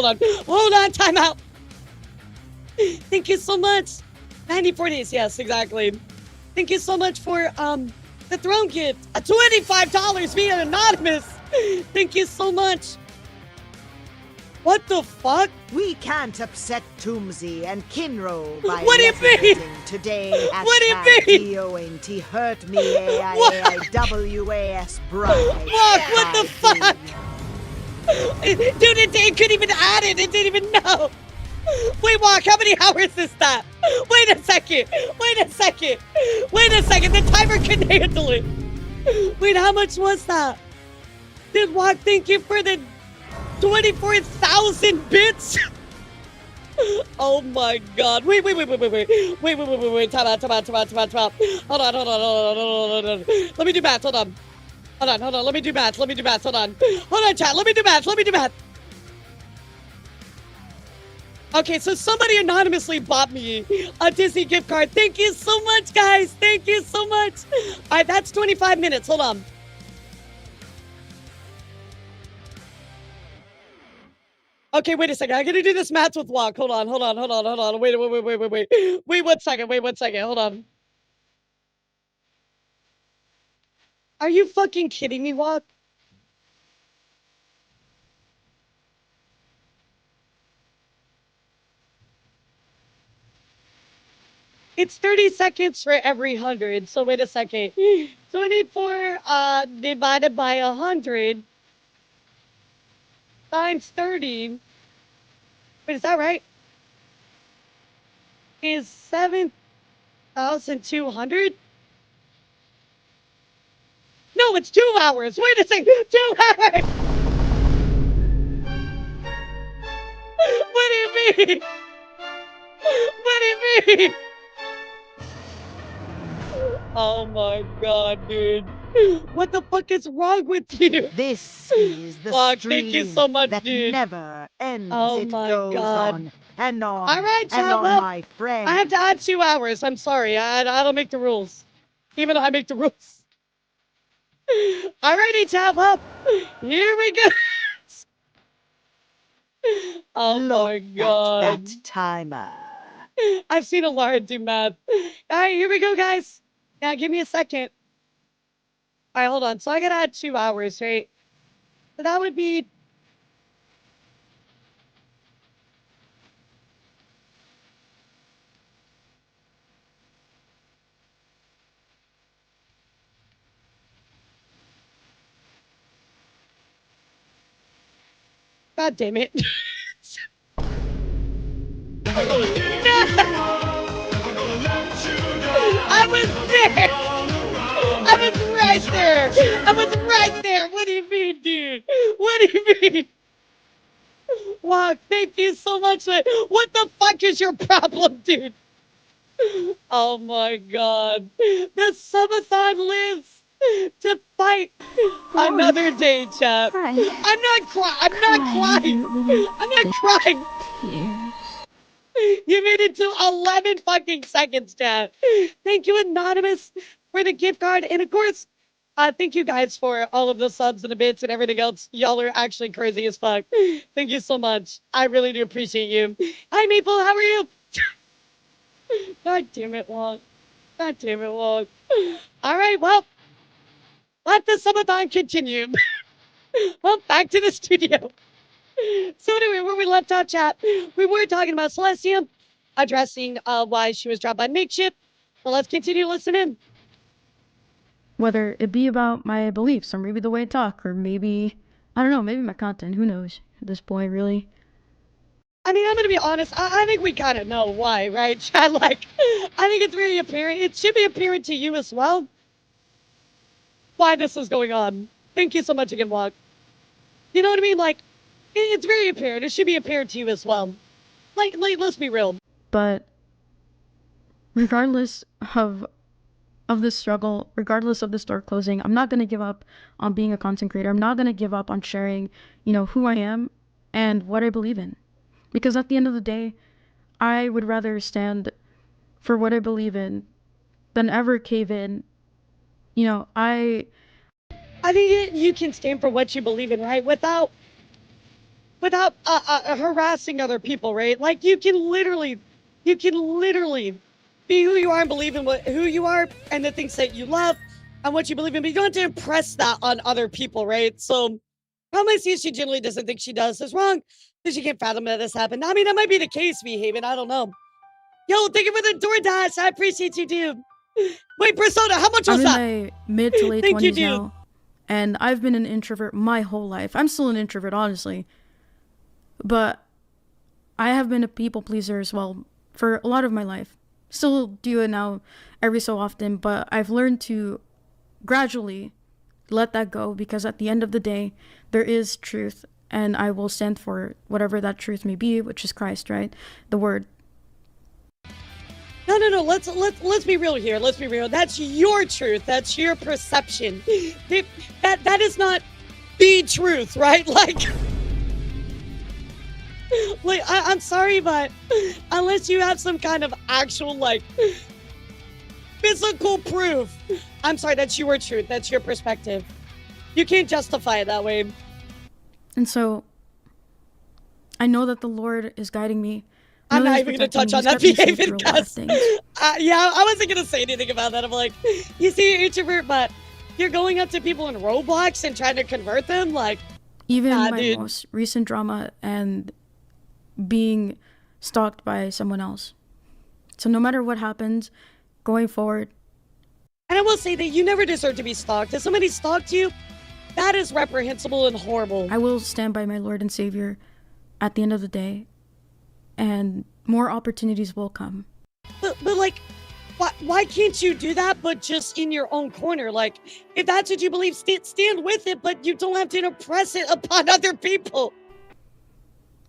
Hold on, time out. Thank you so much. 94 days, yes, exactly. Thank you so much for the throne gift. $25 via anonymous. Thank you so much. What the fuck? We can't upset Toomsy and Kinro by What do you mean? Today. What do you mean? D-O-N-T hurt me A-I-A-I-W-A-S bride. Fuck, what the fuck? Dude, it couldn't even add it. It didn't even know. Wait, Walk, how many hours is that? Wait a second. The timer couldn't handle it. Wait, how much was that? Dude, Walk, thank you for the 24,000 bits. Oh my god. Wait. Time out. Hold on. Let me do math. Hold on. Let me do math. Hold on, chat. Let me do math. Okay, so somebody anonymously bought me a Disney gift card. Thank you so much, guys. Thank you so much. All right, that's 25 minutes. Hold on. Okay, wait a second. I gotta do this math with Walk. Hold on. Wait. Wait 1 second. Hold on. Are you fucking kidding me, Walk? It's 30 seconds for every 100. So wait a second. 24 divided by 100 times 30. Wait, is that right? Is 7,200? No, it's 2 hours. Wait a second. 2 hours. What do you mean? Oh my god, dude. What the fuck is wrong with you? This is the stream thank you so much, that dude. never ends. Oh it my goes god. on and on All right, and chat, on, well, my friend. I have to add 2 hours. I'm sorry. I don't make the rules. Even though I make the rules. Alrighty, tab up. Here we go. Oh Look my god. at that timer. I've seen Elara do math. All right, here we go, guys. Now, give me a second. All right, hold on. So I gotta add 2 hours, right? So that would be. God damn it. I was there. I was right there. I was right there. What do you mean, dude? What do you mean? Wow, thank you so much. What the fuck is your problem, dude? Oh my god. The subathon lives to fight another day, chap. I'm not crying. I'm not crying. I'm not crying. You made it to 11 fucking seconds, chat. Thank you, Anonymous, for the gift card. And of course, thank you guys for all of the subs and the bits and everything else. Y'all are actually crazy as fuck. Thank you so much. I really do appreciate you. Hi, Maple. How are you? God damn it, Wong. God damn it, Wong. All right, well, let the subathon continue. Well, back to the studio. So anyway, where we left off, chat, we were talking about Celestia, addressing why she was dropped by Makeship. So let's continue listening. Whether it be about my beliefs, or maybe the way I talk, or maybe, I don't know, maybe my content, who knows at this point, really. I mean, I'm gonna be honest, I think we kind of know why, right, chat? Like, I think it's very apparent. It should be apparent to you as well why this is going on. Thank you so much again, Walk. You know what I mean? Like, it's very apparent. It should be apparent to you as well. Like, let's be real. But regardless of this struggle, regardless of the store closing, I'm not gonna give up on being a content creator. I'm not gonna give up on sharing, who I am and what I believe in. Because at the end of the day, I would rather stand for what I believe in than ever cave in. I think you can stand for what you believe in, right? Without harassing other people, right? Like you can literally be who you are and believe in who you are and the things that you love and what you believe in, but you don't have to impress that on other people, right? So probably see she generally doesn't think she does this wrong because she can't fathom that this happened. I mean, that might be the case, V-Haven. I don't know. Yo, thank you for the DoorDash. I appreciate you, dude. Wait, Persona, how much was that? I'm in my mid to late 20s now, and I've been an introvert my whole life. I'm still an introvert, honestly. But I have been a people pleaser as well for a lot of my life. Still do it now every so often, but I've learned to gradually let that go because at the end of the day, there is truth and I will stand for whatever that truth may be, which is Christ, right? The word. No. Let's be real here. Let's be real. That's your truth. That's your perception. That is not the truth, right? Like I'm sorry, but unless you have some kind of actual, physical proof, I'm sorry, that's your truth. That's your perspective. You can't justify it that way. And so, I know that the Lord is guiding me. I'm not even going to touch on that behavior because, I wasn't going to say anything about that. I'm like, you see, you're introvert, but you're going up to people in Roblox and trying to convert them? Like, even my most recent drama and being stalked by someone else. So no matter what happens going forward. And I will say that you never deserve to be stalked. If somebody stalked you, that is reprehensible and horrible. I will stand by my Lord and Savior at the end of the day, and more opportunities will come. But why can't you do that, but just in your own corner? Like, if that's what you believe, stand with it, but you don't have to impress it upon other people.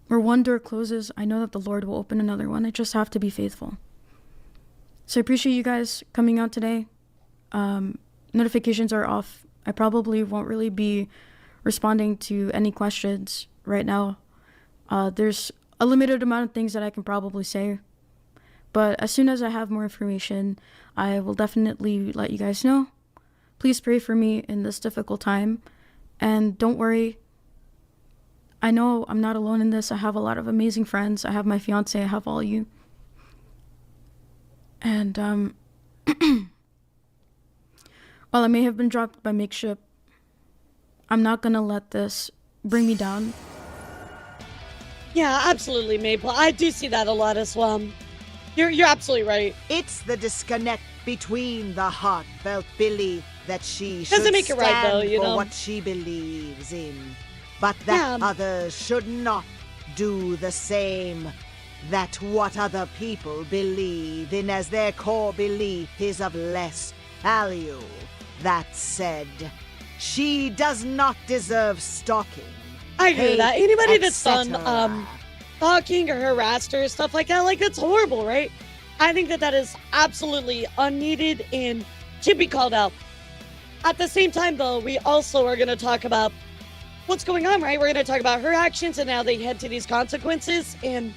Where one door closes, I know that the Lord will open another one. I just have to be faithful. So I appreciate you guys coming out today. Notifications are off. I probably won't really be responding to any questions right now. There's a limited amount of things that I can probably say. But as soon as I have more information, I will definitely let you guys know. Please pray for me in this difficult time. And don't worry. I know I'm not alone in this. I have a lot of amazing friends. I have my fiance. I have all you. And, while I may have been dropped by Makeship, I'm not gonna let this bring me down. Yeah, absolutely, Maple. I do see that a lot as well. You're absolutely right. It's the disconnect between the heartfelt belief that she Doesn't should make it right, stand though, you for know? what she believes in, but that others should not do the same. That what other people believe in as their core belief is of less value. That said, she does not deserve stalking. I agree with that. Anybody that's done etc. stalking or harassed her, stuff like that, like that's horrible, right? I think that is absolutely unneeded and should be called out. At the same time, though, we also are going to talk about what's going on, right? We're going to talk about her actions and how they head to these consequences, and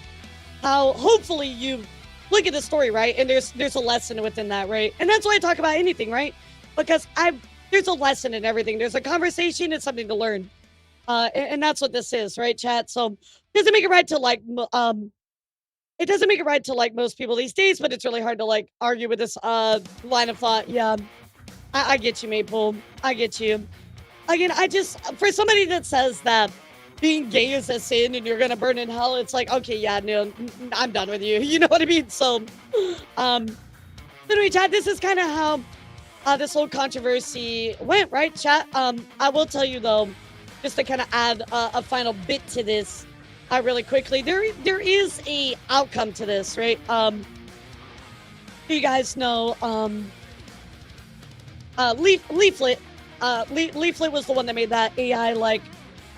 how hopefully you look at the story, right? And there's a lesson within that, right? And that's why I talk about anything, right? Because there's a lesson in everything. There's a conversation and something to learn. And that's what this is, right, chat? So it doesn't make it right to like, it doesn't make it right to like most people these days, but it's really hard to like argue with this line of thought. Yeah, I get you, Maple. I get you. Again, for somebody that says that being gay is a sin and you're gonna burn in hell, it's like, okay, yeah, no, I'm done with you. You know what I mean? So, anyway, chat, this is kind of how this whole controversy went, right, chat? I will tell you though, just to kind of add a final bit to this, really quickly, there is a outcome to this, right? You guys know, Leaflet. Leaflet was the one that made that AI like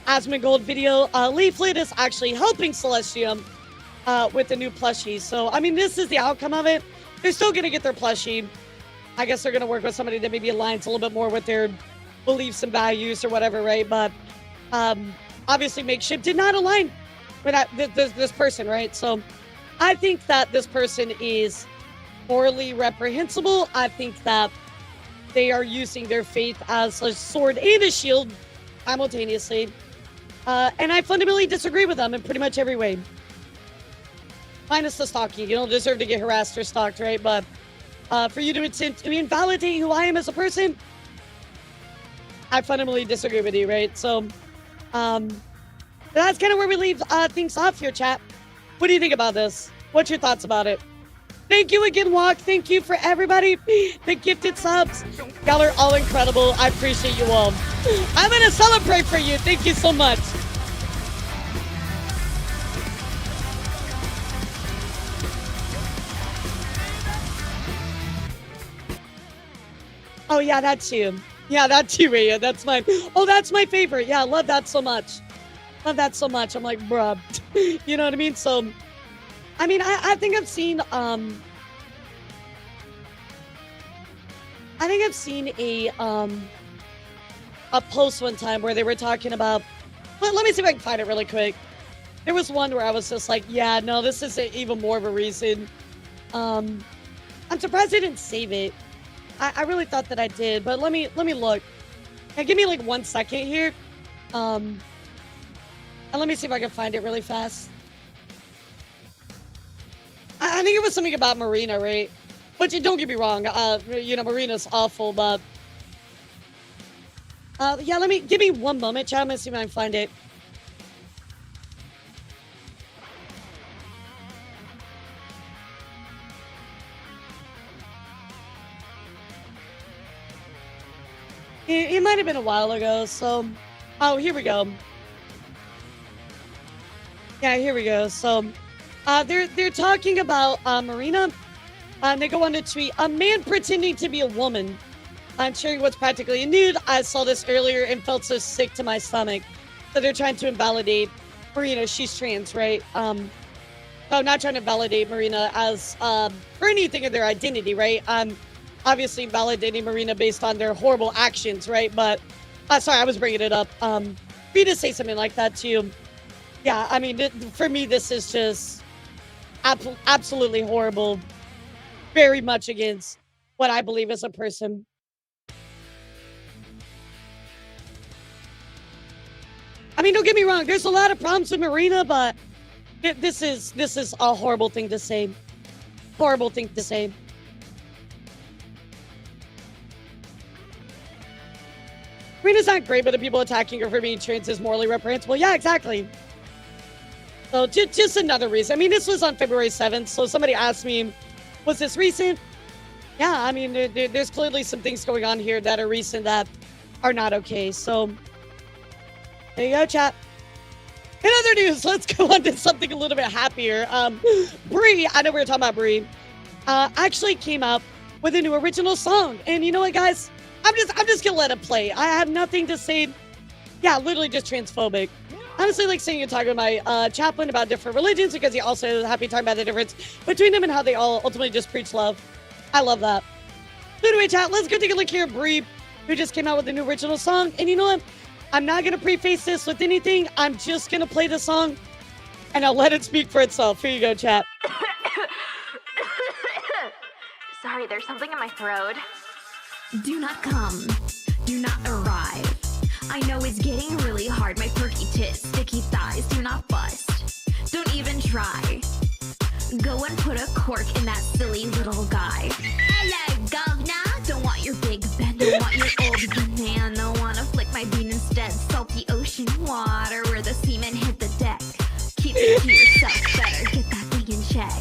Asmongold video. Leaflet is actually helping Celestia with the new plushie. So, I mean, this is the outcome of it. They're still going to get their plushie. I guess they're going to work with somebody that maybe aligns a little bit more with their beliefs and values or whatever, right? But obviously, Makeship did not align with this person, right? So, I think that this person is morally reprehensible. I think that they are using their faith as a sword and a shield simultaneously. And I fundamentally disagree with them in pretty much every way. Minus the stalking. You don't deserve to get harassed or stalked, right? But for you to invalidate who I am as a person, I fundamentally disagree with you, right? So that's kind of where we leave things off here, chat. What do you think about this? What's your thoughts about it? Thank you again, Walk. Thank you for everybody that gifted subs. Y'all are all incredible. I appreciate you all. I'm going to celebrate for you. Thank you so much. Oh, yeah, that's you. Yeah, that's you, Rhea. That's mine. Oh, that's my favorite. Yeah, I love that so much. Love that so much. I'm like, bruh. You know what I mean? So, I mean, I think I've seen, a post one time where they were talking about, let me see if I can find it really quick. There was one where I was just like, yeah, no, this is even more of a reason. I'm surprised I didn't save it. I really thought that I did, but let me look. Give me like 1 second here. And let me see if I can find it really fast. I think it was something about Marina, right? But don't get me wrong, you know, Marina's awful, but yeah, give me 1 moment, chat. I'm gonna see if I can find it. It might have been a while ago, so oh, here we go. Yeah, here we go. So they're talking about Marina. They go on to tweet, a man pretending to be a woman. I'm sharing what's practically a nude. I saw this earlier and felt so sick to my stomach. So they're trying to invalidate Marina. She's trans, right? Oh, not trying to validate Marina as for anything of their identity, right? Obviously validating Marina based on their horrible actions, right? But sorry, I was bringing it up. For you to say something like that too. Yeah, I mean, for me, this is just absolutely horrible. Very much against what I believe as a person. I mean, don't get me wrong. There's a lot of problems with Marina, but this is a horrible thing to say. Horrible thing to say. Karina's not great, but the people attacking her for being trans is morally reprehensible. Yeah, exactly. So just another reason. I mean, this was on February 7th, so somebody asked me, was this recent? Yeah, I mean, there's clearly some things going on here that are recent that are not okay. So there you go, chat. In other news, let's go on to something a little bit happier. Bree, I know we were talking about Bree, actually came out with a new original song. And you know what, guys? I'm just gonna let it play. I have nothing to say. Yeah, literally just transphobic. Honestly, like singing and talking to my chaplain about different religions because he also is happy talking about the difference between them and how they all ultimately just preach love. I love that. Anyway, chat, let's go take a look here at Bree, who just came out with a new original song. And you know what? I'm not gonna preface this with anything. I'm just gonna play the song and I'll let it speak for itself. Here you go, chat. Sorry, there's something in my throat. Do not come. Do not arrive. I know it's getting really hard. My perky tits, sticky thighs, do not bust. Don't even try. Go and put a cork in that silly little guy. Hello, governor. Don't want your big bed. Don't want your old banana. Wanna flick my bean instead. Salty ocean water where the semen hit the deck. Keep it to yourself. Better get that thing in check.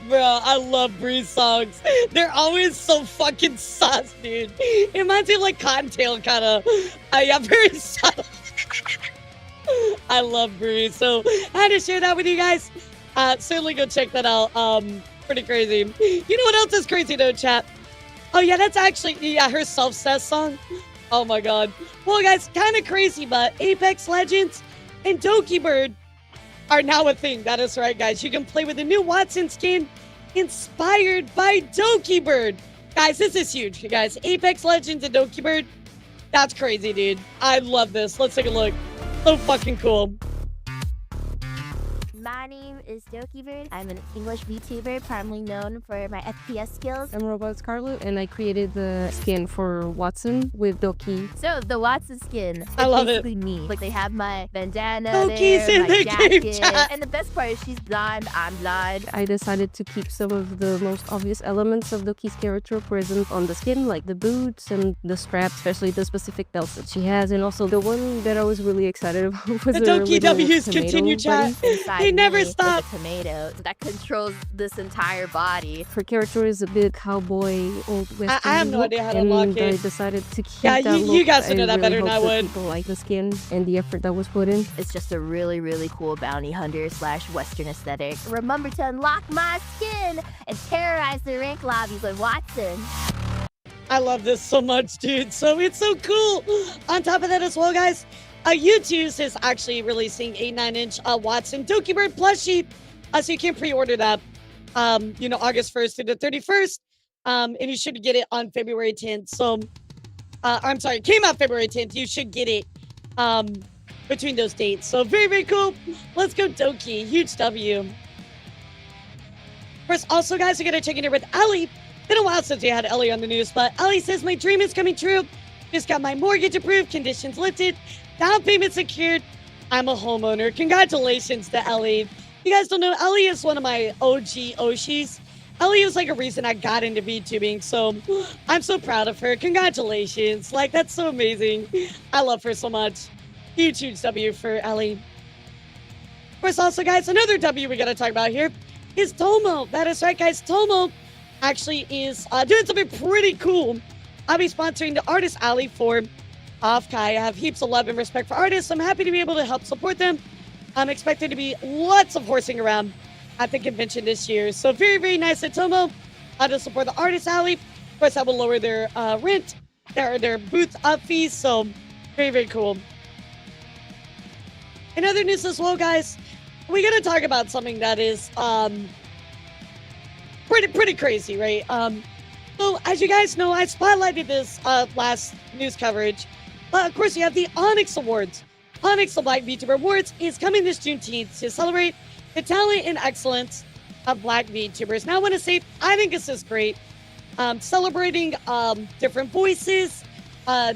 Bro, I love Bree's songs. They're always so fucking sus, dude. It reminds me of like Cottontail, kind of. Yeah, very subtle. I love Bree, so I had to share that with you guys. Certainly go check that out. Pretty crazy. You know what else is crazy though, chat? Oh yeah, that's actually, yeah, her self-cess song. Oh my god. Well, guys, kind of crazy, but Apex Legends and Doki Bird are now a thing. That is right, guys. You can play with the new Watson skin inspired by Doki Bird. Guys, this is huge, you guys. Apex Legends and Doki Bird. That's crazy, dude. I love this. Let's take a look. So fucking cool. My name is Doki Bird. I'm an English VTuber, primarily known for my FPS skills. I'm Robot Scarlet, and I created the skin for Watson with Doki. So the Watson skin, I love it. Basically me. Like they have my bandana Doki's there, in my the jacket, game chat. and the best part is she's blonde. I'm blonde. I decided to keep some of the most obvious elements of Doki's character present on the skin, like the boots and the straps, especially the specific belts that she has, and also the one that I was really excited about was The her Doki little W's tomato continue, chat. Inside They never me stop. is a tomato that controls this entire body. Her character is a bit cowboy, old western. I have no look, idea how to and unlock it. I decided to keep Yeah, that you look. guys would know that really better than hope I that would. People like the skin and the effort that was put in. It's just a really, really cool bounty hunter / Western aesthetic. Remember to unlock my skin and terrorize the rank lobbies with Watson. I love this so much, dude. So it's so cool. On top of that as well, guys, U2's is actually releasing a 9-inch Watson Doki Bird plushie. So you can pre-order that, August 1st through the 31st. And you should get it on February 10th. So, I'm sorry, it came out February 10th. You should get it between those dates. So very, very cool. Let's go Doki. Huge W. Of course, also, guys, we got to check in here with Ellie. Been a while since we had Ellie on the news, but Ellie says, my dream is coming true. Just got my mortgage approved, conditions lifted, down payment secured. I'm a homeowner. Congratulations to Ellie. You guys don't know, Ellie is one of my OG Oshis. Ellie was like a reason I got into VTubing, so I'm so proud of her. Congratulations. Like, that's so amazing. I love her so much. Huge, huge W for Ellie. Of course, also, guys, another W we got to talk about here is Tomo. That is right, guys. Tomo actually is doing something pretty cool. I'll be sponsoring the Artist Alley for Offkai. I have heaps of love and respect for artists. I'm happy to be able to help support them. I'm expected to be lots of horsing around at the convention this year. So very, very nice at Tomo to support the Artist Alley. Of course, that will lower their rent, their booth fees. So very, very cool. In other news as well, guys, we got to talk about something that is pretty crazy, right? So as you guys know, I spotlighted this last news coverage. Of course, you have the Onyx Awards. Onyx, the Black VTuber Awards, is coming this Juneteenth to celebrate the talent and excellence of Black VTubers. Now, I want to say, I think this is great. Celebrating different voices,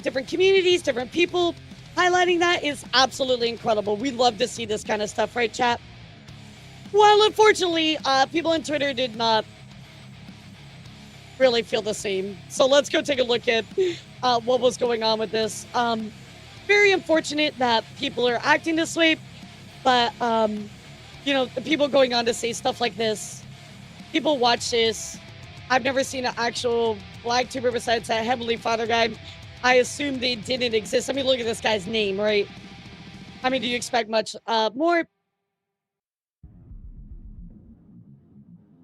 different communities, different people. Highlighting that is absolutely incredible. We love to see this kind of stuff, right, chat? Well, unfortunately, people on Twitter did not really feel the same. So let's go take a look at what was going on with this. Very unfortunate that people are acting this way, but you know, the people going on to say stuff like this, people watch this. I've never seen an actual black tuber besides that Heavenly Father guy. I assume they didn't exist. I mean, look at this guy's name, right? I mean, do you expect much more?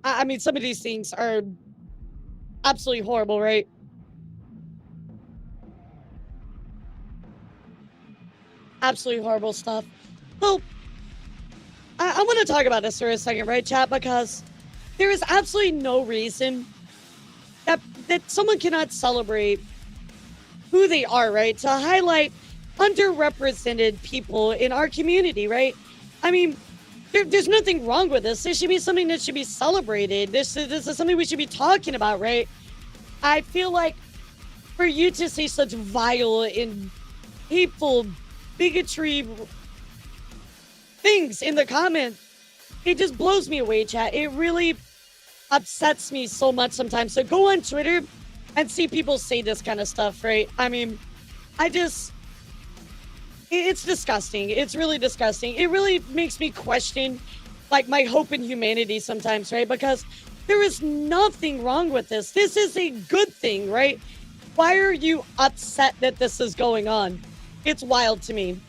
I mean, some of these things are absolutely horrible, right? Absolutely horrible stuff. So, I want to talk about this for a second, right, chat? Because there is absolutely no reason that someone cannot celebrate who they are, right? To highlight underrepresented people in our community, right? I mean, there's nothing wrong with this. This should be something that should be celebrated. This is something we should be talking about, right? I feel like for you to say such vile and hateful bigotry things in the comments, it just blows me away, chat. It really upsets me so much sometimes. So go on Twitter and see people say this kind of stuff, right? I mean, it's disgusting. It's really disgusting. It really makes me question, like, my hope in humanity sometimes, right? Because there is nothing wrong with this. This is a good thing, right? Why are you upset that this is going on? It's wild to me.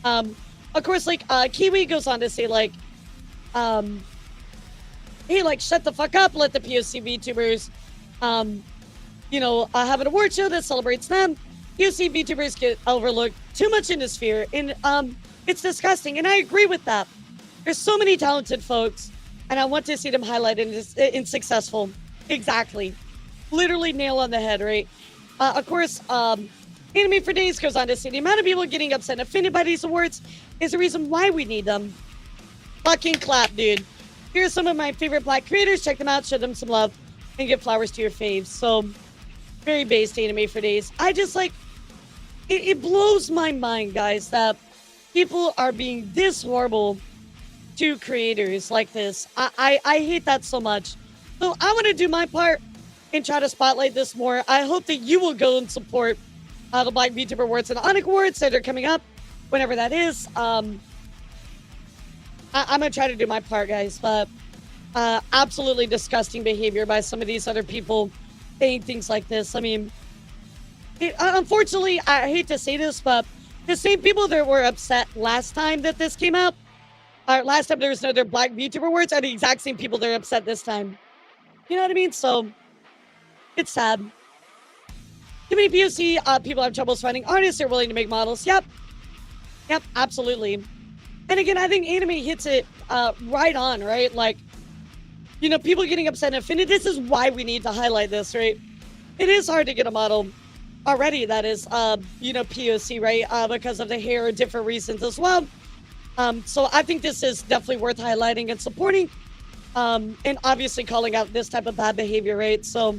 Of course, like, Kiwi goes on to say, like, hey, like, shut the fuck up, let the POC VTubers, you know, have an award show that celebrates them. POC VTubers get overlooked too much in the sphere, and it's disgusting, and I agree with that. There's so many talented folks, and I want to see them highlighted and successful. Exactly. Literally nail on the head, right? Of course, Anime for Days goes on to say the amount of people getting upset and offended by these awards is the reason why we need them. Fucking clap, dude. Here are some of my favorite black creators. Check them out, show them some love, and give flowers to your faves. So, very based Anime for Days. I just, like, it blows my mind, guys, that people are being this horrible to creators like this. I hate that so much. So I want to do my part and try to spotlight this more. I hope that you will go and support the Black VTuber Awards and Onyx Awards that are coming up, whenever that is. I'm going to try to do my part, guys, but absolutely disgusting behavior by some of these other people saying things like this. I mean, unfortunately, I hate to say this, but the same people that were upset last time that this came out, last time there was no other Black VTuber Awards, are the exact same people that are upset this time. You know what I mean? So, it's sad. Too many POC people have troubles finding artists they're willing to make models. Yep, absolutely. And again, I think anime hits it right on, right? Like, you know, people getting upset and offended. This is why we need to highlight this, right? It is hard to get a model already that is, you know, POC, right? Because of the hair or different reasons as well. So I think this is definitely worth highlighting and supporting. And obviously calling out this type of bad behavior, right? So,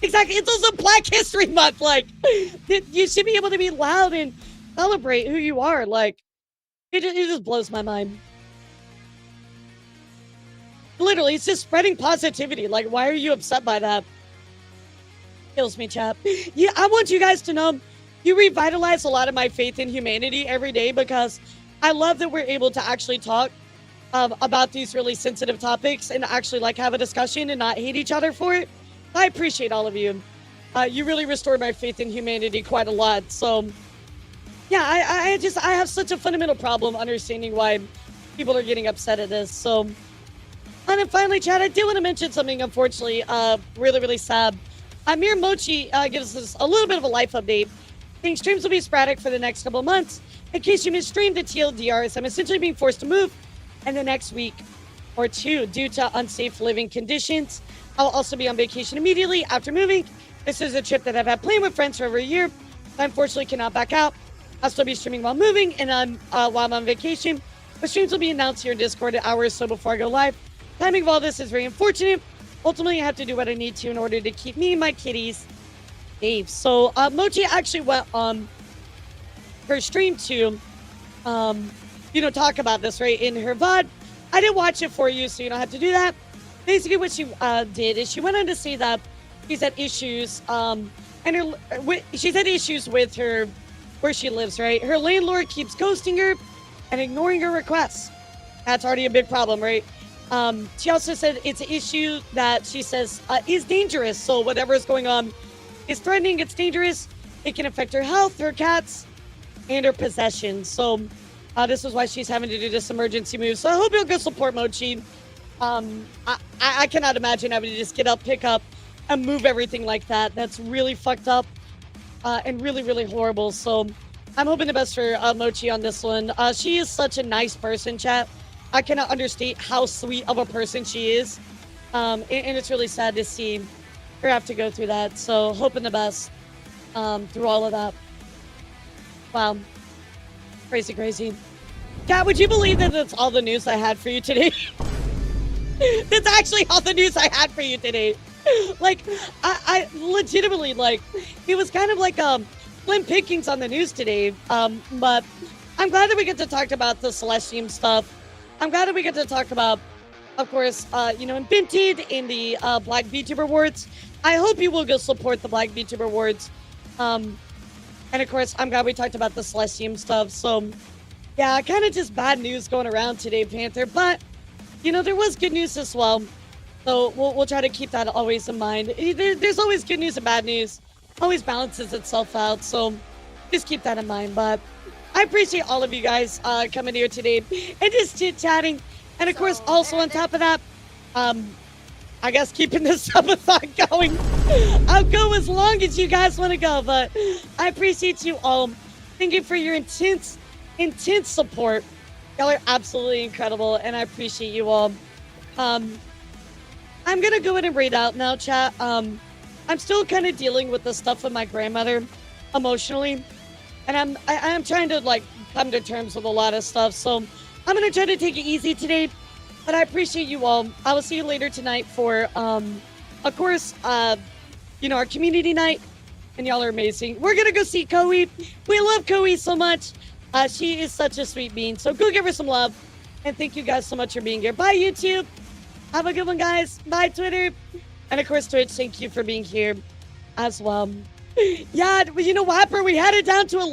exactly. It's also Black History Month. Like, you should be able to be loud and celebrate who you are. Like, it just blows my mind. Literally, it's just spreading positivity. Like, why are you upset by that? Kills me, chap. Yeah, I want you guys to know you revitalize a lot of my faith in humanity every day, because I love that we're able to actually talk about these really sensitive topics and actually, like, have a discussion and not hate each other for it. I appreciate all of you. You really restored my faith in humanity quite a lot. So, yeah, I have such a fundamental problem understanding why people are getting upset at this. So, and then finally, Chad, I do want to mention something, unfortunately, really, really sad. Amir Mochi gives us a little bit of a life update. Saying streams will be sporadic for the next couple of months. In case you missed stream, the TLDRs, I'm essentially being forced to move in the next week or two due to unsafe living conditions. I'll also be on vacation immediately after moving. This is a trip that I've had planned with friends for over a year. I unfortunately cannot back out. I'll still be streaming while moving and while I'm on vacation. The streams will be announced here in Discord an hour or so before I go live. Timing of all this is very unfortunate. Ultimately, I have to do what I need to in order to keep me and my kitties safe. So, Mochi actually went on her stream to, you know, talk about this, right, in her VOD. I didn't watch it for you, so you don't have to do that. Basically, what she did is she went on to say that she's had issues and and she's had issues with her where she lives, right? Her landlord keeps ghosting her and ignoring her requests. That's already a big problem, right? She also said it's an issue that she says is dangerous. So whatever is going on is threatening, it's dangerous. It can affect her health, her cats, and her possessions. So this is why she's having to do this emergency move. So I hope you'll go support Mochi. I cannot imagine having to just get up, pick up, and move everything like that. That's really fucked up and really, really horrible. So I'm hoping the best for Mochi on this one. She is such a nice person, chat. I cannot understate how sweet of a person she is. And it's really sad to see her have to go through that. So hoping the best through all of that. Wow. Crazy, crazy. Kat, would you believe that that's all the news I had for you today? That's actually all the news I had for you today. Like, I legitimately, like, it was kind of like slim pickings on the news today. But I'm glad that we get to talk about the Celestium stuff. I'm glad that we get to talk about, of course, invented in the Black VTuber Awards. I hope you will go support the Black VTuber Awards. And of course, I'm glad we talked about the Celestium stuff. So, yeah, kind of just bad news going around today, Panther. But, there was good news as well. So we'll try to keep that always in mind. There's always good news and bad news. Always balances itself out. So just keep that in mind. But I appreciate all of you guys coming here today and just chit-chatting. And, of course, also on top of that, I guess keeping this subathon going. I'll go as long as you guys want to go. But I appreciate you all. Thank you for your intense support. Y'all are absolutely incredible, and I appreciate you all. I'm going to go ahead and read out now, chat. I'm still kind of dealing with the stuff with my grandmother emotionally. And I'm trying to, like, come to terms with a lot of stuff. So I'm going to try to take it easy today. But I appreciate you all. I will see you later tonight for, of course, our community night. And y'all are amazing. We're going to go see Koei. We love Koei so much. She is such a sweet being. So go give her some love. And thank you guys so much for being here. Bye, YouTube. Have a good one, guys. Bye, Twitter. And, of course, Twitch, thank you for being here as well. Yeah, Whapper, we had it down to 11.